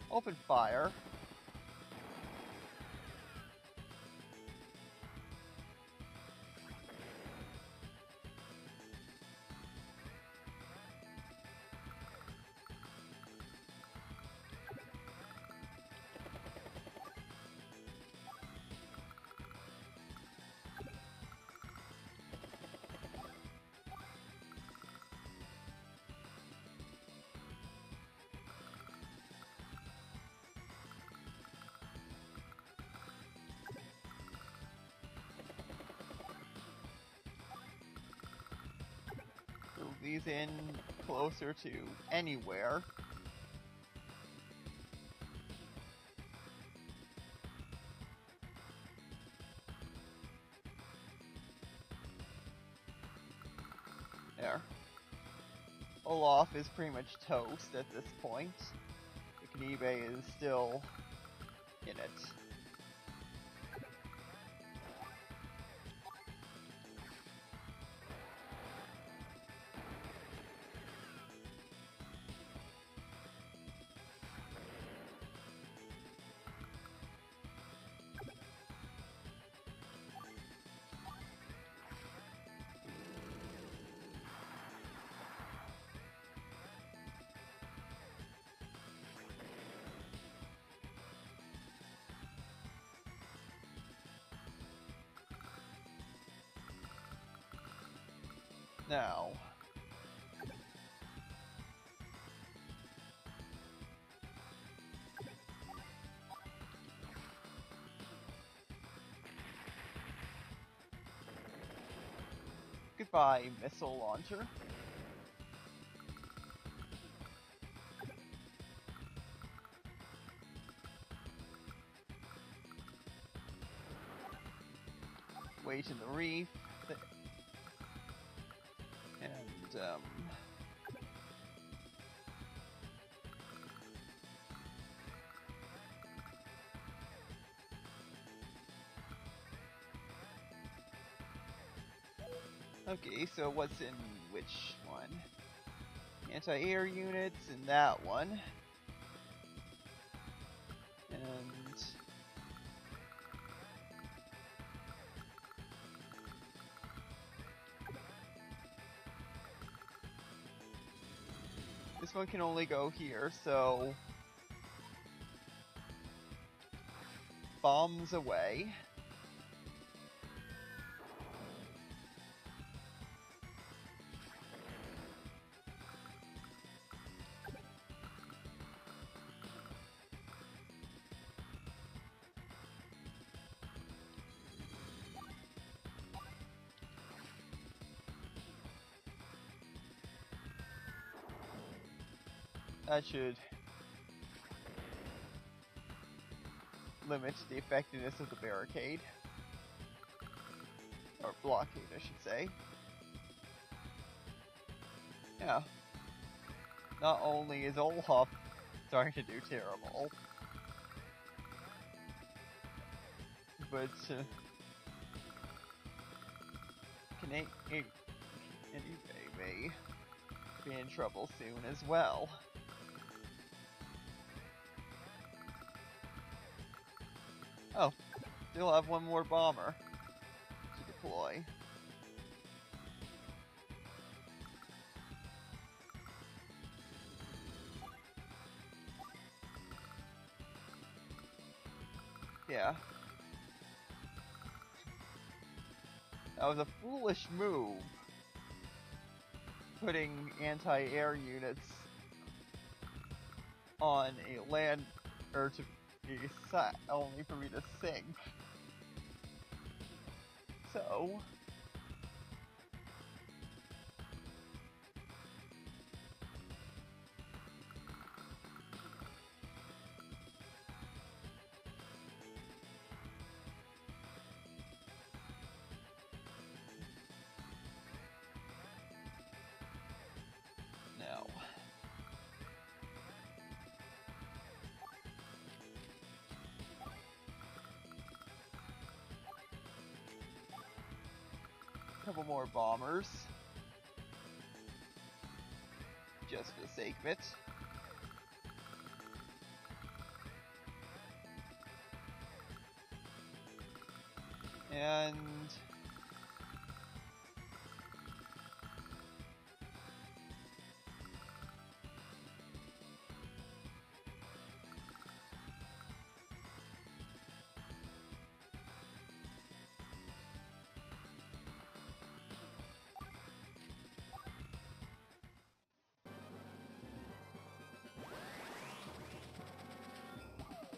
Open fire. Move these in closer to anywhere. There. Olaf is pretty much toast at this point. The Knibe is still in it. Now, goodbye, missile launcher. Wait in the reef. And, okay, so what's in which one? Anti-air units in that one. And this one can only go here, so bombs away. That should limit the effectiveness of the barricade. Or blockade, I should say. Yeah. Not only is Olaf starting to do terrible. But, anyway may be in trouble soon as well. Oh, still have one more bomber to deploy. Yeah. That was a foolish move, putting anti-air units on a land, or to be set only for me to sink. So, no. Couple more bombers. Just for the sake of it. And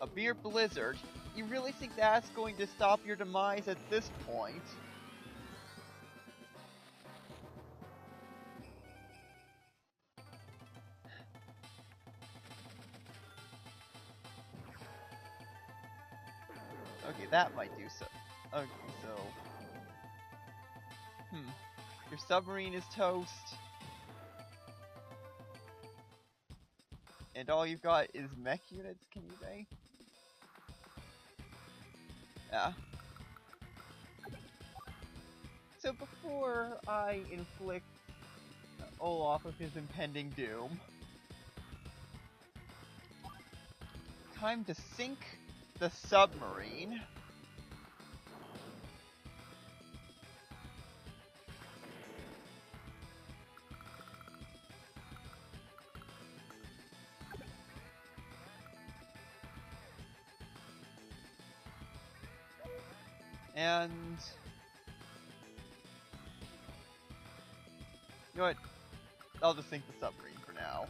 a beer blizzard? You really think that's going to stop your demise at this point? Okay, that might do so. Okay, so... Your submarine is toast. And all you've got is mech units, can you say? Yeah. So before I inflict Olaf with his impending doom, time to sink the submarine. And you know what? I'll just sink the submarine for now.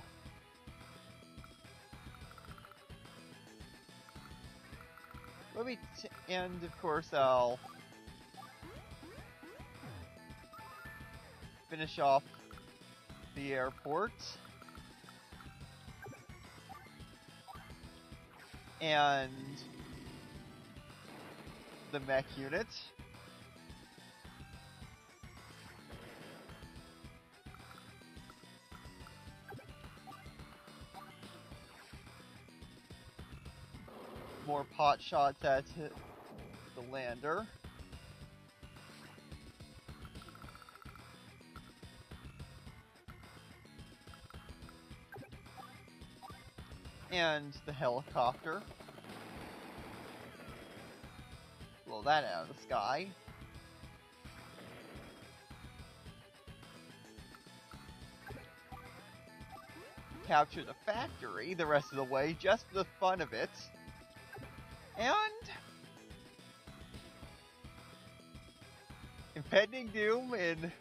And of course I'll finish off the airport. And the mech unit. More pot shots at the lander. And the helicopter. Blow that out of the sky. Capture the factory the rest of the way, just for the fun of it. And... impending doom in...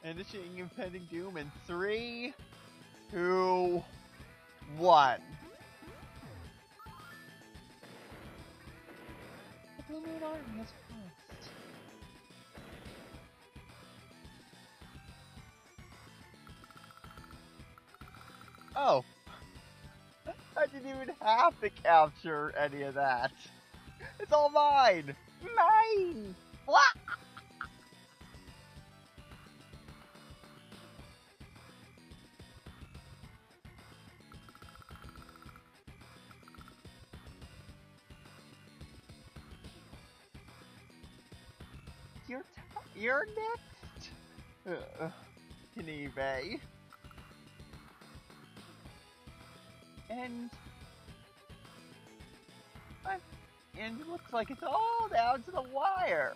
initiating impending doom in 3, 2, 1. The Blue Moon Army has crossed. Oh. I didn't even have to capture any of that. It's all mine! Mine! What? you're next, Knive. And and it looks like it's all down to the wire.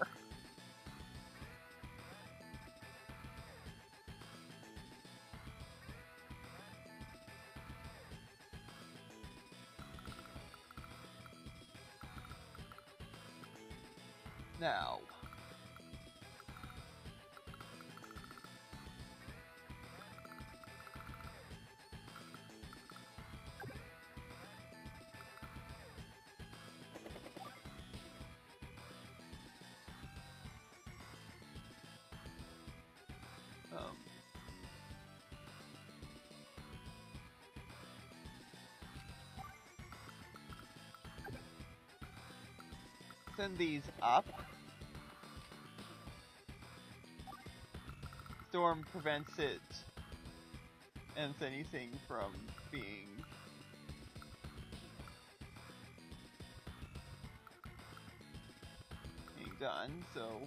Now, send these up. Storm prevents it and anything from being done, so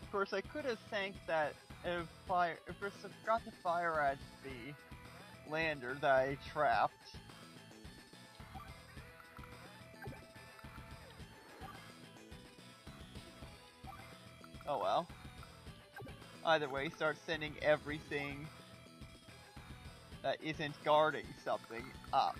of course I could have sank that if I forgot to fire at the lander that I trapped. Oh well. Either way, start sending everything that isn't guarding something up.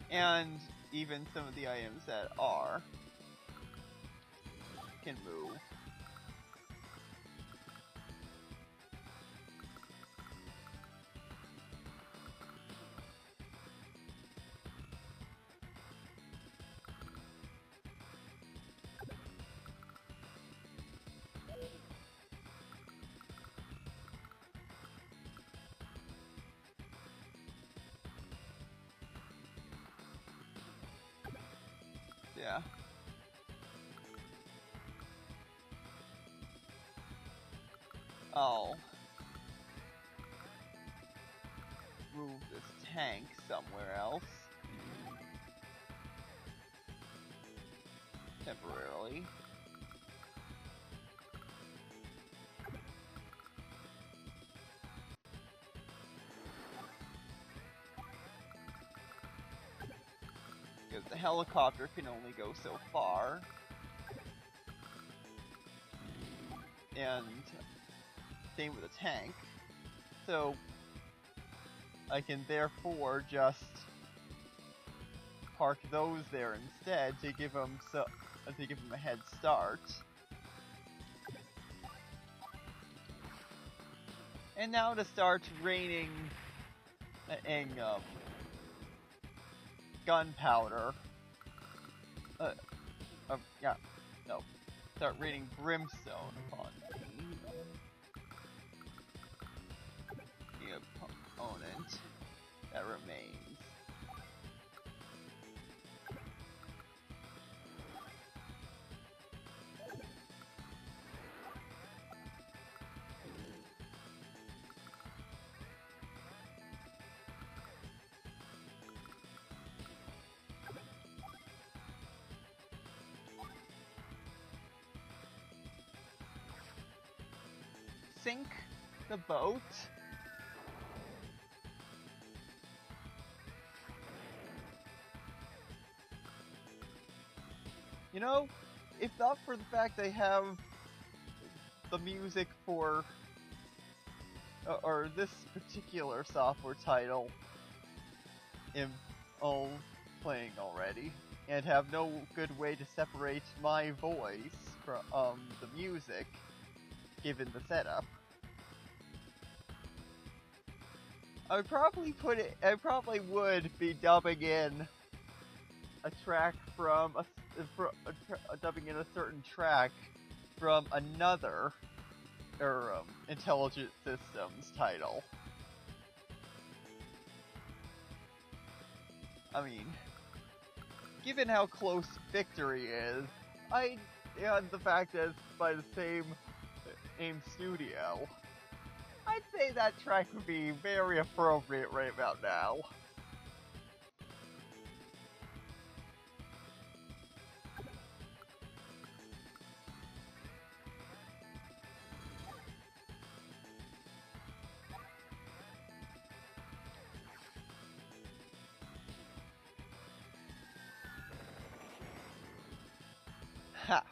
And even some of the items that are can move. Yeah. I'll move this tank somewhere else. Temporarily. Because the helicopter can only go so far. And same with the tank. So I can therefore just park those there instead to give them a head start. And now to start raining gunpowder. Yeah, no. Start raining brimstone upon the opponent that remains. Sink the boat. You know, if not for the fact they have the music for or this particular software title all playing already, and have no good way to separate my voice from the music, given the setup, I probably would be dubbing in a track from dubbing in a certain track from another Intelligent Systems title. I mean, given how close victory is, and the fact that it's by the same studio, I'd say that track would be very appropriate right about now. Ha!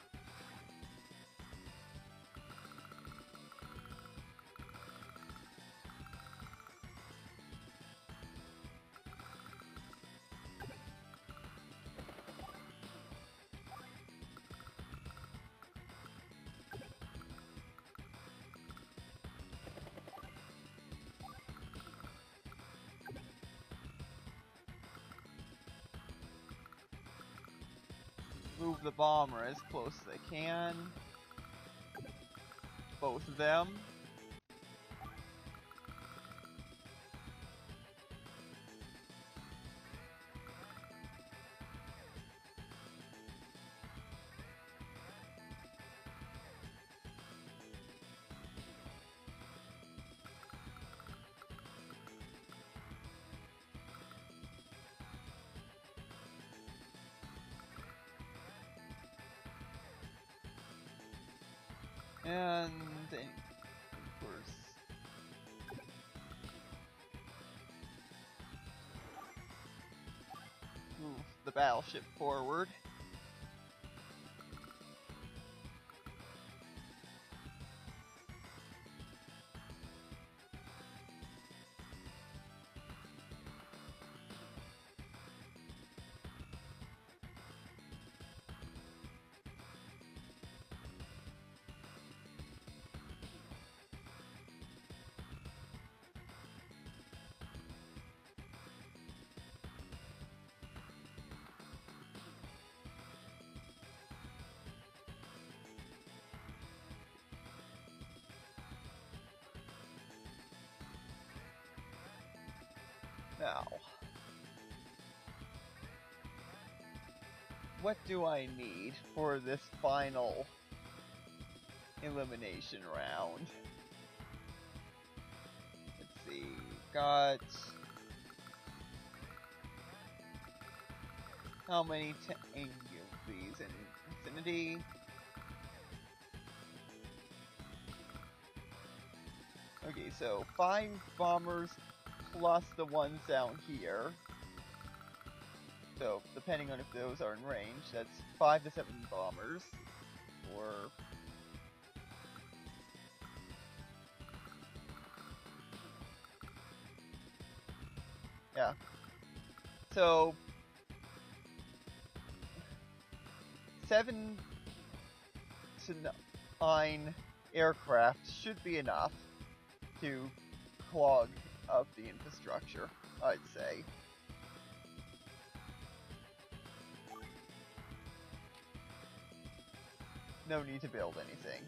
Move the bomber as close as I can. Both of them. And of course, move the battleship forward. Now, what do I need for this final elimination round? Let's see, got how many these in Infinity? Okay, so 5 bombers plus the ones down here. So, depending on if those are in range, that's 5 to 7 bombers. Or... yeah. So... 7 to 9 aircraft should be enough to clog up the infrastructure, I'd say. No need to build anything.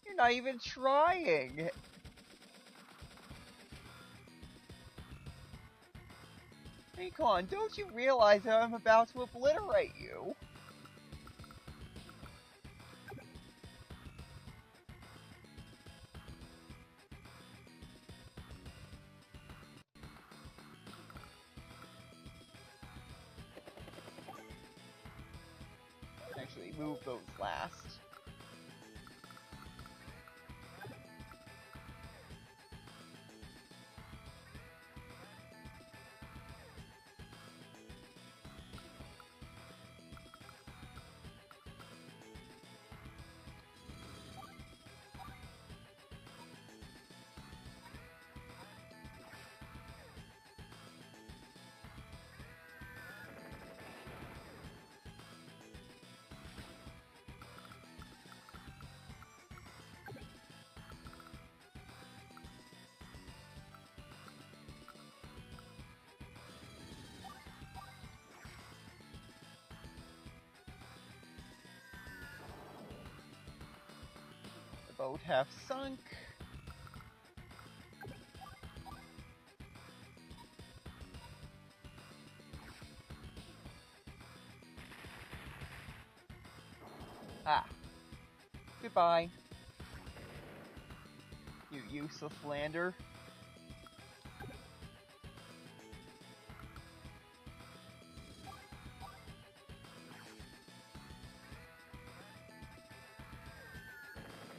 You're not even trying! Recon, don't you realize that I'm about to obliterate you? Actually, move those last. boat half sunk. Ah. Goodbye. You useless lander.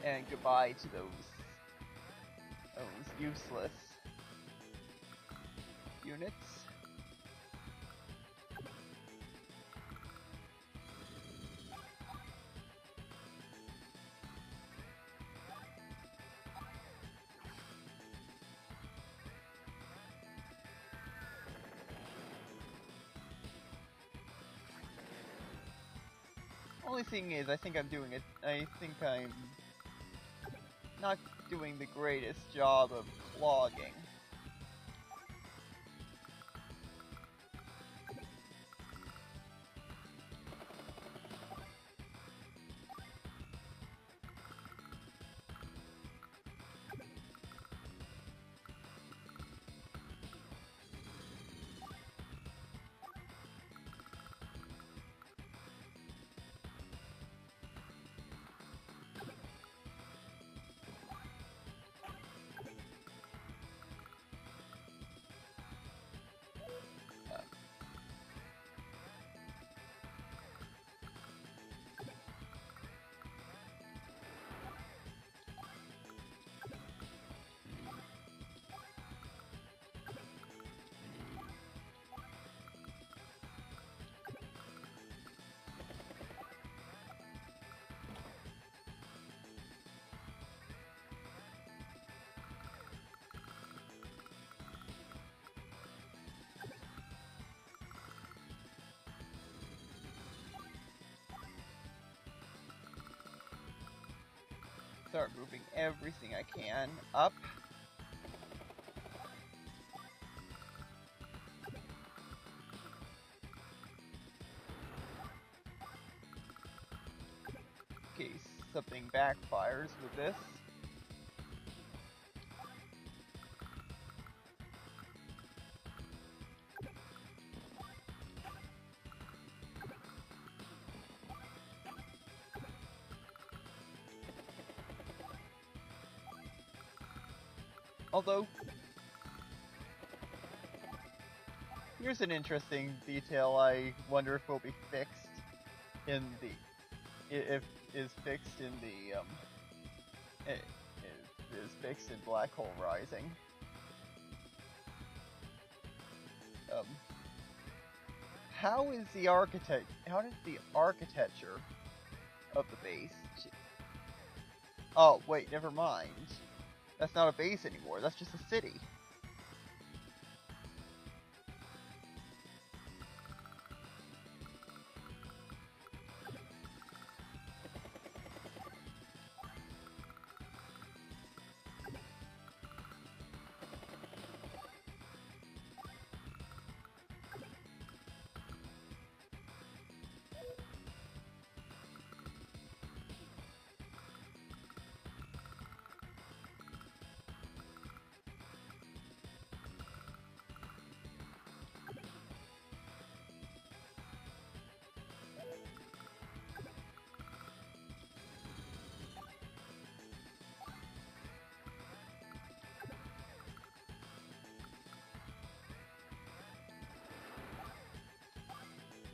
And goodbye to those useless units. Only thing is, I think I'm not doing the greatest job of clogging. Start moving everything I can up. In case something backfires with this. Although, here's an interesting detail I wonder if will be fixed in the, is fixed in the, is fixed in Black Hole Rising. How did the architecture of the base? Oh, wait, never mind. That's not a base anymore, that's just a city.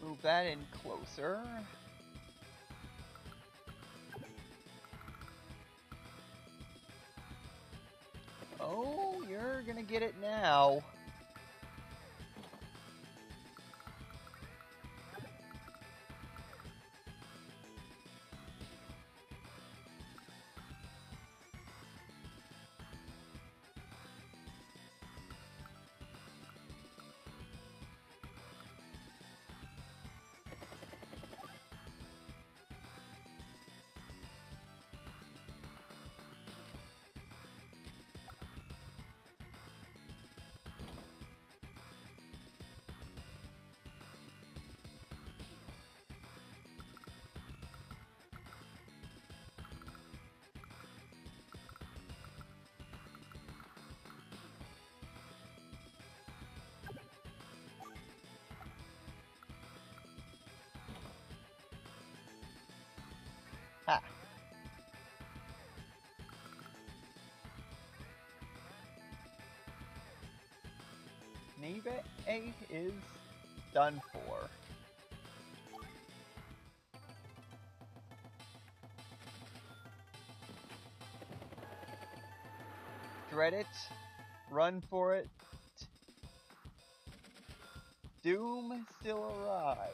Move that in closer. Oh, you're gonna get it now. eBay is done for. Dread it, run for it. Doom still arrives.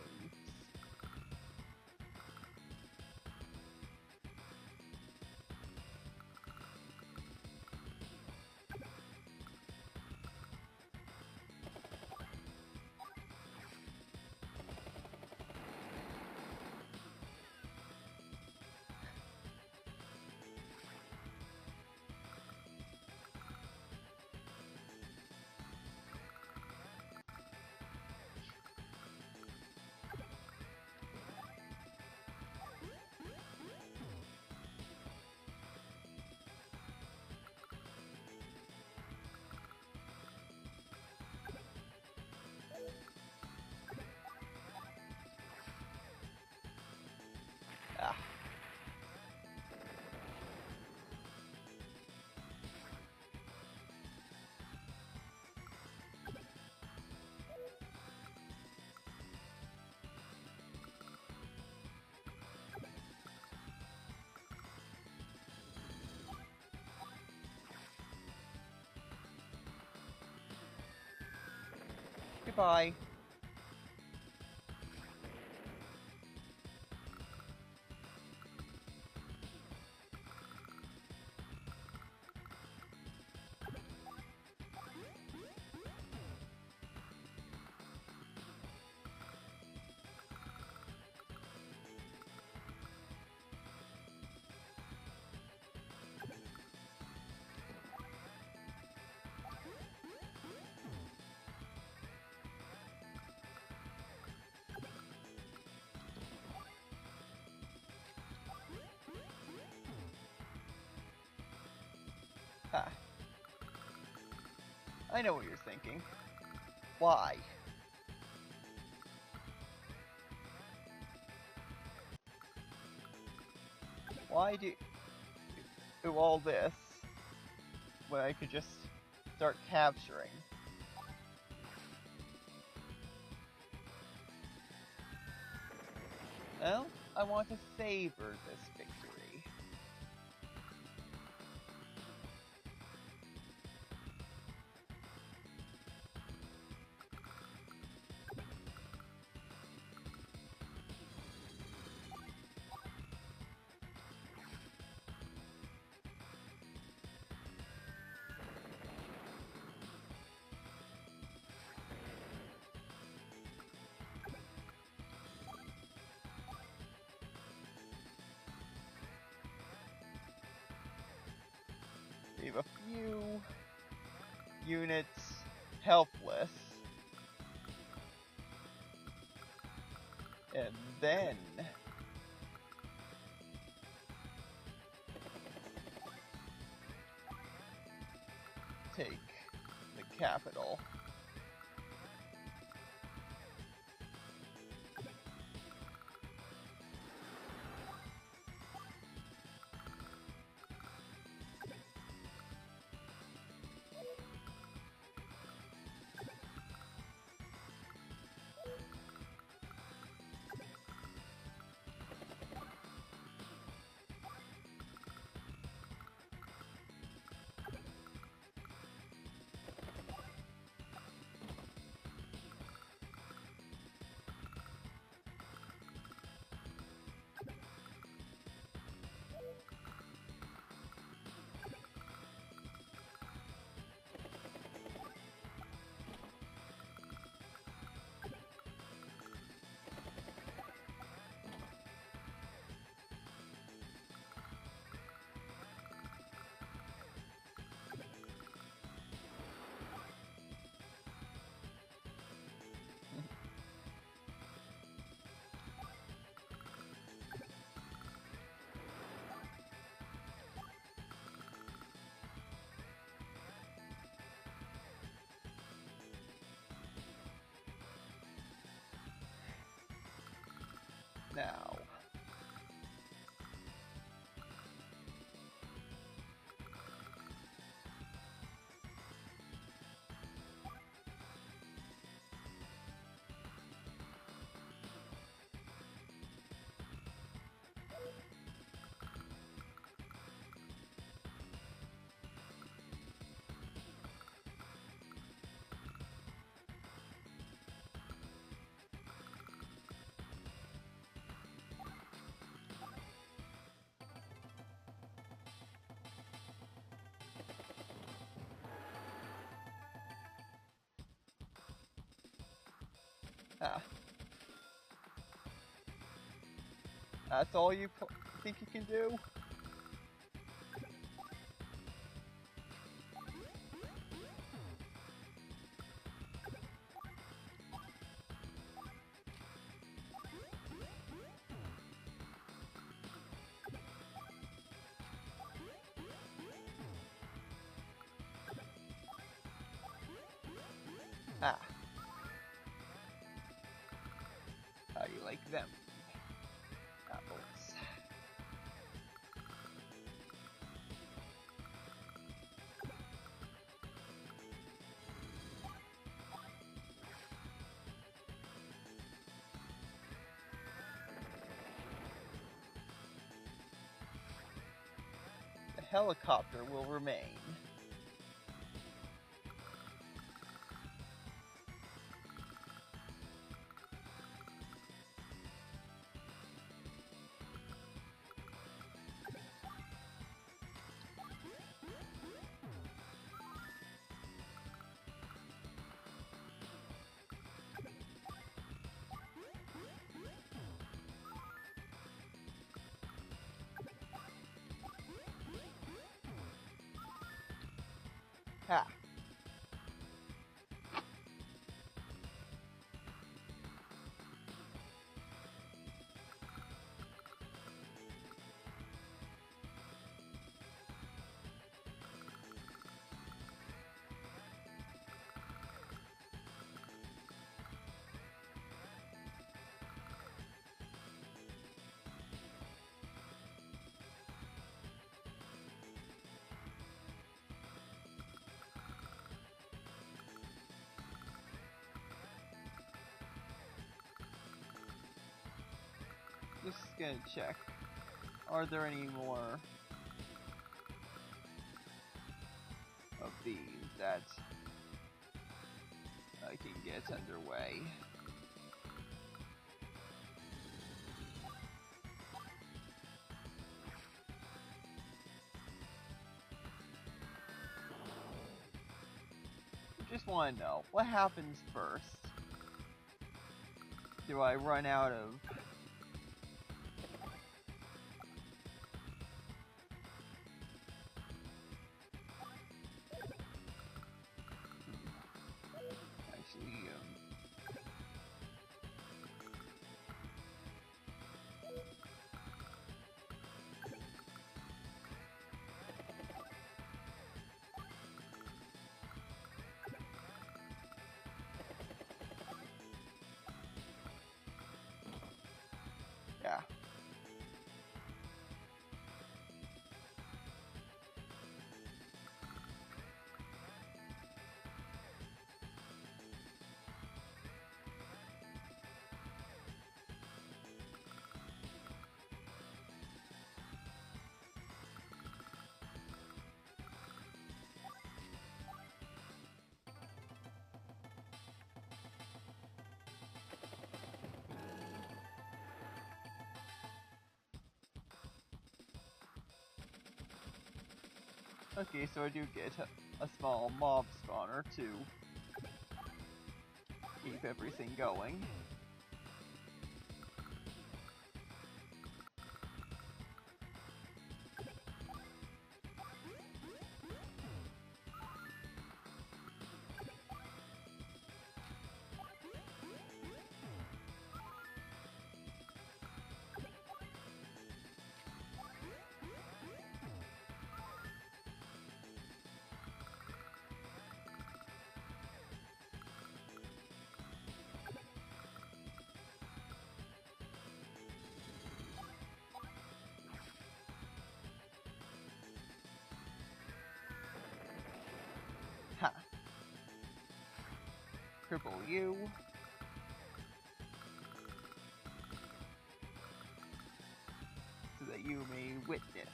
Ah. Goodbye. Ha. I know what you're thinking. Why? Why do all this when I could just start capturing? Well, I want to savor this victory. Leave a few units helpless. And then take the capital. Now, Ah. That's all you think you can do? Ah. How do you like them? Apples. The helicopter will remain. Ha. Just gonna check. Are there any more of these that I can get underway? Just want to know, what happens first? Do I run out of... Actually, yeah. Okay, so I do get a small mob spawner to keep everything going. Ha! Cripple you. So that you may witness.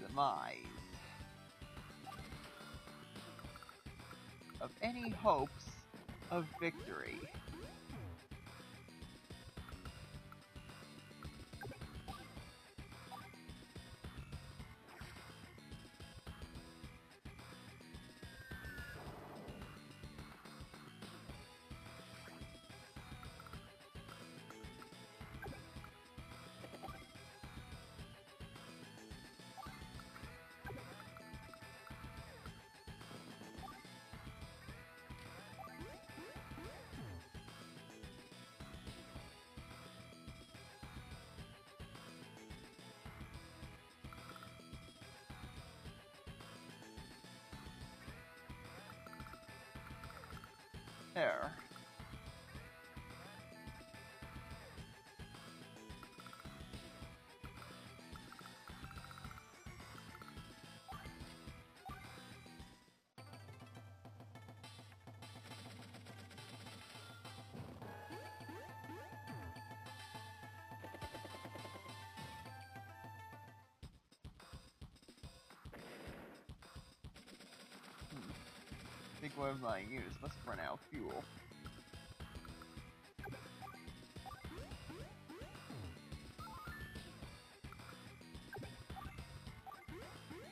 Demise of any hopes of victory. There. I think one of my units must run out of fuel.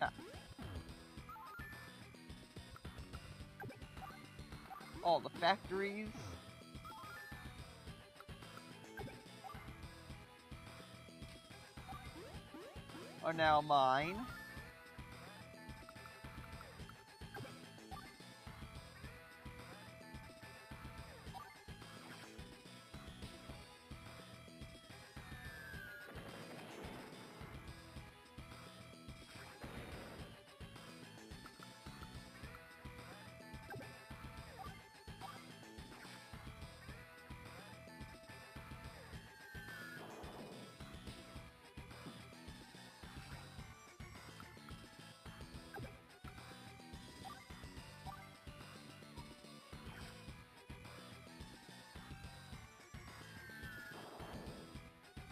Ah. All the factories are now mine.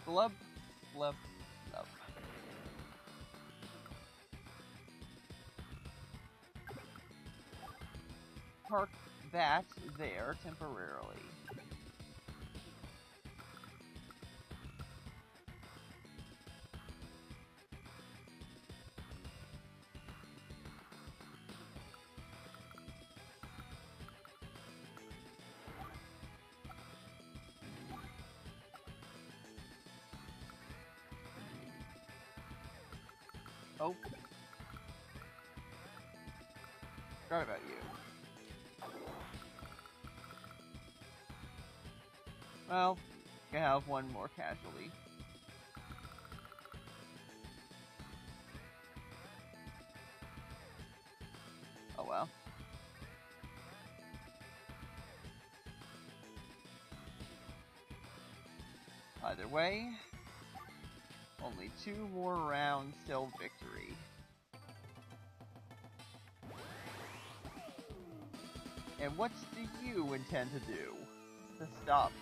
Blub, blub, blub. Park that there temporarily. Oh. Forgot about you. Well, I have one more casualty. Oh well. Either way, only 2 more rounds till victory. And what do you intend to do to stop me?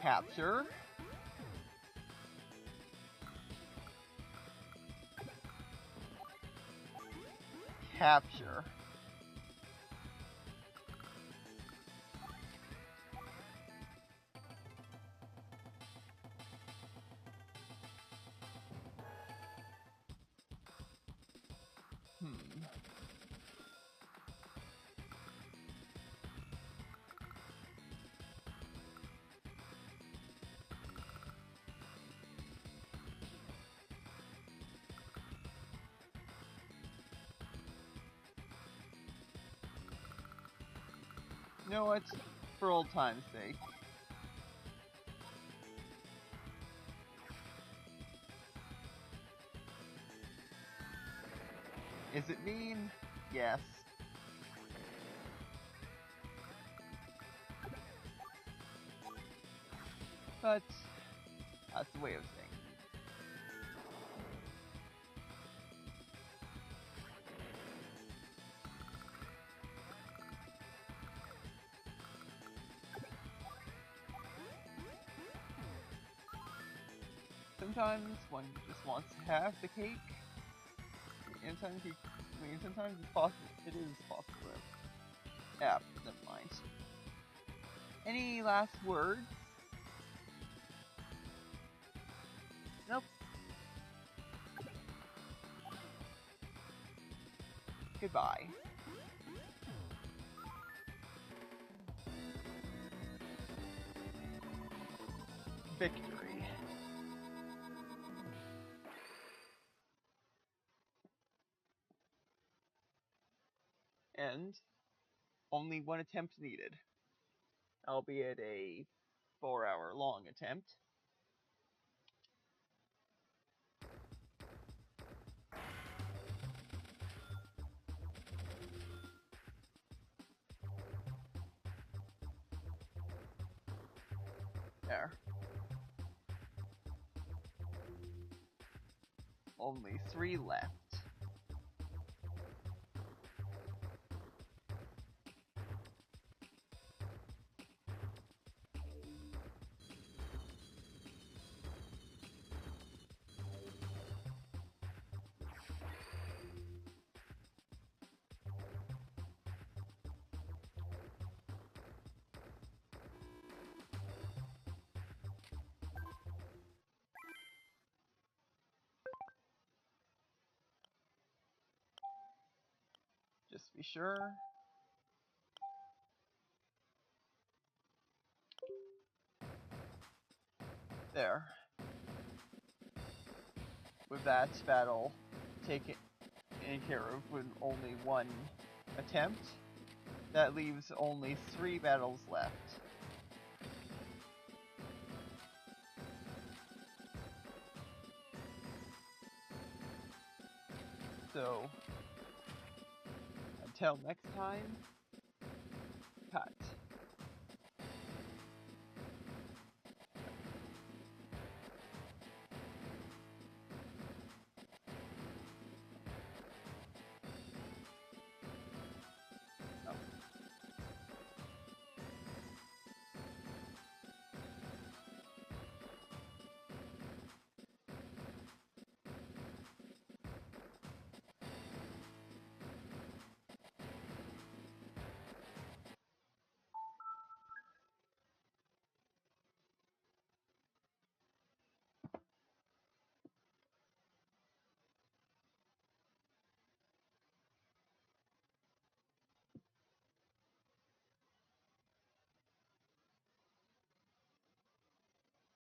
Capture. Capture. You know what? For old time's sake. Is it mean? Yes. But that's the way of things. Sometimes one just wants to have the cake, and sometimes it's possible. It is possible. Yeah, never mind. Any last words? goodbye. Victory. And only one attempt needed, albeit a 4-hour long attempt. There. Only 3 left. Just to be sure. There. With that battle taken care of with only 1 attempt, that leaves only 3 battles left. So, until next time, cut.